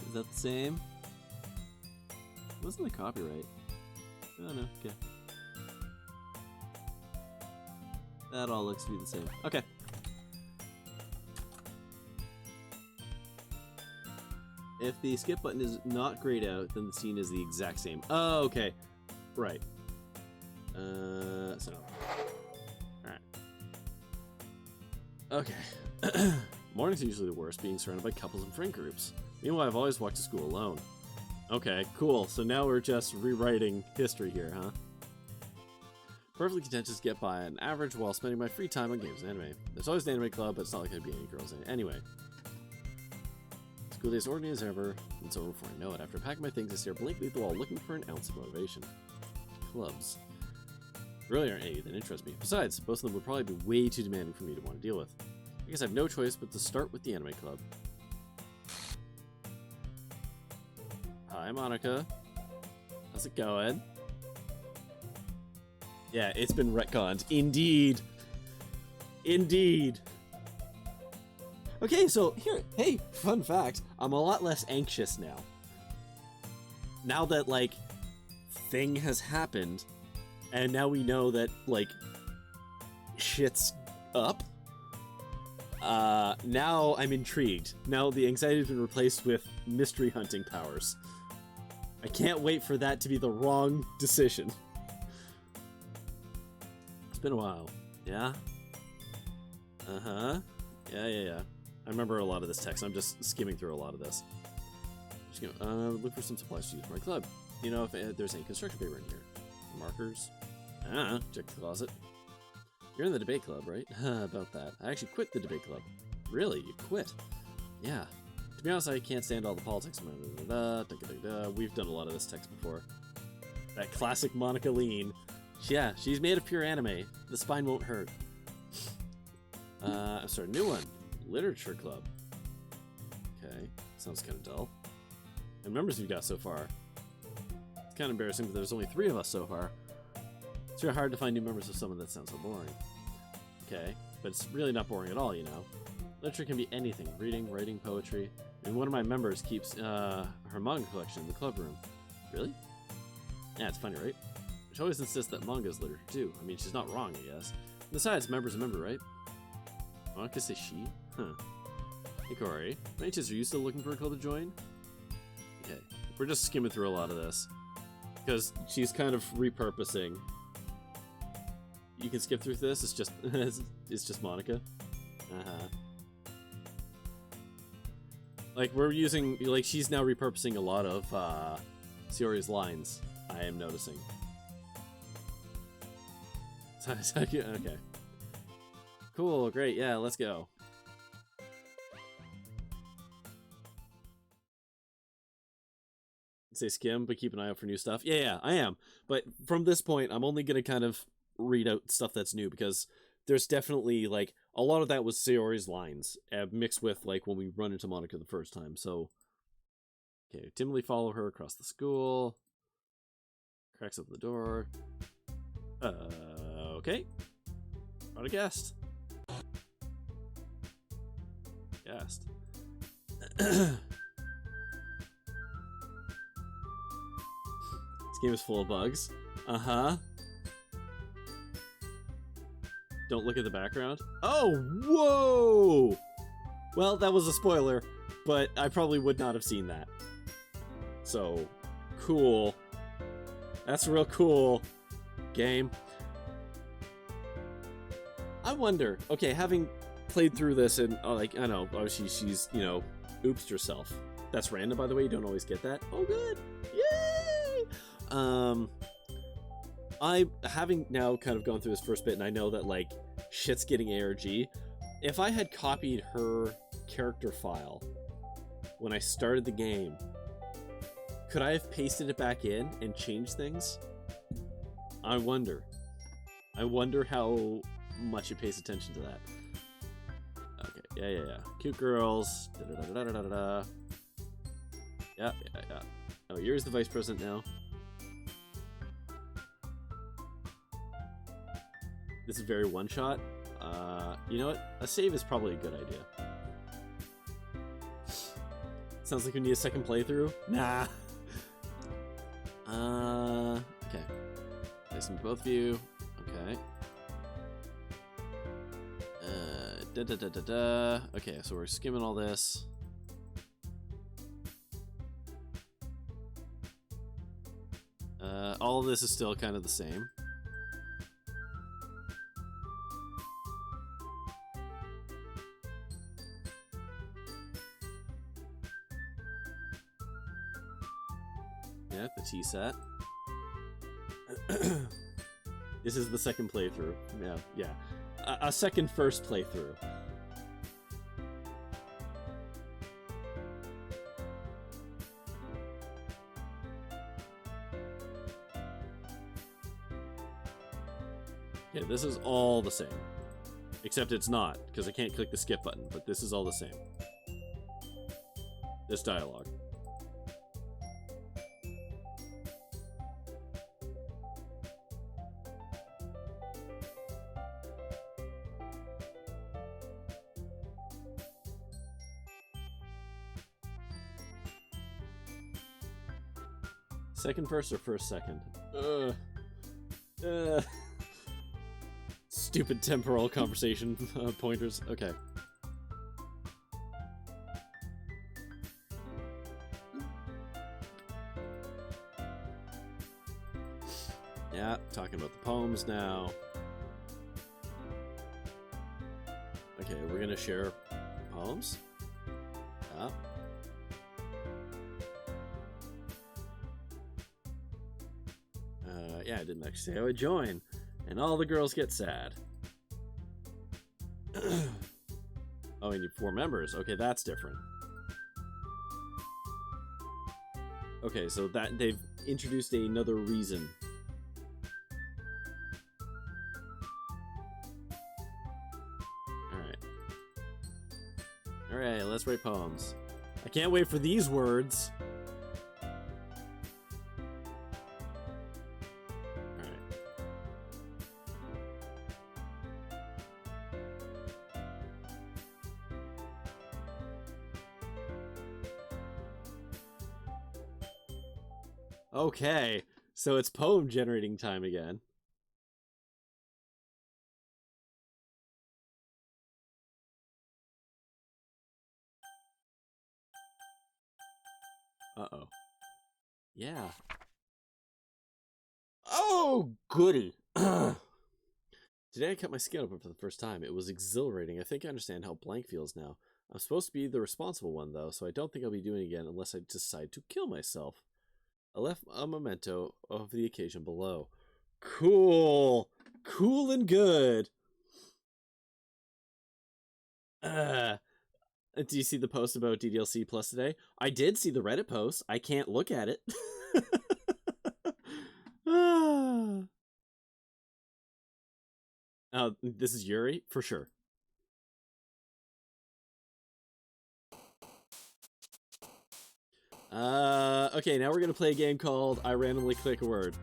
Is that the same? Wasn't the copyright? Oh no, okay. That all looks to be the same. Okay. If the skip button is not grayed out, then the scene is the exact same. Oh, okay. Right. So no. Alright. Okay. Mornings are usually the worst, being surrounded by couples and friend groups. Meanwhile, I've always walked to school alone. Okay, cool. So now we're just rewriting history here, huh? Perfectly content to just get by an average while spending my free time on games and anime. There's always an anime club, but it's not like there'd be any girls in it. Anyway. School days ordinary as ever, and it's over before I know it. After packing my things, I stare blankly at the wall, looking for an ounce of motivation. Clubs. Really aren't any that interest me. Besides, both of them would probably be way too demanding for me to want to deal with. I guess I have no choice but to start with the anime club. Hi, Monica. How's it going? Yeah, it's been retconned. Indeed. Indeed. Okay, so here, hey, fun fact, I'm a lot less anxious now. Now that, like, thing has happened, and now we know that, like, shit's up, now I'm intrigued. Now the anxiety has been replaced with mystery hunting powers. I can't wait for that to be the wrong decision. It's been a while. Yeah? Uh-huh. Yeah. I remember a lot of this text. I'm just skimming through a lot of this. Just gonna look for some supplies to use for my club. You know, if there's any construction paper in here. Markers. Check the closet. You're in the debate club, right? About that. I actually quit the debate club. Really? You quit? Yeah. To be honest, I can't stand all the politics. We've done a lot of this text before. That classic Monica lean. Yeah, she's made of pure anime. The spine won't hurt. I'm sorry, new one. Literature club. Okay, sounds kind of dull. And members we've got so far. It's kind of embarrassing, but there's only 3 of us so far. It's really hard to find new members of someone that sounds so boring. Okay, but it's really not boring at all, you know. Literature can be anything. Reading, writing, poetry. And one of my members keeps her manga collection in the club room. Really? Yeah, it's funny, right? She always insists that manga is literature too. I mean, she's not wrong, I guess. And besides, member's a member, right? Monica says she? Huh. Hey, Corey. By any chance, are you still looking for a club to join? Okay. We're just skimming through a lot of this. Because she's kind of repurposing. You can skip through this. It's just it's just Monica. Like, we're using, like, she's now repurposing a lot of Siori's lines, I am noticing. Okay. Cool, great, yeah, let's go. say skim, but keep an eye out for new stuff. Yeah, I am. But from this point, I'm only gonna kind of read out stuff that's new because there's definitely like a lot of that was Sayori's lines mixed with like when we run into Monica the first time. So, okay, timidly follow her across the school. Cracks up the door. Okay. Brought a guest. Guest. This game is full of bugs. Uh-huh. Don't look at the background. Oh, whoa! Well, that was a spoiler, but I probably would not have seen that. So, cool. That's real cool. Game. I wonder, okay, having played through this and, like, I know, oh, she's, you know, oopsed herself. That's random, by the way, you don't always get that. Oh, good. Yay! I, having now kind of gone through this first bit, and I know that, like, shit's getting ARG, if I had copied her character file when I started the game, could I have pasted it back in and changed things? I wonder. I wonder how much it pays attention to that. Okay, yeah. Cute girls. Da-da-da-da-da-da-da. Yeah. Oh, Yuri's the vice president now. This is very one-shot. You know what? A save is probably a good idea. Sounds like we need a second playthrough. Nah. Okay. Listen to both of you. Okay. Okay, so we're skimming all this. All of this is still kind of the same. Yeah, the T set. This is the second playthrough. Yeah. A second first playthrough. Okay, this is all the same. Except it's not, because I can't click the skip button, but this is all the same. This dialogue. Second first or first second? Stupid temporal conversation pointers. Okay. Yeah, talking about the poems now. Okay, we're gonna share poems. Yeah. Yeah, I didn't actually say I would join. And all the girls get sad. Oh, and you have 4 members. Okay, that's different. Okay, so that they've introduced another reason. Alright, let's write poems. I can't wait for these words. Okay, so it's poem generating time again. Uh-oh. Yeah. Oh, goody. Today I cut my skin open for the first time. It was exhilarating. I think I understand how blank feels now. I'm supposed to be the responsible one, though, so I don't think I'll be doing it again unless I decide to kill myself. I left a memento of the occasion below. Cool. Cool and good. Do you see the post about DDLC Plus today? I did see the Reddit post. I can't look at it. This is Yuri? For sure. Okay, now we're gonna play a game called I Randomly Click a Word.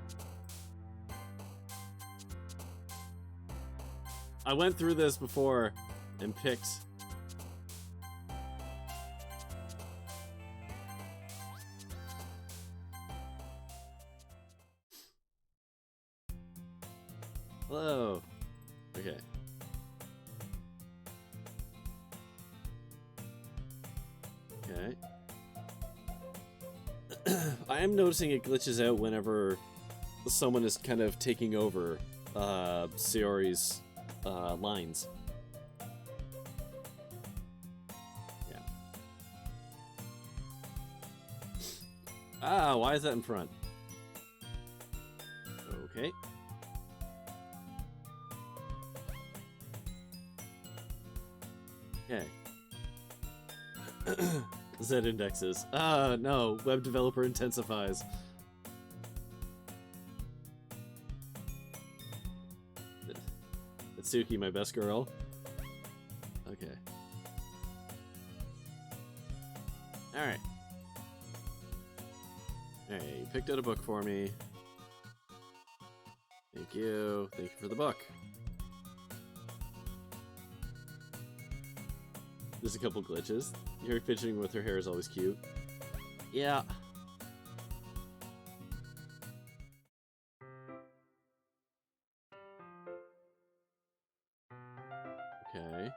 I went through this before and picked... Hello. Okay. Okay. I am noticing it glitches out whenever someone is kind of taking over Sayori's lines. Yeah. Ah, why is that in front? Okay. Okay. Z indexes. Ah, no. Web developer intensifies. Itsuki, my best girl. Okay. Alright. Alright, you picked out a book for me. Thank you. Thank you for the book. There's a couple glitches. Her fidgeting with her hair is always cute. Yeah. Okay.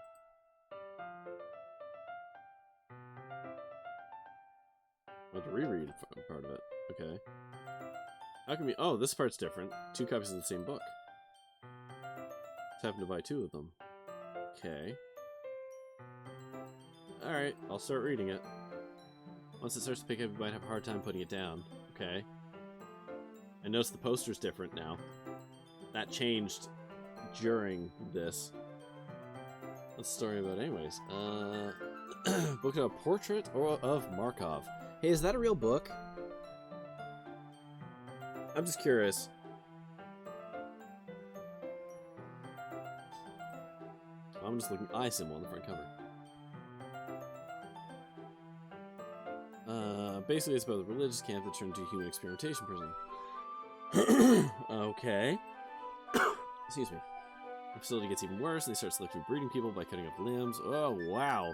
I have to reread part of it. Okay. How can we... Oh, this part's different. 2 copies of the same book. Just happen to buy 2 of them. Okay. Alright, I'll start reading it. Once it starts to pick up, you might have a hard time putting it down. Okay. I notice the poster's different now. That changed during this. What's the story about anyways? Book of a Portrait of Markov. Hey, is that a real book? I'm just curious. I'm just looking eye symbol on the front cover. Basically it's about the religious camp that turned into a human experimentation prison. Okay. Excuse me. The facility gets even worse, and they start selectively breeding people by cutting off limbs. Oh, wow.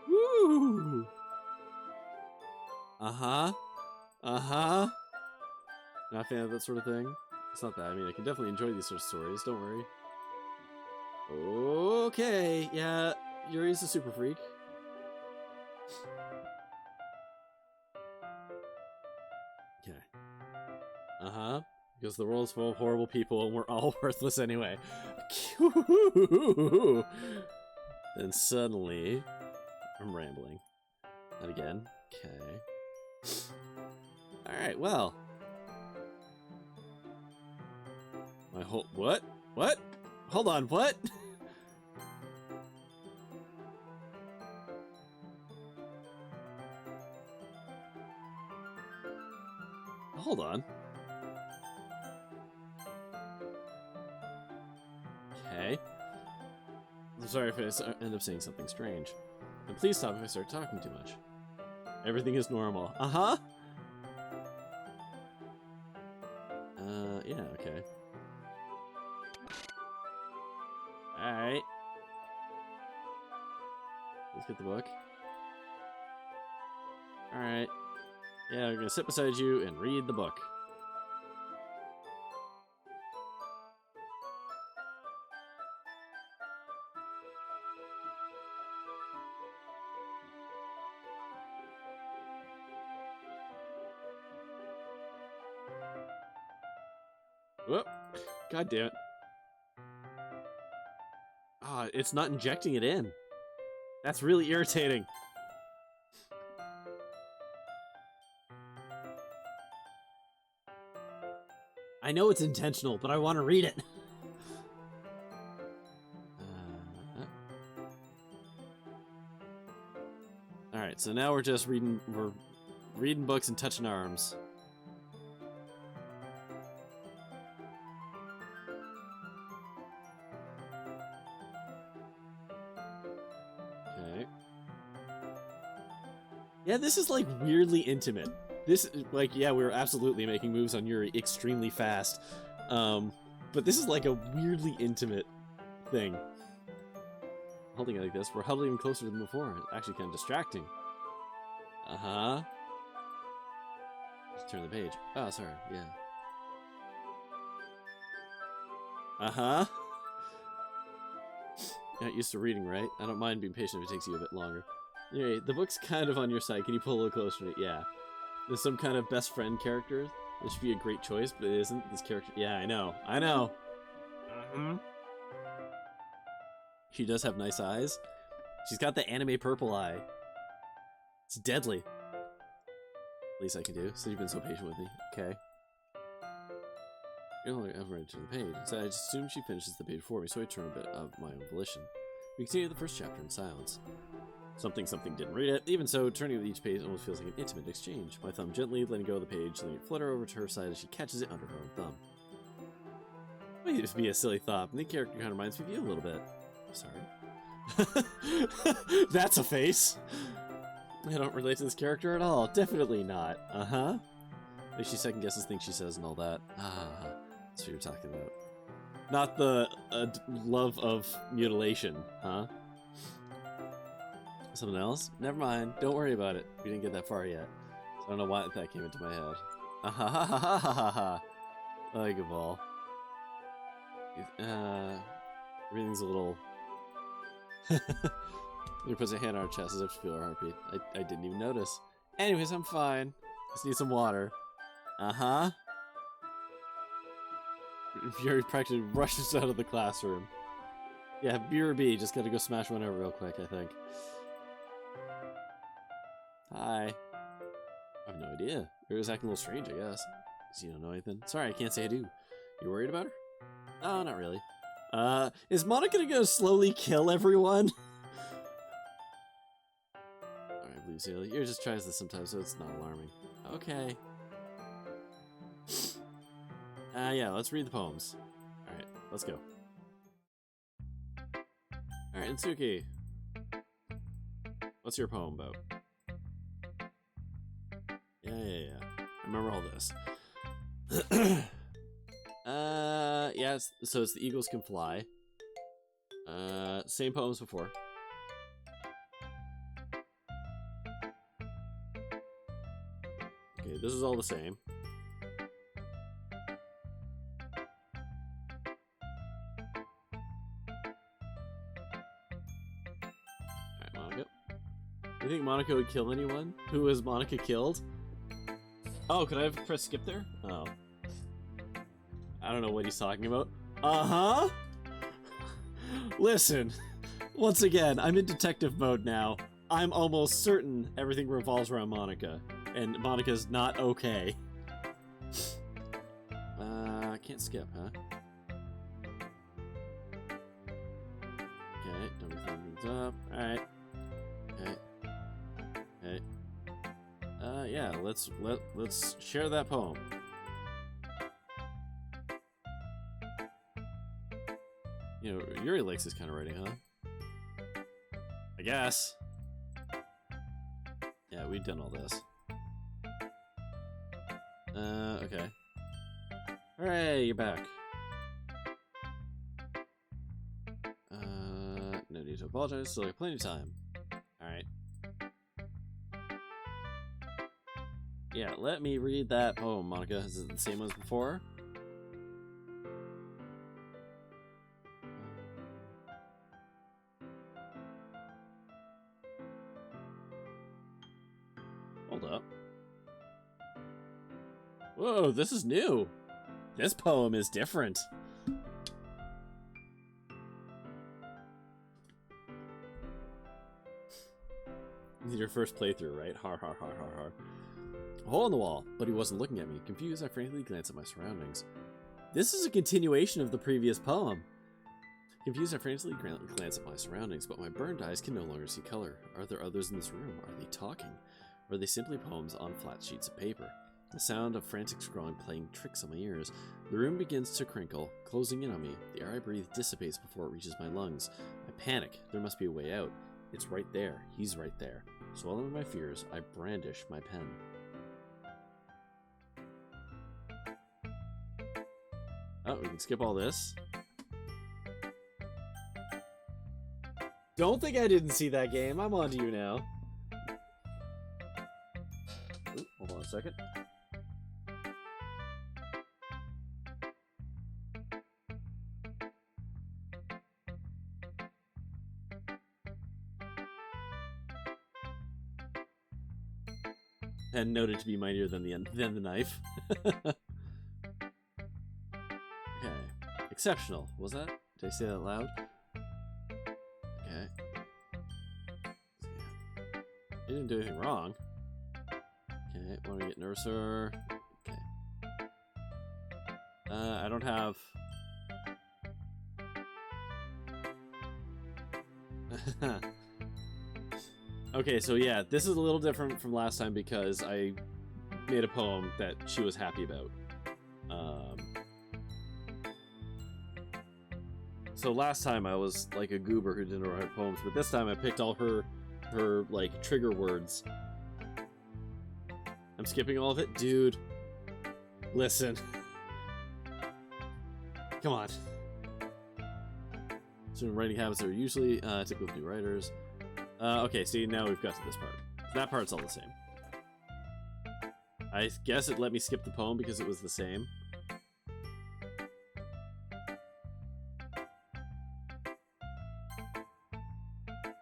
Woo! Uh-huh. Uh-huh. Not a fan of that sort of thing. It's not that. I mean, I can definitely enjoy these sort of stories. Don't worry. Okay. Yeah, Yuri's a super freak. Okay. Uh-huh. Because the world's full of horrible people and we're all worthless anyway. And suddenly... I'm rambling. Not again. Okay. Alright, well. My whole... What? What? Hold on, what? Hold on. Okay. I'm sorry if I end up saying something strange. And please stop if I start talking too much. Everything is normal. Uh-huh. Yeah, okay. Alright. Let's get the book. Alright. Yeah, I'm gonna sit beside you and read the book. Whoop. God damn it. Ah, it's not injecting it in. That's really irritating. I know it's intentional, but I want to read it. Alright, so now we're just reading books and touching arms. Okay. Yeah, this is like weirdly intimate. This, like, yeah, we were absolutely making moves on Yuri extremely fast. But this is like a weirdly intimate thing. Holding it like this, we're huddling even closer than before. It's actually kind of distracting. Uh-huh. Let's turn the page. Oh, sorry, yeah. Uh-huh. You're not used to reading, right? I don't mind being patient if it takes you a bit longer. Anyway, the book's kind of on your side. Can you pull a little closer to it? Yeah. There's some kind of best friend character. This should be a great choice, but it isn't. This character... Yeah, I know. I know. She does have nice eyes. She's got the anime purple eye. It's deadly. Least I can do. So you've been so patient with me. Okay. You're only ever ready to the page. So I just assume she finishes the page for me, so I turn a bit of my own volition. We continue the first chapter in silence. Something didn't read it. Even so, turning with each page almost feels like an intimate exchange. My thumb gently letting go of the page, letting it flutter over to her side as she catches it under her own thumb. Might just be a silly thought, but the character kind of reminds me of you a little bit. Sorry. That's a face. I don't relate to this character at all. Definitely not. Uh-huh. Like she second guesses things she says and all that. Ah, that's what you're talking about. Not the love of mutilation, huh? Something else? Never mind. Don't worry about it. We didn't get that far yet. So I don't know why that came into my head. Ah ha ha ha ha ha ha. Like a ball. Everything's a little... He puts a hand on our chest as if to feel our heartbeat. I didn't even notice. Anyways, I'm fine. Just need some water. Uh-huh. Fury practically rushes out of the classroom. Yeah, B or B. Just gotta go smash one over real quick, I think. Hi. I have no idea. You're just acting a little strange, I guess. So you don't know anything? Sorry, I can't say I do. You worried about her? No, not really. Is Monica gonna slowly kill everyone? Alright, Blue Seal. You're just tries this sometimes, so it's not alarming. Okay. Yeah, let's read the poems. Alright, let's go. Alright, Itsuki. What's your poem about? Yeah. I remember all this. Yeah, so it's the eagles can fly. Same poems before. Okay, this is all the same. Alright, Monica. You think Monica would kill anyone? Who has Monica killed? Oh, could I have pressed skip there? Oh. I don't know what he's talking about. Uh-huh! Listen, once again, I'm in detective mode now. I'm almost certain everything revolves around Monica. And Monica's not okay. Can't skip, huh? Okay, don't be throwing things up. Alright. Okay. Yeah, let's share that poem. You know, Yuri likes this kind of writing, huh? I guess. Yeah, we've done all this. Okay. Hooray, you're back. No need to apologize, still got plenty of time. Alright. Yeah, let me read that poem, Monica. Is it the same as before? Hold up. Whoa, this is new. This poem is different. This is your first playthrough, right? Har har har har har. A hole in the wall, but he wasn't looking at me. Confused, I frantically glanced at my surroundings. This is a continuation of the previous poem. Confused, I frantically glance at my surroundings, but my burned eyes can no longer see color. Are there others in this room? Are they talking? Or are they simply poems on flat sheets of paper? The sound of frantic scrawling playing tricks on my ears. The room begins to crinkle, closing in on me. The air I breathe dissipates before it reaches my lungs. I panic. There must be a way out. It's right there. He's right there. Swallowing my fears, I brandish my pen. Oh, we can skip all this. Don't think I didn't see that game. I'm on to you now. Ooh, hold on a second. Pen noted to be mightier than the knife. Okay. Exceptional. Was that? Did I say that loud? Okay. I didn't do anything wrong. Okay, want to get Nurser. Okay. I don't have... Okay, so yeah, this is a little different from last time because I made a poem that she was happy about. So last time I was like a goober who didn't write poems, but this time I picked all her like trigger words. I'm skipping all of it? Dude, listen. Come on. So writing habits are usually typical of new writers. Okay, see, now we've got to this part. That part's all the same. I guess it let me skip the poem because it was the same.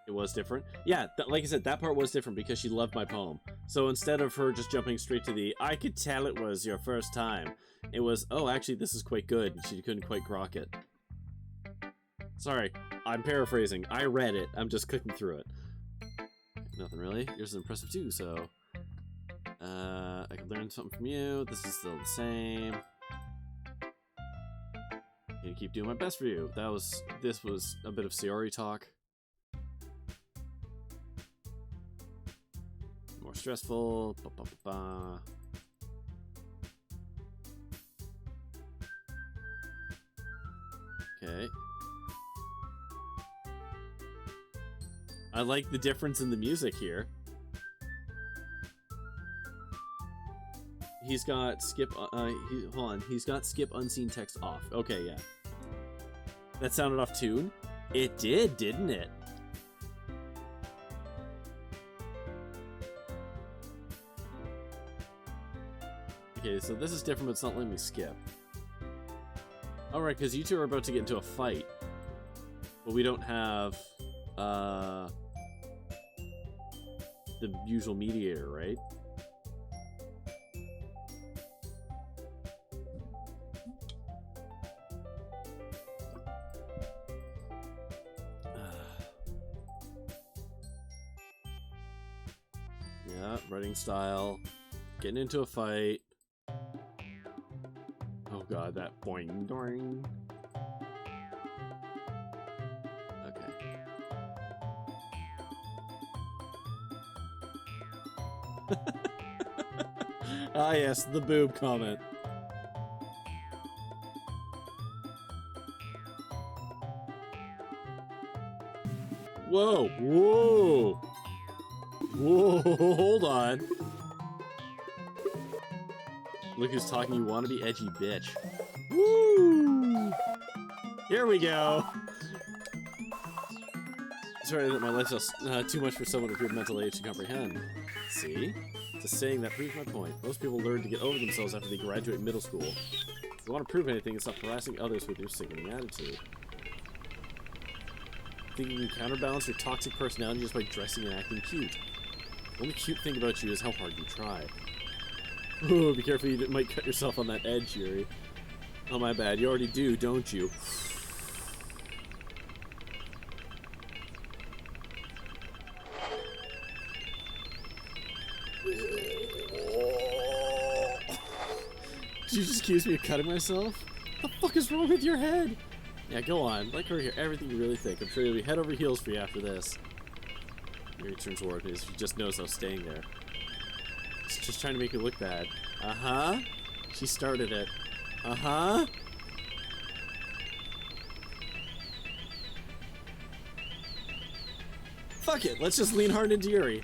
It was different. Yeah, like I said, that part was different because she loved my poem. So instead of her just jumping straight to the, I could tell it was your first time, it was, oh, actually, this is quite good. She couldn't quite grok it. Sorry, I'm paraphrasing. I read it. I'm just clicking through it. Nothing really. Yours is impressive too, so... I could learn something from you. This is still the same. I'm gonna keep doing my best for you. This was a bit of Sayori talk. More stressful. Ba, ba, ba, ba. Okay. I like the difference in the music here. He's got skip, hold on, he's got skip unseen text off. Okay, yeah. That sounded off tune? It did, didn't it? Okay, so this is different, but it's not letting me skip. Alright, because you two are about to get into a fight. But we don't have, the usual mediator, right? Yeah, writing style. Getting into a fight. Oh god, that boing doing. Okay. Ah yes, the boob comment. Whoa, whoa, whoa, hold on. Look who's talking, you wanna be edgy bitch. Woo! Here we go. Sorry that my lifestyle's too much for someone of your mental age to comprehend. See? It's a saying that proves my point. Most people learn to get over themselves after they graduate middle school. If you want to prove anything, it's not harassing others with your sickening attitude. Thinking you counterbalance your toxic personality just by dressing and acting cute. The only cute thing about you is how hard you try. Ooh, be careful, you might cut yourself on that edge, Yuri. Oh my bad, you already do, don't you? Did you just accuse me of cutting myself? What the fuck is wrong with your head? Yeah, go on. Like her here, everything you really think. I'm sure you'll be head over heels for you after this. Yuri turns toward me. She just knows I was staying there. She's just trying to make me look bad. Uh-huh. She started it. Uh-huh. Fuck it. Let's just lean hard into Yuri.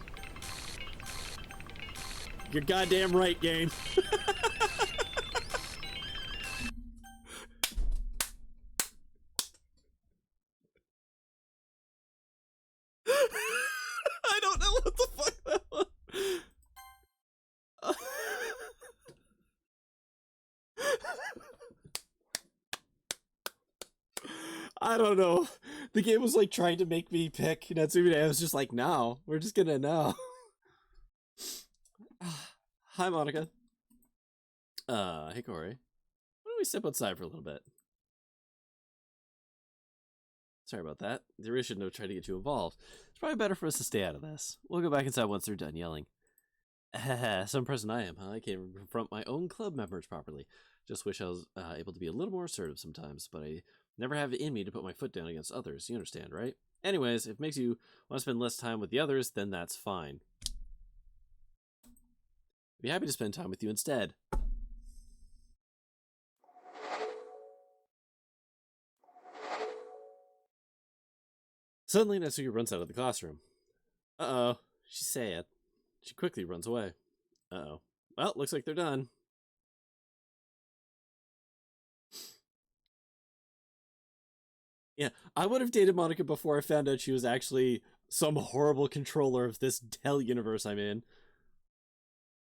You're goddamn right, game. I don't know what the fuck that was. I don't know. The game was like trying to make me pick Natsumi. I was just like, no, we're just gonna know. Hi, Monica. Hey, Corey. Why don't we step outside for a little bit? Sorry about that. The really shouldn't have tried to get you involved. It's probably better for us to stay out of this. We'll go back inside once they're done yelling. Some person I am, huh? I can't confront my own club members properly. Just wish I was able to be a little more assertive sometimes, but I never have it in me to put my foot down against others. You understand, right? Anyways, if it makes you want to spend less time with the others, then that's fine. I'd be happy to spend time with you instead. Suddenly, Natsuki runs out of the classroom. Uh-oh. She's sad. She quickly runs away. Uh-oh. Well, looks like they're done. Yeah, I would have dated Monica before I found out she was actually some horrible controller of this hell universe I'm in.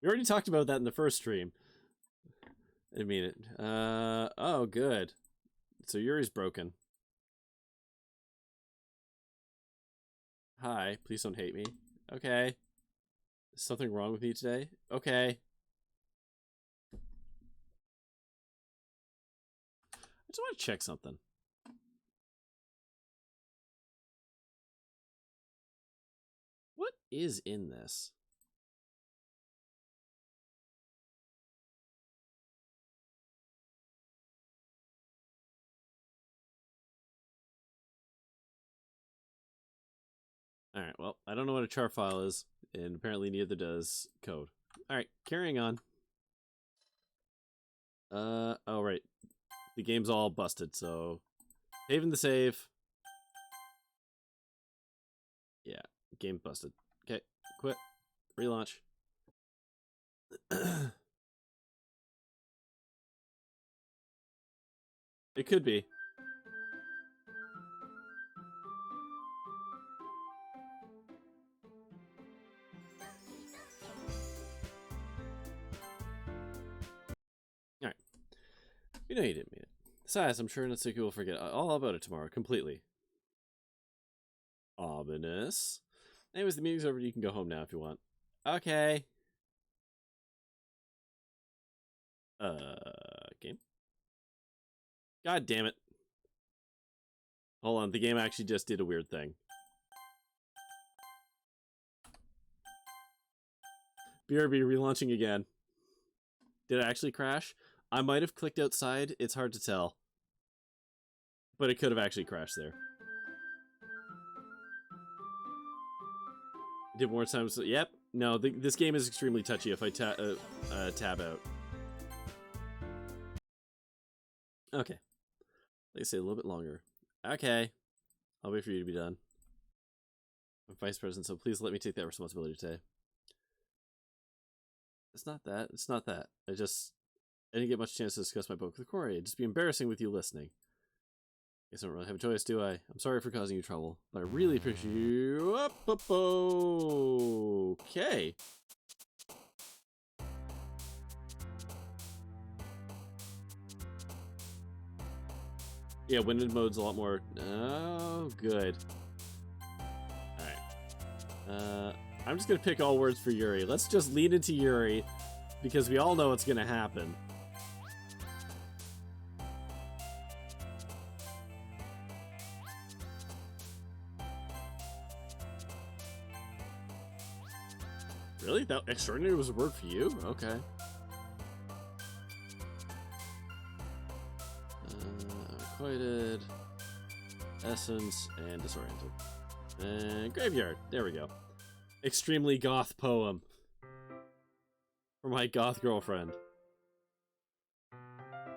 We already talked about that in the first stream. I didn't mean it. Oh, good. So Yuri's broken. Hi, please don't hate me. Okay. Is something wrong with me today? Okay. I just want to check something. What is in this? Alright, well, I don't know what a char file is, and apparently neither does code. Alright, carrying on. Oh right. The game's all busted, so saving the save. Yeah, game busted. Okay, quit. Relaunch. It could be. Alright. You know you didn't mean it. Besides, I'm sure Natsuki will forget all about it tomorrow, completely. Ominous. Anyways, the meeting's over. You can go home now if you want. Okay. Game? God damn it. Hold on, the game actually just did a weird thing. BRB relaunching again. Did it actually crash? I might have clicked outside. It's hard to tell. But it could have actually crashed there. Did more times. Yep. No, this game is extremely touchy if I tab out. Okay. Like I say, a little bit longer. Okay. I'll wait for you to be done. I'm vice president, so please let me take that responsibility today. It's not that. It's not that. I didn't get much chance to discuss my book with Corey. It'd just be embarrassing with you listening. Guess I don't really have a choice, do I? I'm sorry for causing you trouble, but I really appreciate you. Okay. Yeah, winded mode's a lot more. Oh, good. Alright. I'm just gonna pick all words for Yuri. Let's just lean into Yuri, because we all know what's gonna happen. Really? That extraordinary was a word for you? Okay. Acquitted. Essence, and Disoriented. And Graveyard. There we go. Extremely goth poem. For my goth girlfriend.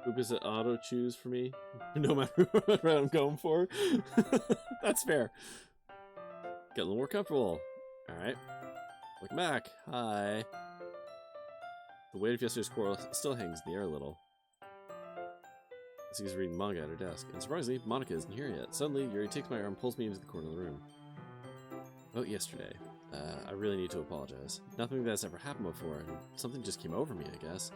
Oop, is it auto choose for me? No matter what I'm going for? That's fair. Get a little more comfortable. Alright. Look back. Hi. The weight of yesterday's quarrel still hangs in the air a little. She's reading manga at her desk. And surprisingly, Monica isn't here yet. Suddenly, Yuri takes my arm and pulls me into the corner of the room. About yesterday. I really need to apologize. Nothing that's ever happened before, and something just came over me, I guess.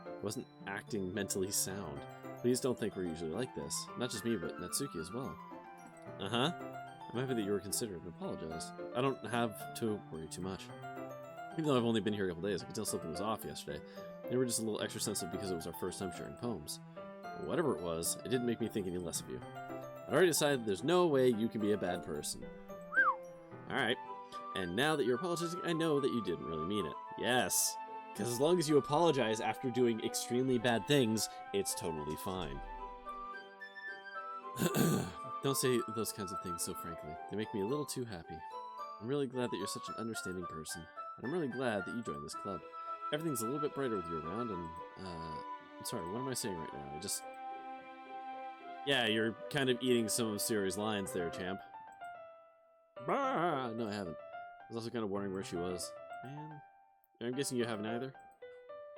I wasn't acting mentally sound. Please don't think we're usually like this. Not just me, but Natsuki as well. Uh-huh. I'm happy that you were considerate and apologized. I don't have to worry too much. Even though I've only been here a couple days, I could tell something was off yesterday. They were just a little extra sensitive because it was our first time sharing poems. But whatever it was, it didn't make me think any less of you. I'd already decided there's no way you can be a bad person. Alright. And now that you're apologizing, I know that you didn't really mean it. Yes. Because as long as you apologize after doing extremely bad things, it's totally fine. Don't say those kinds of things so frankly. They make me a little too happy. I'm really glad that you're such an understanding person. And I'm really glad that you joined this club. Everything's a little bit brighter with you around, and, I'm sorry, what am I saying right now? Yeah, you're kind of eating some of Siri's lines there, champ. Bah! No, I haven't. I was also kind of wondering where she was. Man. I'm guessing you haven't either?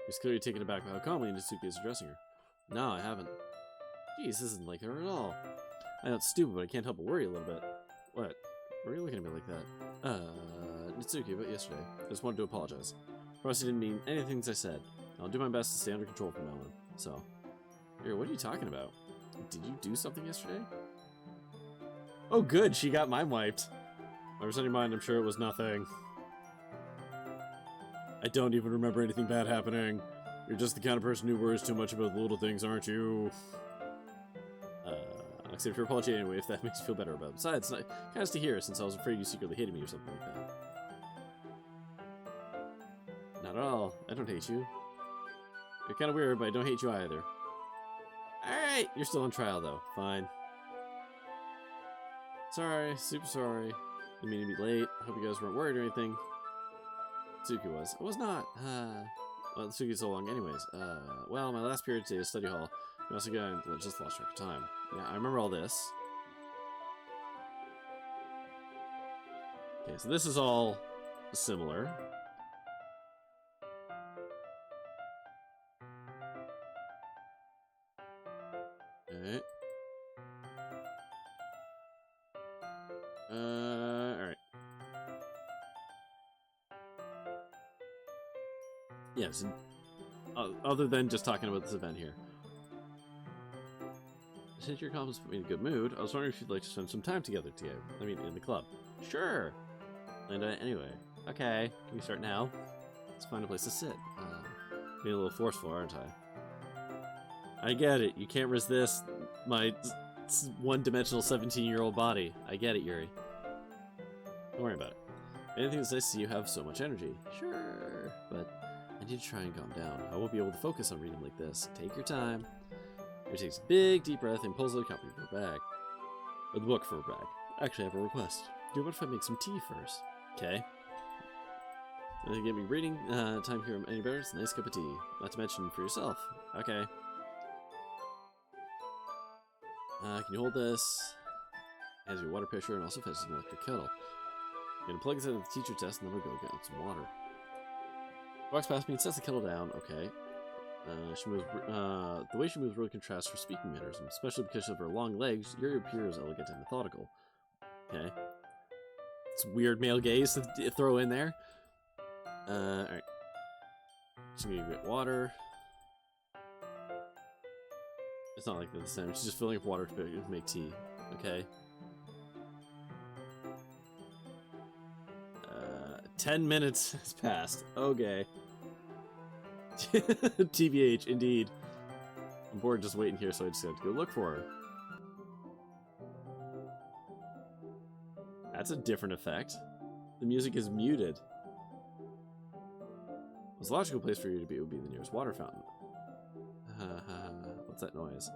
You're clearly taken aback by how calmly Natsuki is addressing her. No, I haven't. Jeez, this isn't like her at all. I know it's stupid, but I can't help but worry a little bit. What? Why are you looking at me like that? Natsuki, about yesterday. I just wanted to apologize. Promise I didn't mean anything I said. I'll do my best to stay under control from now on. So. Here, what are you talking about? Did you do something yesterday? Oh good, she got mine wiped. Whatever's on your mind, I'm sure it was nothing. I don't even remember anything bad happening. You're just the kind of person who worries too much about the little things, aren't you? I'll accept your apology anyway if that makes you feel better about it. Besides, it's kind of to hear since I was afraid you secretly hated me or something like that. Not at all. I don't hate you. You're kind of weird, but I don't hate you either. Alright! You're still on trial, though. Fine. Sorry. Super sorry. Didn't mean to be late. Hope you guys weren't worried or anything. Tsuki was. I was not. Well, Tsuki's so long anyways. Well, my last period today is study hall. I also just lost track of time. Yeah, I remember all this. Okay, so this is all similar. Alright. Alright. Yes, other than just talking about this event here. Since your comments put me in a good mood, I was wondering if you'd like to spend some time together in the club. Sure! Linda, anyway. Okay, can we start now? Let's find a place to sit. Being a little forceful, aren't I? I get it. You can't resist my one-dimensional 17-year-old body. I get it, Yuri. Don't worry about it. Anything that I see you have so much energy. Sure, but I need to try and calm down. I won't be able to focus on reading like this. Take your time. Yuri takes a big, deep breath and pulls out a copy of her bag. Or the book for her bag. Actually, I have a request. Do you mind if I make some tea first? Okay. Get me reading time here any better? It's a nice cup of tea. Not to mention for yourself. Okay. Can you hold this? Has your water pitcher and also fetches an electric kettle. I'm gonna plug this into the teacher test and then we'll go get some water. Walks past me and sets the kettle down. Okay. She moves. The way she moves really contrasts her speaking mannerism, especially because of her long legs. Yuri appears elegant and methodical. Okay. It's weird male gaze to throw in there. Alright. She's gonna get water. It's not like this time. She's just filling up water to make tea. Okay. 10 minutes has passed. Okay. TBH, indeed. I'm bored just waiting here, so I just have to go look for her. That's a different effect. The music is muted. The logical place for you to be would be the nearest water fountain. What's that noise?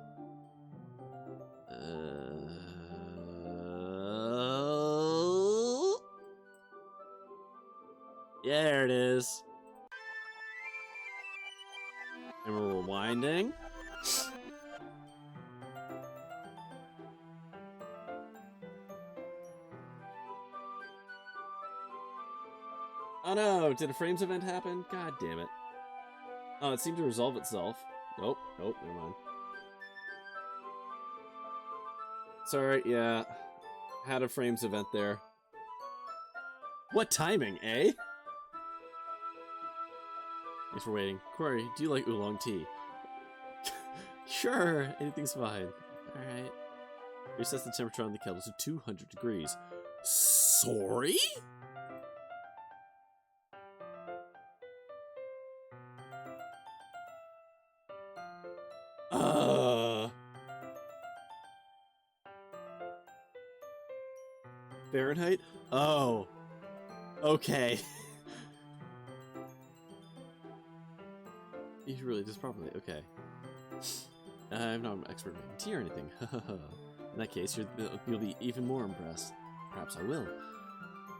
Yeah, there it is. And we're rewinding. Oh no, did a frames event happen? God damn it. Oh, it seemed to resolve itself. Nope, nope, never mind. Sorry, yeah. Had a frames event there. What timing, eh? Thanks for waiting. Corey, do you like oolong tea? Sure, anything's fine. Alright. Reset the temperature on the kettle to 200 degrees. Sorry? Fahrenheit? Oh. Okay. You really did this properly. Okay. I'm not an expert in tea or anything. In that case, you'll be even more impressed. Perhaps I will.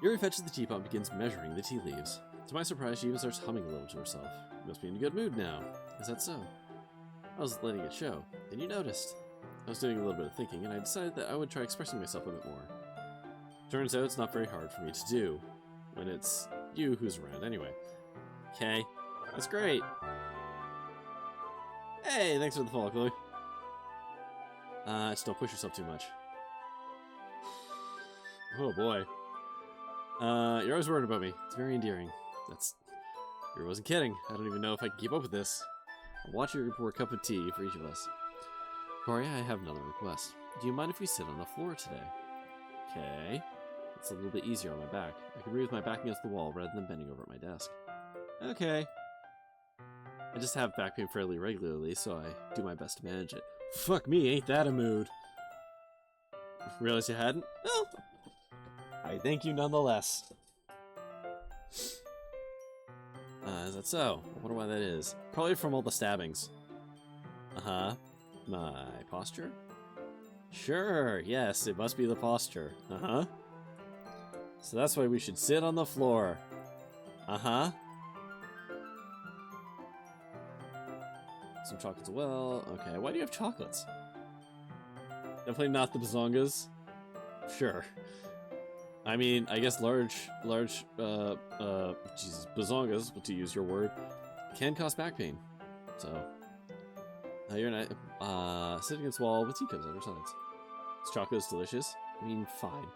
Yuri fetches the teapot and begins measuring the tea leaves. To my surprise, she even starts humming a little to herself. You must be in a good mood now. Is that so? I was letting it show. Then you noticed. I was doing a little bit of thinking, and I decided that I would try expressing myself a bit more. Turns out it's not very hard for me to do, when it's you who's around anyway. Okay, that's great. Hey, thanks for the follow, Chloe. Just don't push yourself too much. Oh boy. You're always worried about me. It's very endearing. You wasn't kidding. I don't even know if I can keep up with this. I'll watch you pour a cup of tea for each of us. Corey, I have another request. Do you mind if we sit on the floor today? Okay. It's a little bit easier on my back. I can breathe with my back against the wall rather than bending over at my desk. Okay. I just have back pain fairly regularly, so I do my best to manage it. Fuck me, ain't that a mood? Realize you hadn't? Well, I thank you nonetheless. Is that so? I wonder why that is. Probably from all the stabbings. Uh-huh. My posture? Sure, yes, it must be the posture. Uh-huh. So that's why we should sit on the floor. Uh-huh. Some chocolates as well. Okay, why do you have chocolates? Definitely not the bazongas. Sure. I mean, I guess large, Jesus, bazongas, to use your word, can cause back pain. So, you're not, sitting against the wall with teacups on your sides. This chocolate is delicious. I mean, fine.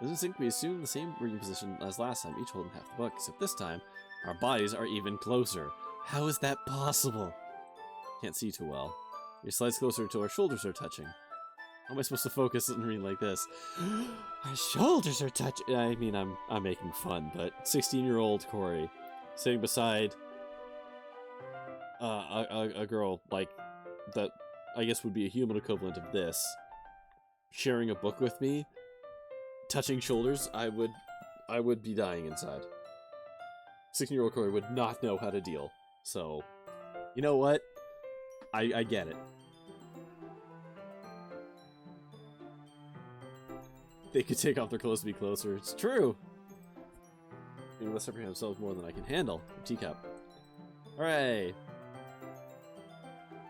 Doesn't think we assume the same reading position as last time, each holding half the book, except this time, our bodies are even closer. How is that possible? Can't see too well. Your slides closer until our shoulders are touching. How am I supposed to focus and read like this? Our shoulders are touching. I mean, I'm making fun, but 16-year-old Corey sitting beside a girl like that, I guess would be a human equivalent of this, sharing a book with me, touching shoulders. I would be dying inside. 16-year-old Corey would not know how to deal. So, you know what? I get it. They could take off their clothes to be closer. It's true. They must separate themselves more than I can handle. A teacup. Hooray!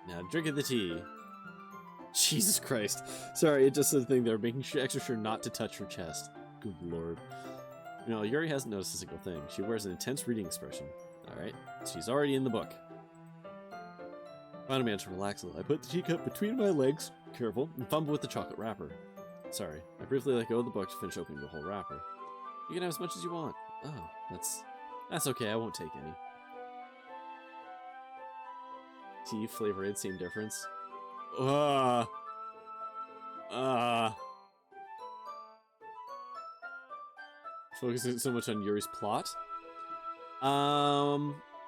Now drink of the tea. Jesus Christ. Sorry, it just says the thing there, making extra sure not to touch her chest. Good lord. You know, Yuri hasn't noticed a single thing. She wears an intense reading expression. Alright, she's already in the book. Finally managed to relax a little. I put the teacup between my legs, careful, and fumble with the chocolate wrapper. Sorry, I briefly let go of the book to finish opening the whole wrapper. You can have as much as you want. Oh, that's okay, I won't take any. Tea, flavor, same difference. Focusing so much on Yuri's plot?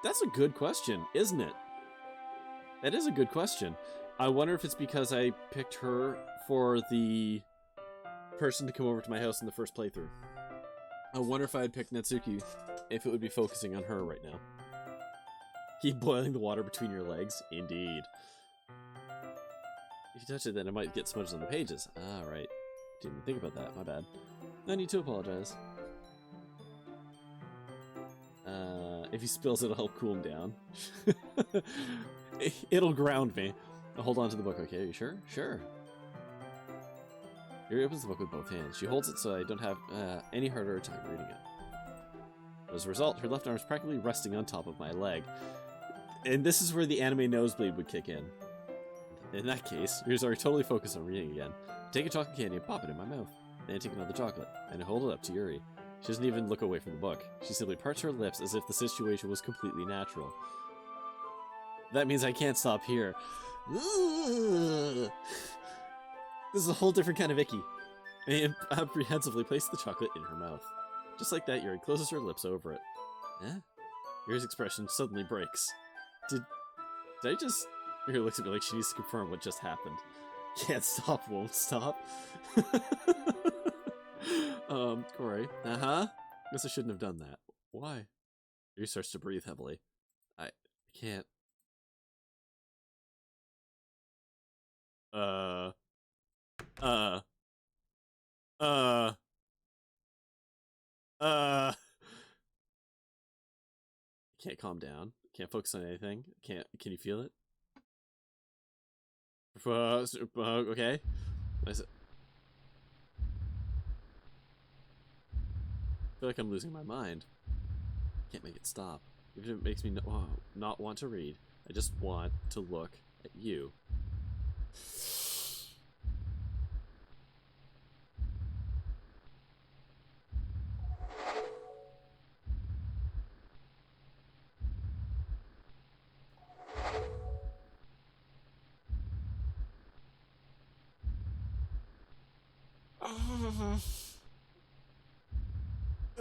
That's a good question, isn't it? That is a good question. I wonder if it's because I picked her for the person to come over to my house in the first playthrough. I wonder if I had picked Natsuki, if it would be focusing on her right now. Keep boiling the water between your legs? Indeed. If you touch it, then it might get smudged on the pages. Ah, right. Didn't even think about that. My bad. No need to apologize. If he spills, it'll help cool him down. It'll ground me. I'll hold on to the book. Okay, are you sure? Sure. Yuri opens the book with both hands. She holds it so I don't have any harder time reading it. As a result, her left arm is practically resting on top of my leg. And this is where the anime nosebleed would kick in. In that case, Yuri's already totally focused on reading again. Take a chocolate candy and pop it in my mouth. Then I take another chocolate, and I hold it up to Yuri. She doesn't even look away from the book. She simply parts her lips as if the situation was completely natural. That means I can't stop here. Ugh. This is a whole different kind of icky. I apprehensively place the chocolate in her mouth. Just like that, Yuri closes her lips over it. Eh? Yuri's expression suddenly breaks. Did I just... Yuri looks at me like she needs to confirm what just happened. Can't stop, won't stop. Corey. Guess I shouldn't have done that. Why? Yuri starts to breathe heavily. I can't. Can't calm down. Can't focus on anything. Can you feel it? Okay. I feel like I'm losing my mind. Can't make it stop. Even if it makes me not want to read, I just want to look at you.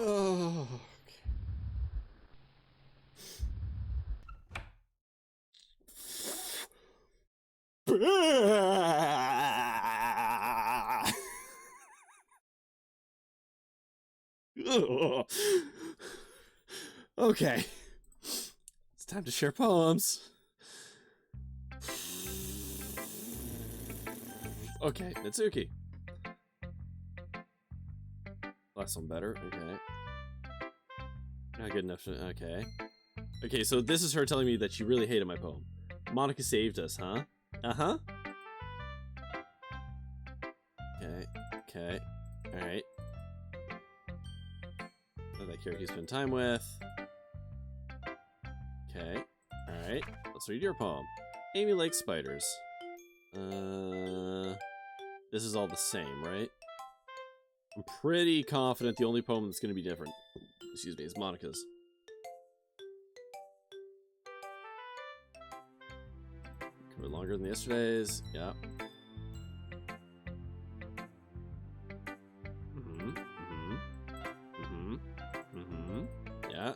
Oh. Okay. It's time to share poems. Okay, Mitsuki. Last one better. Okay. Not good enough to... Okay. Okay, so this is her telling me that she really hated my poem. Monica saved us, huh? Uh-huh. Okay. Okay. Alright. That character you spend time with. Okay. Alright. Let's read your poem. Amy likes spiders. This is all the same, right? I'm pretty confident the only poem that's going to be different, excuse me, is Monica's. Covered longer than yesterday's. Yeah. Yeah.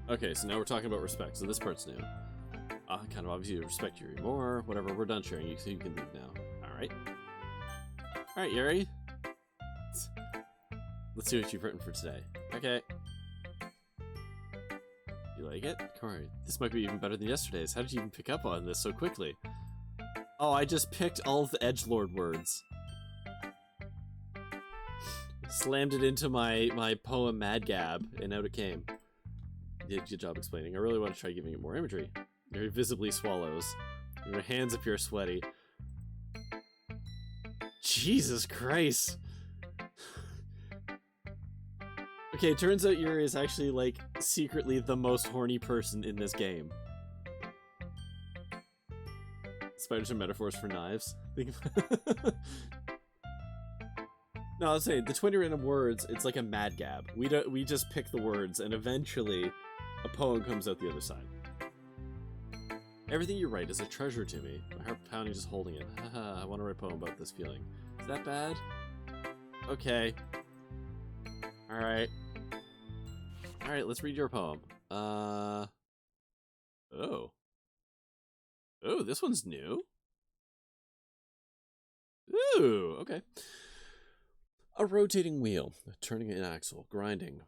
Okay, so now we're talking about respect, so this part's new. Kind of obviously respect Yuri more, whatever, we're done sharing, so you can leave now. Alright. Alright, Yuri. Let's see what you've written for today. Okay. You like it? Corey, this might be even better than yesterday's. How did you even pick up on this so quickly? Oh, I just picked all of the edgelord words. Slammed it into my poem Mad Gab, and out it came. You did a good job explaining. I really want to try giving it more imagery. Yuri visibly swallows. Your hands appear sweaty. Jesus Christ. Okay, it turns out Yuri is actually, like, secretly the most horny person in this game. Spiders are metaphors for knives. No, I was saying, the 20 random words, it's like a Mad Gab. We just pick the words, and eventually a poem comes out the other side. Everything you write is a treasure to me. My heart pounding just holding it. Haha, I want to write a poem about this feeling. Is that bad? Okay. Alright. Alright, let's read your poem. Oh. Oh, this one's new? Ooh, okay. A rotating wheel, turning an axle, grinding,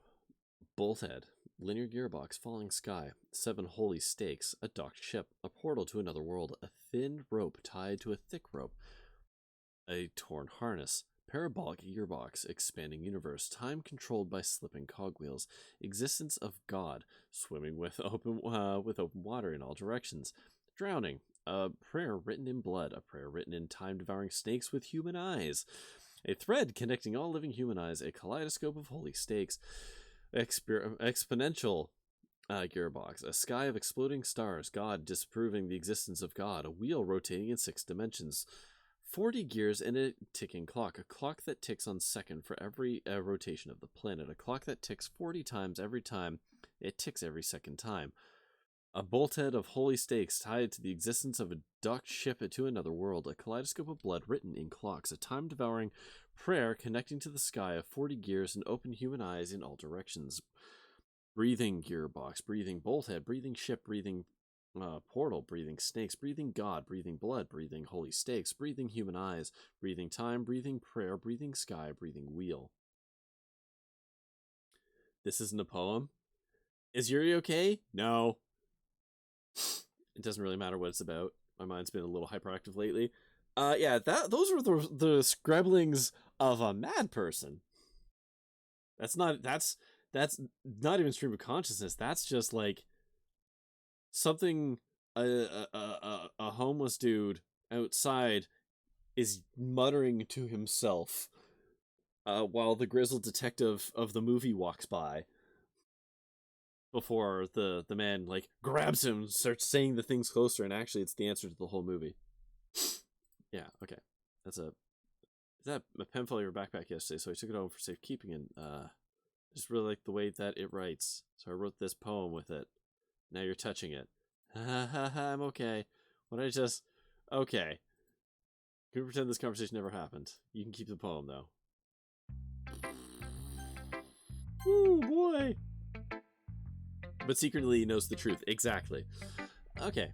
bolt head, linear gearbox, falling sky, 7 holy stakes, a docked ship, a portal to another world, a thin rope tied to a thick rope, a torn harness, parabolic gearbox, expanding universe, time controlled by slipping cogwheels, existence of God, swimming with open water in all directions, drowning, a prayer written in blood, a prayer written in time-devouring snakes with human eyes, a thread connecting all living human eyes, a kaleidoscope of holy stakes, exponential gearbox, a sky of exploding stars, God disproving the existence of God, a wheel rotating in 6 dimensions, 40 gears and a ticking clock, a clock that ticks on second for every rotation of the planet, a clock that ticks 40 times every time it ticks every second time, a bolthead of holy stakes tied to the existence of a docked ship to another world, a kaleidoscope of blood written in clocks, a time-devouring prayer connecting to the sky of 40 gears and open human eyes in all directions, breathing gearbox, breathing bolthead, breathing ship, breathing portal, breathing snakes, breathing God, breathing blood, breathing holy stakes, breathing human eyes, breathing time, breathing prayer, breathing sky, breathing wheel. This isn't a poem. Is Yuri okay? No. It doesn't really matter what it's about. My mind's been a little hyperactive lately. Yeah, those were the scrabblings of a mad person. That's not even stream of consciousness. That's just like something a homeless dude outside is muttering to himself while the grizzled detective of the movie walks by. Before the man like grabs him and starts saying the things closer, and actually it's the answer to the whole movie. Yeah, okay. Is that a pen fell in your backpack yesterday, so I took it home for safekeeping, and I just really like the way that it writes. So I wrote this poem with it. Now you're touching it. Ha ha ha, I'm okay. Okay. Can we pretend this conversation never happened? You can keep the poem though. Ooh boy. But secretly he knows the truth. Exactly. Okay.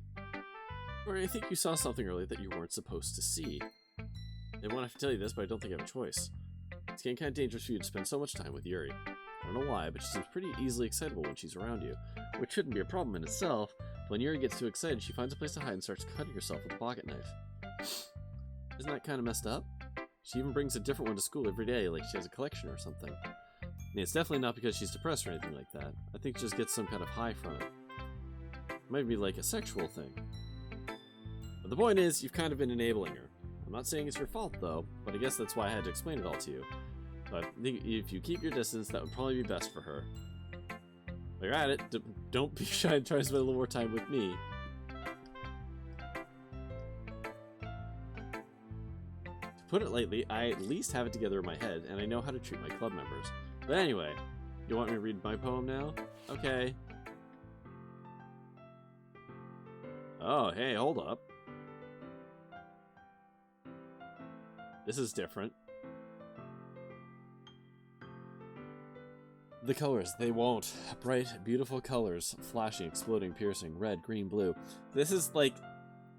Or I think you saw something earlier that you weren't supposed to see. I didn't want to have to tell you this, but I don't think I have a choice. It's getting kind of dangerous for you to spend so much time with Yuri. I don't know why, but she seems pretty easily excitable when she's around you, which shouldn't be a problem in itself. But when Yuri gets too excited, she finds a place to hide and starts cutting herself with a pocket knife. Isn't that kind of messed up? She even brings a different one to school every day, like she has a collection or something. I mean, it's definitely not because she's depressed or anything like that. I think she just gets some kind of high from it. It might be like a sexual thing. But the point is, you've kind of been enabling her. I'm not saying it's your fault, though, but I guess that's why I had to explain it all to you. But if you keep your distance, that would probably be best for her. While you're at it, don't be shy and try to spend a little more time with me. To put it lightly, I at least have it together in my head, and I know how to treat my club members. But anyway, you want me to read my poem now? Okay. Oh, hey, hold up. This is different. The colors, they won't. Bright, beautiful colors. Flashing, exploding, piercing. Red, green, blue. This is like,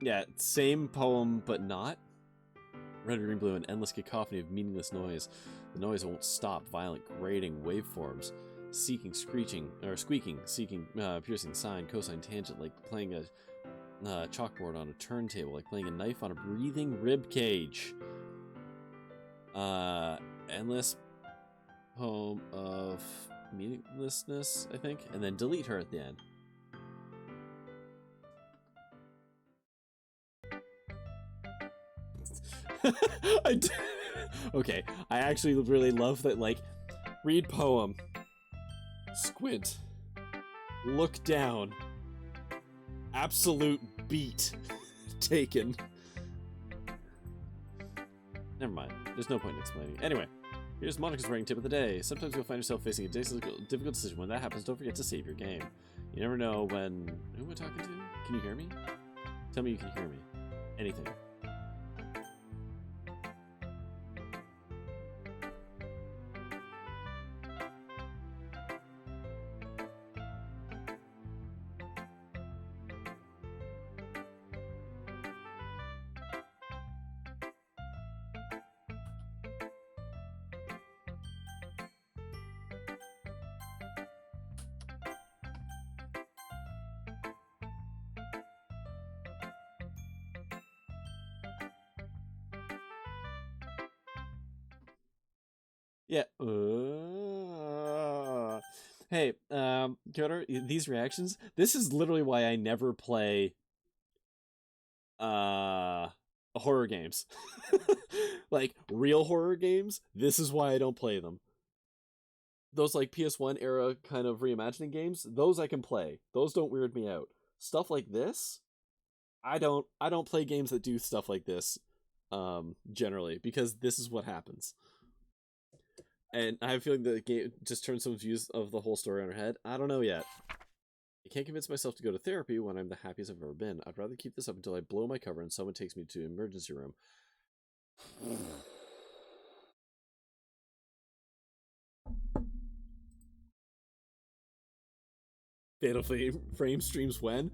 yeah, same poem, but not. Red, green, blue, an endless cacophony of meaningless noise. The noise won't stop. Violent, grating waveforms. Seeking, screeching, or squeaking, seeking, piercing, sine, cosine, tangent, like playing a chalkboard on a turntable, like playing a knife on a breathing rib cage. Endless poem of meaninglessness, I think, and then delete her at the end. Okay, I actually really love that, like, read poem, squint, look down, absolute beat taken. Never mind, there's no point in explaining. Anyway, here's Monica's writing tip of the day. Sometimes you'll find yourself facing a difficult decision. When that happens, don't forget to save your game. You never know when... Who am I talking to? Can you hear me? Tell me you can hear me. Anything. Yeah. Hey, Kyoto, these reactions, this is literally why I never play horror games. Like real horror games, this is why I don't play them. Those like PS1 era kind of reimagining games, those I can play. Those don't weird me out. Stuff like this, I don't play games that do stuff like this generally, because this is what happens. And I have a feeling the game just turns someone's views of the whole story on her head. I don't know yet. I can't convince myself to go to therapy when I'm the happiest I've ever been. I'd rather keep this up until I blow my cover and someone takes me to an emergency room. Fatal Frame streams when?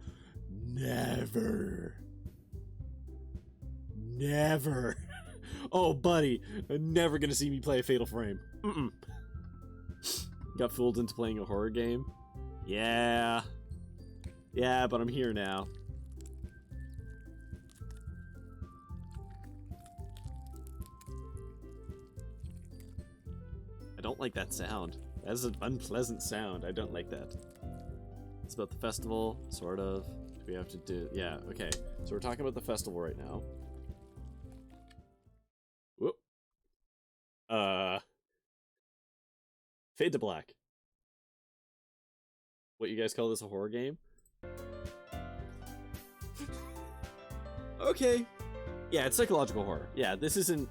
Never. Never. Oh, buddy. Never gonna see me play a Fatal Frame. Got fooled into playing a horror game? Yeah. Yeah, but I'm here now. I don't like that sound. That is an unpleasant sound. I don't like that. It's about the festival, sort of. Do we have to do... Yeah, okay. So we're talking about the festival right now. Whoop. Fade to black. What, you guys call this a horror game? Okay. Yeah, it's psychological horror. Yeah, this isn't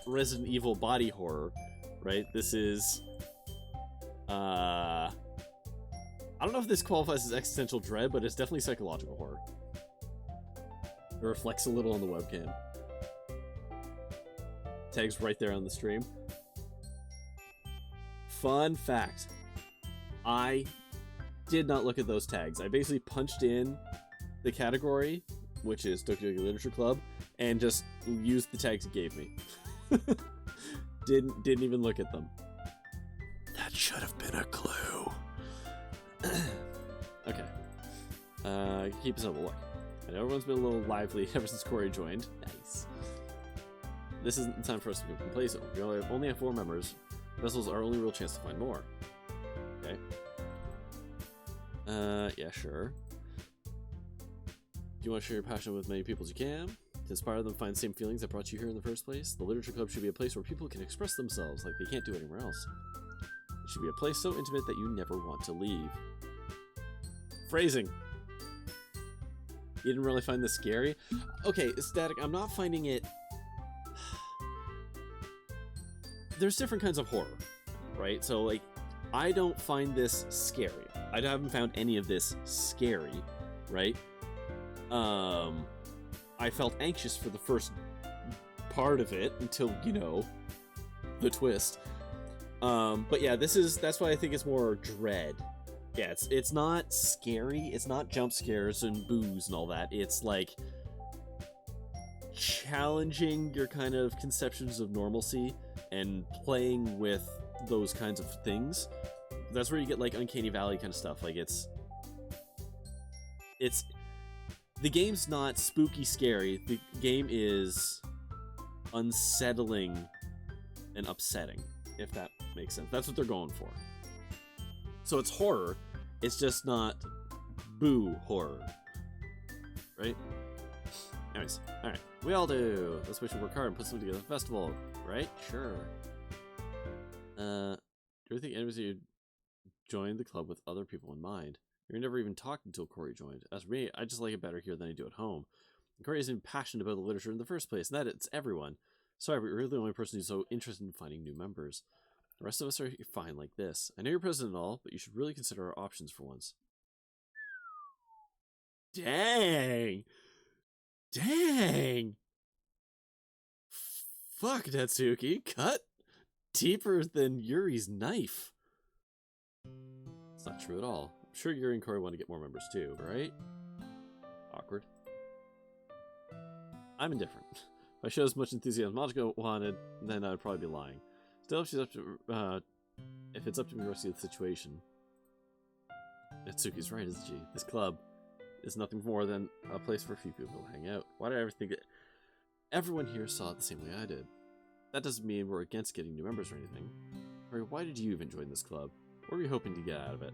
Resident Evil body horror, right? This is I don't know if this qualifies as existential dread, but it's definitely psychological horror. It reflects a little on the webcam. Tag's right there on the stream. Fun fact. I did not look at those tags. I basically punched in the category, which is Doki Doki Literature Club, and just used the tags it gave me. Didn't even look at them. That should have been a clue. Okay. Keep us on the look. I know everyone's been a little lively ever since Corey joined. Nice. This isn't the time for us to be complacent. We only have 4 members. Vessel's our only real chance to find more. Okay. Yeah, sure. Do you want to share your passion with many people as you can? To inspire them to find the same feelings that brought you here in the first place? The Literature Club should be a place where people can express themselves like they can't do anywhere else. It should be a place so intimate that you never want to leave. Phrasing. You didn't really find this scary? Okay, Static, I'm not finding it... There's different kinds of horror, right? So, like, I don't find this scary. I haven't found any of this scary, right? I felt anxious for the first part of it until, you know, the twist. But yeah, that's why I think it's more dread. Yeah, it's not scary. It's not jump scares and boos and all that. It's like challenging your kind of conceptions of normalcy and playing with those kinds of things. That's where you get like Uncanny Valley kind of stuff. Like it's the game's not spooky scary. The game is unsettling and upsetting, if that makes sense. That's what they're going for. So it's horror. It's just not boo horror. Right? Anyways, alright. We all do. Let's wish we work hard and put something together for the festival. Right? Sure. Do you think any of you joined the club with other people in mind? You never even talked until Corey joined. As for me, I just like it better here than I do at home. And Corey isn't passionate about the literature in the first place, and that it's everyone. Sorry, but you're the only person who's so interested in finding new members. The rest of us are fine like this. I know you're president and all, but you should really consider our options for once. Dang! Dang! Fuck, Natsuki. Cut deeper than Yuri's knife. It's not true at all. I'm sure Yuri and Corey want to get more members too, right? Awkward. I'm indifferent. If I showed as much enthusiasm as Mochiko wanted, then I'd probably be lying. Still, if she's up to, if it's up to me to rescue the situation. Natsuki's right, isn't she? This club is nothing more than a place for a few people to hang out. Why did I ever think that everyone here saw it the same way I did? that doesn't mean we're against getting new members or anything. Or why did you even join this club? What were you hoping to get out of it?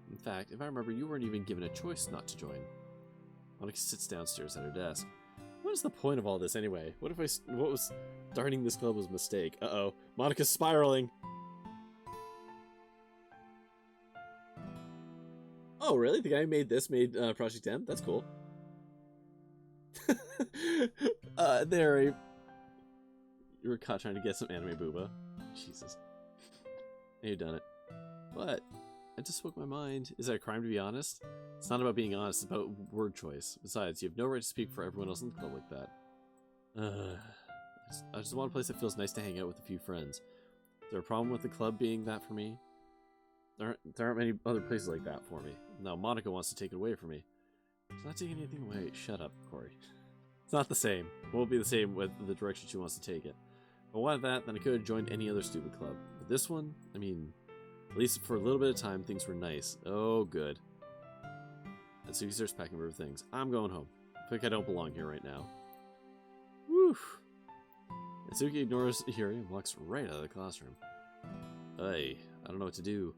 In fact, if I remember, you weren't even given a choice not to join. Monica sits downstairs at her desk. What is the point of all this anyway? What was starting this club was a mistake? Uh-oh. Monica's spiraling. Oh, really? The guy who made this made Project M? That's cool. You were caught trying to get some anime booba. Jesus. You've done it. What? I just spoke my mind. Is that a crime to be honest? It's not about being honest, it's about word choice. Besides, you have no right to speak for everyone else in the club like that. I just want a place that feels nice to hang out with a few friends. Is there a problem with the club being that for me? There aren't many other places like that for me. Now Monica wants to take it away from me. She's not taking anything away. Shut up, Corey. It's not the same. It won't be the same with the direction she wants to take it. If I wanted that, then I could have joined any other stupid club. But this one, I mean, at least for a little bit of time, things were nice. Oh, good. And Suki starts packing her things. I'm going home. I feel like I don't belong here right now. Woo! And Suki ignores Yuri and walks right out of the classroom. Hey, I don't know what to do.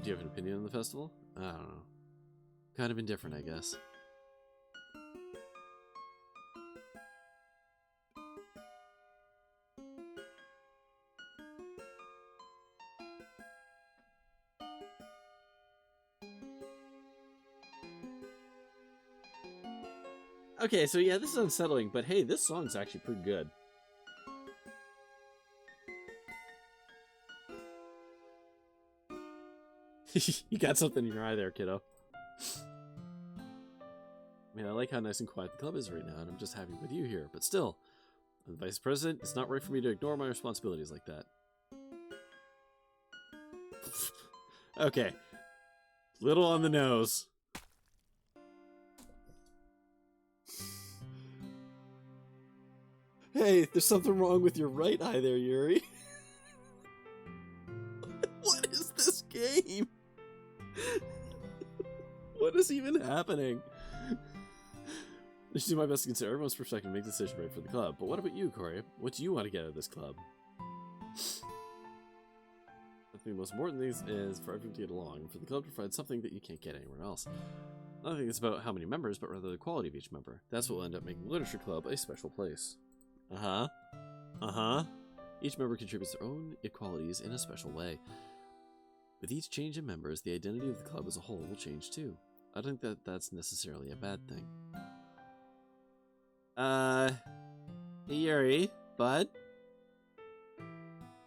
Do you have an opinion on the festival? I don't know. Kind of indifferent, I guess. Okay, so yeah, this is unsettling, but hey, this song's actually pretty good. You got something in your eye there, kiddo. I mean, I like how nice and quiet the club is right now, and I'm just happy with you here. But still, as the vice president, it's not right for me to ignore my responsibilities like that. Okay. Little on the nose. Hey, there's something wrong with your right eye there, Yuri. What is this game? What is even happening? I should do my best to consider everyone's perspective and make the decision right for the club. But what about you, Corey? What do you want to get out of this club? I think the most important thing is for everyone to get along, and for the club to provide something that you can't get anywhere else. I don't think it's about how many members, but rather the quality of each member. That's what will end up making the Literature Club a special place. Uh-huh. Uh-huh. Each member contributes their own qualities in a special way. With each change in members, the identity of the club as a whole will change too. I don't think that that's necessarily a bad thing. Hey Yuri, bud?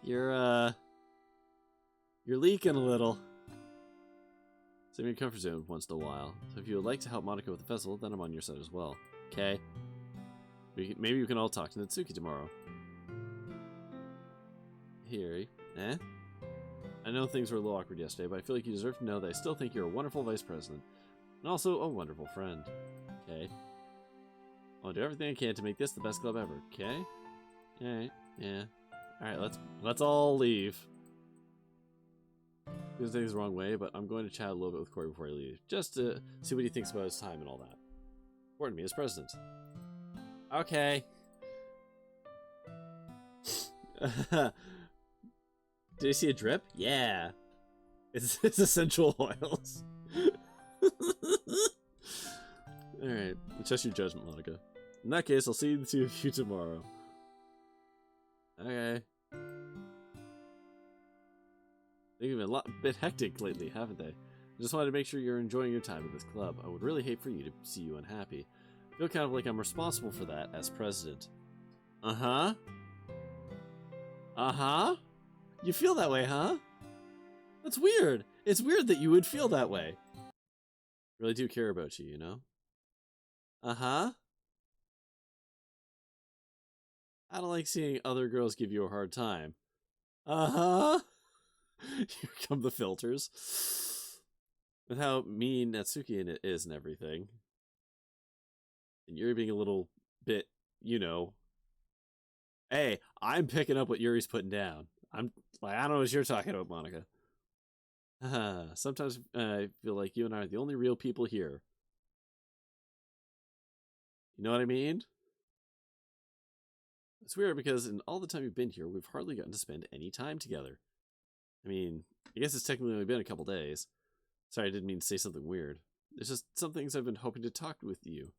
You're leaking a little. Stay in your comfort zone once in a while. So if you would like to help Monica with the festival, then I'm on your side as well. Okay? Maybe we can all talk to Natsuki tomorrow. Hey Yuri, eh? I know things were a little awkward yesterday, but I feel like you deserve to know that I still think you're a wonderful vice president. And also a wonderful friend. Okay? I'll do everything I can to make this the best club ever, okay? Alright, yeah. Alright, let's all leave. This thing's the wrong way, but I'm going to chat a little bit with Corey before I leave. Just to see what he thinks about his time and all that. Important to me as president. Okay. Did you see a drip? Yeah. It's essential oils. Alright, trust your judgment, Monica. In that case, I'll see the two of you tomorrow. Okay. They've been a bit hectic lately, haven't they? I just wanted to make sure you're enjoying your time at this club. I would really hate for you to see you unhappy. I feel kind of like I'm responsible for that as president. Uh-huh. Uh-huh? You feel that way, huh? That's weird. It's weird that you would feel that way. I really do care about you, you know? Uh-huh. I don't like seeing other girls give you a hard time. Uh-huh. Here come the filters. With how mean Natsuki is and everything. And Yuri being a little bit, you know. Hey, I'm picking up what Yuri's putting down. I'm like, I don't know what you're talking about, Monica. Sometimes I feel like you and I are the only real people here. You know what I mean? It's weird because in all the time you've been here, we've hardly gotten to spend any time together. I mean, I guess it's technically only been a couple days. Sorry, I didn't mean to say something weird. There's just some things I've been hoping to talk with you.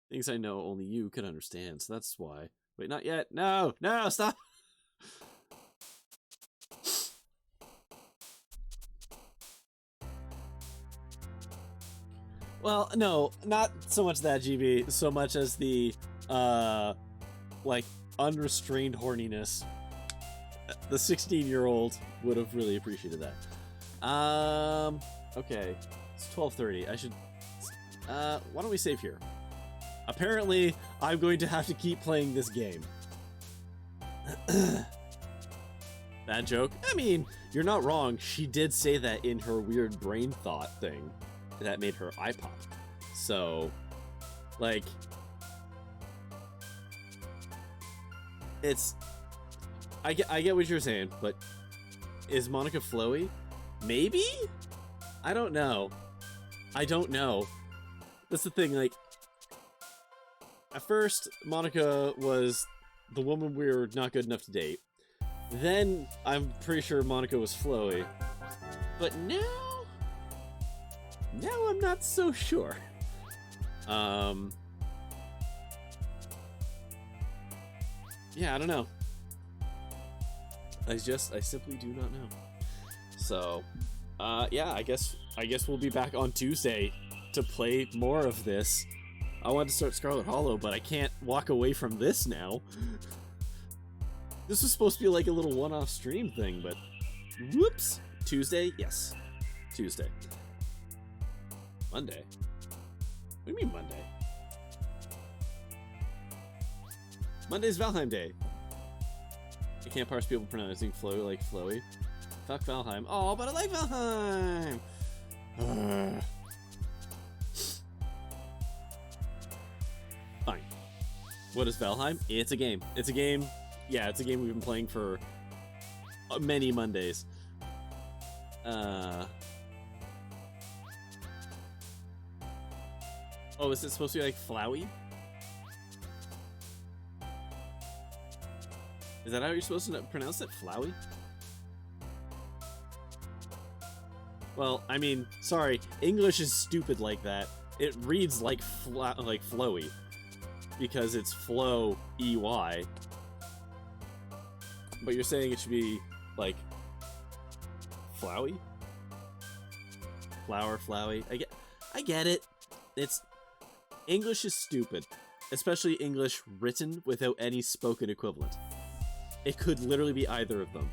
Things I know only you can understand, so that's why. Wait, not yet. No, no, stop! Well, no, not so much that, GB, so much as the, like, unrestrained horniness. The 16-year-old would have really appreciated that. Okay. It's 12:30. I should... why don't we save here? Apparently, I'm going to have to keep playing this game. Bad joke? I mean, you're not wrong. She did say that in her weird brain thought thing that made her eye pop. So, like... It's... I get what you're saying, but... Is Monica flowy? Maybe? I don't know. I don't know. That's the thing, like... At first, Monica was the woman we were not good enough to date. Then, I'm pretty sure Monica was flowy. But now... Now I'm not so sure. Yeah, I don't know. I simply do not know. So, yeah, I guess we'll be back on Tuesday to play more of this. I wanted to start Scarlet Hollow, but I can't walk away from this now. This was supposed to be like a little one-off stream thing, but whoops. Tuesday? Yes. Tuesday. Monday? What do you mean Monday? Monday's Valheim Day. I can't parse people pronouncing flowy like flowy. Fuck Valheim. Oh, but I like Valheim! Fine. What is Valheim? It's a game. It's a game. Yeah, it's a game we've been playing for many Mondays. Oh, is it supposed to be like flowy? Is that how you're supposed to pronounce it? Flowy? Well, I mean, sorry. English is stupid like that. It reads like flowy. Because it's flow EY. But you're saying it should be, like, flowy? Flower, flowy. I get it. It's... English is stupid. Especially English written without any spoken equivalent. It could literally be either of them.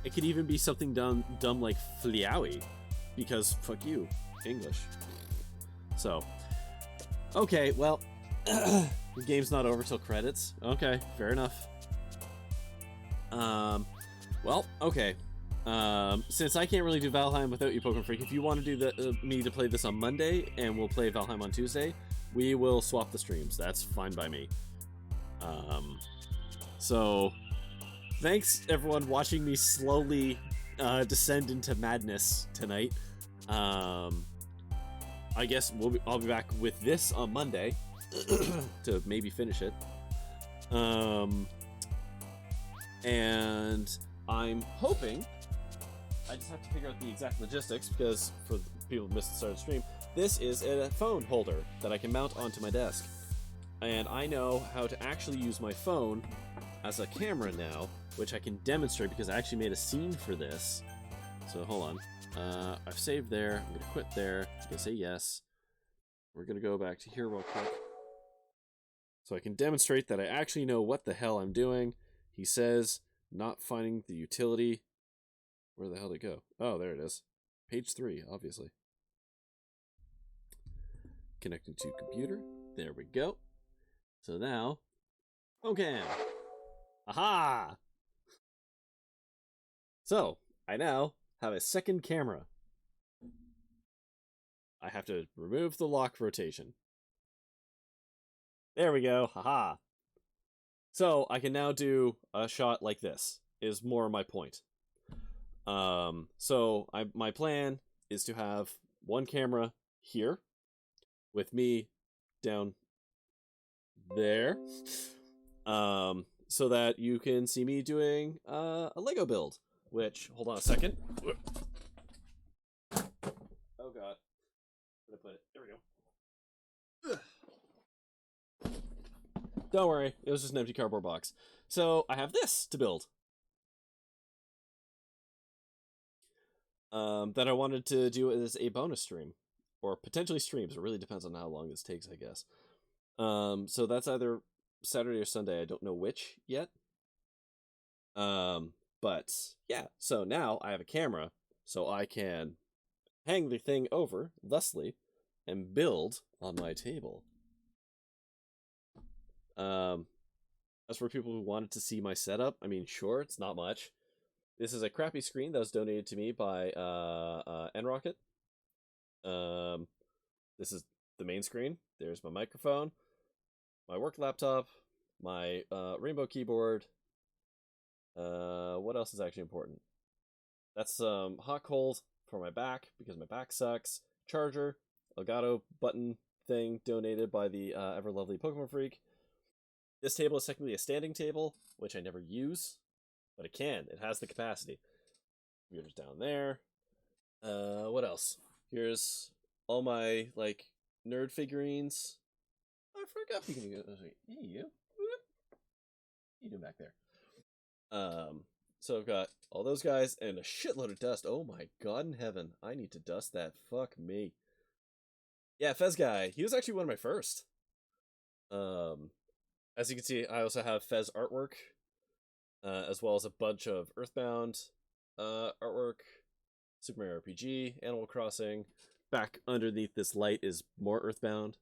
It could even be something dumb like fliawy. Because, fuck you. English. So. Okay, well... the game's not over till credits. Okay, fair enough. Well, okay. Since I can't really do Valheim without you, Pokemon Freak, if you want to do me to play this on Monday, and we'll play Valheim on Tuesday, we will swap the streams. That's fine by me. So, thanks everyone watching me slowly descend into madness tonight. I guess I'll be back with this on Monday to maybe finish it. And I'm hoping, I just have to figure out the exact logistics because for the people who missed the start of the stream, this is a phone holder that I can mount onto my desk. And I know how to actually use my phone as a camera now, which I can demonstrate because I actually made a scene for this. So hold on. I've saved there. I'm going to quit there. I'm going to say yes. We're going to go back to here real quick. So I can demonstrate that I actually know what the hell I'm doing. He says, not finding the utility. Where the hell did it go? Oh, there it is. Page 3, obviously. Connecting to computer. There we go. So now, okay. Aha! So, I now have a second camera. I have to remove the lock rotation. There we go. Haha. So, I can now do a shot like this, is more my point. So, my plan is to have one camera here, with me down there. So that you can see me doing a Lego build, which, hold on a second. Oh god. Where'd I put it? There we go. Don't worry, it was just an empty cardboard box. So I have this to build. That I wanted to do as a bonus stream. Or potentially streams. It really depends on how long this takes, I guess. So that's either Saturday or Sunday. I don't know which yet. But yeah, so now I have a camera, so I can hang the thing over, thusly, and build on my table. As for people who wanted to see my setup, I mean, sure, it's not much. This is a crappy screen that was donated to me by NRocket. This is the main screen. There's my microphone, my work laptop, my rainbow keyboard. What else is actually important? That's some hot cold for my back because my back sucks. Charger, Elgato button thing donated by the ever lovely Pokemon Freak. This table is technically a standing table, which I never use, but it can. It has the capacity. Computer's down there. What else? Here's all my like nerd figurines. I forgot we can go. Hey, you. What are you doing back there? So I've got all those guys and a shitload of dust. Oh my god in heaven. I need to dust that. Fuck me. Yeah, Fez guy. He was actually one of my first. As you can see, I also have Fez artwork, as well as a bunch of Earthbound artwork, Super Mario RPG, Animal Crossing. Back underneath this light is more Earthbound.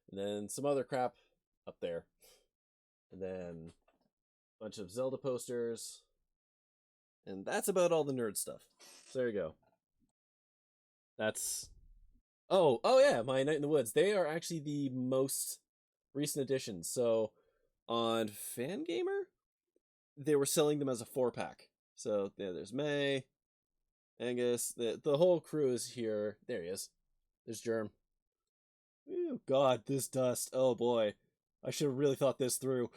And then some other crap up there. And then a bunch of Zelda posters. And that's about all the nerd stuff. So there you go. That's... Oh yeah, my Night in the Woods. They are actually the most recent additions. So on Fangamer, they were selling them as a 4-pack. So yeah, there's May, Angus, the whole crew is here. There he is. There's Germ. Ooh, god, this dust. Oh boy. I should have really thought this through.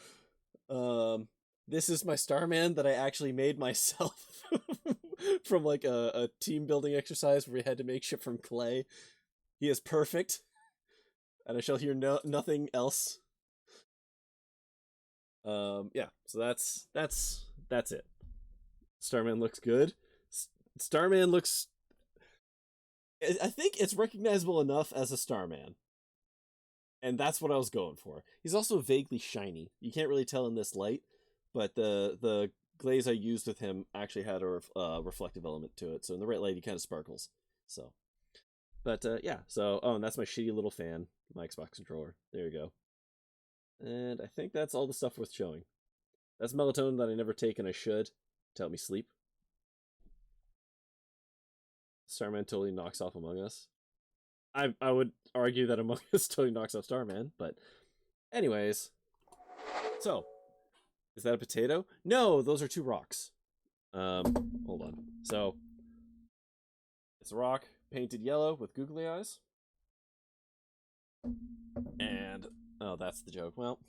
This is my Starman that I actually made myself from like a team building exercise where we had to make shit from clay. He is perfect, and I shall hear nothing else. Yeah, so that's it. Starman looks good. Starman looks... I think it's recognizable enough as a Starman. And that's what I was going for. He's also vaguely shiny. You can't really tell in this light, but the glaze I used with him actually had a reflective element to it. So in the right light, he kind of sparkles. So, but yeah. So, oh, and that's my shitty little fan, my Xbox controller. There you go. And I think that's all the stuff worth showing. That's melatonin that I never take and I should to help me sleep. Starman totally knocks off Among Us. I would argue that Among Us totally knocks off Starman, but anyways. So, is that a potato? No, those are 2 rocks. Hold on. So, it's a rock painted yellow with googly eyes. And, oh, that's the joke. Well,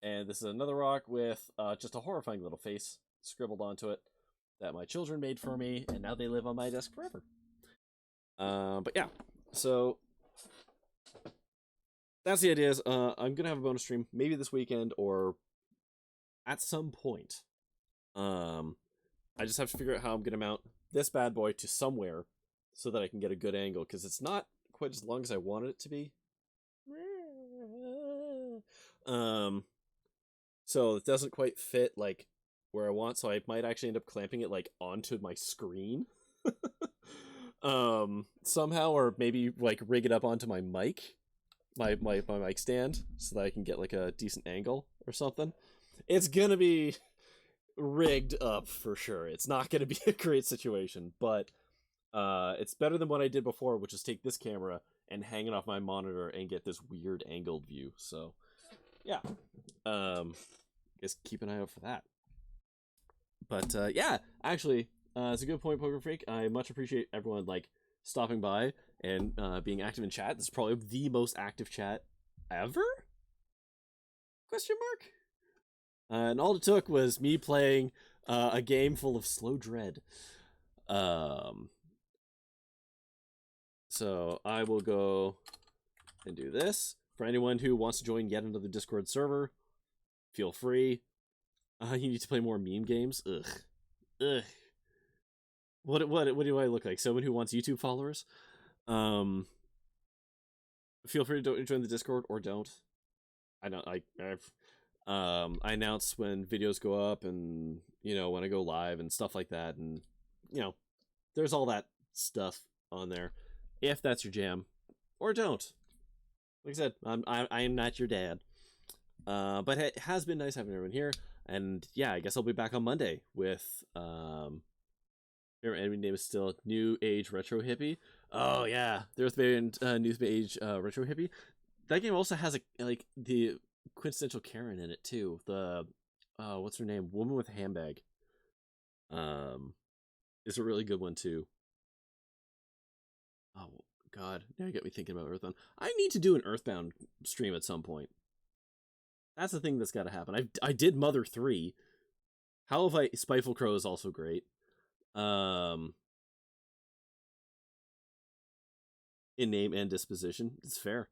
and this is another rock with just a horrifying little face scribbled onto it that my children made for me, and now they live on my desk forever. But yeah, so that's the idea. Is I'm gonna have a bonus stream maybe this weekend or at some point. I just have to figure out how I'm gonna mount this bad boy to somewhere so that I can get a good angle, because it's not quite as long as I wanted it to be. So it doesn't quite fit like where I want, so I might actually end up clamping it like onto my screen. Somehow, or maybe like rig it up onto my mic, my mic stand, so that I can get like a decent angle or something. It's gonna be rigged up for sure. It's not gonna be a great situation, but it's better than what I did before, which is take this camera and hang it off my monitor and get this weird angled view. So yeah, just keep an eye out for that. But yeah, actually, it's a good point, Poker Freak. I much appreciate everyone like stopping by and being active in chat. This is probably the most active chat ever. Question mark? And all it took was me playing a game full of slow dread. So I will go and do this. For anyone who wants to join yet another Discord server, feel free. You need to play more meme games. Ugh. What do I look like? Someone who wants YouTube followers? Feel free to join the Discord or don't. I announce when videos go up and, you know, when I go live and stuff like that, and, you know, there's all that stuff on there if that's your jam, or don't. Like I said, I am not your dad. But it has been nice having everyone here, and yeah, I guess I'll be back on Monday with your enemy name is still New Age Retro Hippie. Oh yeah, there's been New Age Retro Hippie. That game also has like the quintessential Karen in it too. The what's her name? Woman with a Handbag. Is a really good one too. Oh God, now you got me thinking about Earthbound. I need to do an Earthbound stream at some point. That's the thing that's got to happen. I did Mother 3. How have I? Spiteful Crow is also great. In name and disposition, it's fair.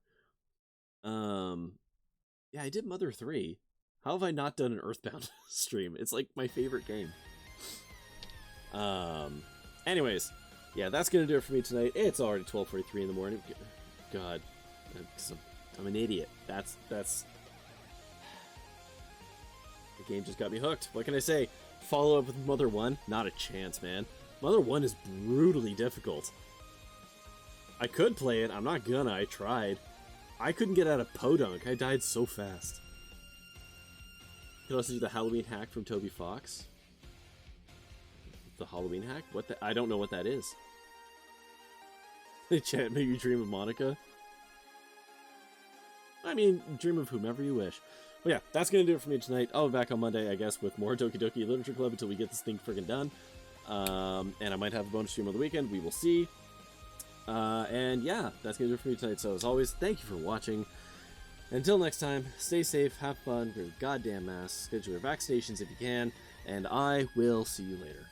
Yeah, I did Mother 3. How have I not done an Earthbound stream? It's like my favorite game. Anyways, yeah, that's gonna do it for me tonight. It's already 12:43 in the morning. God, I'm an idiot. That's the game just got me hooked. What can I say? Follow up with Mother 1? Not a chance, man. Mother 1 is brutally difficult. I could play it. I'm not gonna. I tried. I couldn't get out of Podunk. I died so fast. You could also do the Halloween hack from Toby Fox. The Halloween hack? What the? I don't know what that is. Chat, maybe you dream of Monica. I mean, dream of whomever you wish. But yeah, that's going to do it for me tonight. I'll be back on Monday, I guess, with more Doki Doki Literature Club until we get this thing friggin' done. And I might have a bonus stream on the weekend. We will see. And yeah, that's going to do it for me tonight. So as always, thank you for watching. Until next time, stay safe, have fun, wear your goddamn masks, schedule your vaccinations if you can, and I will see you later.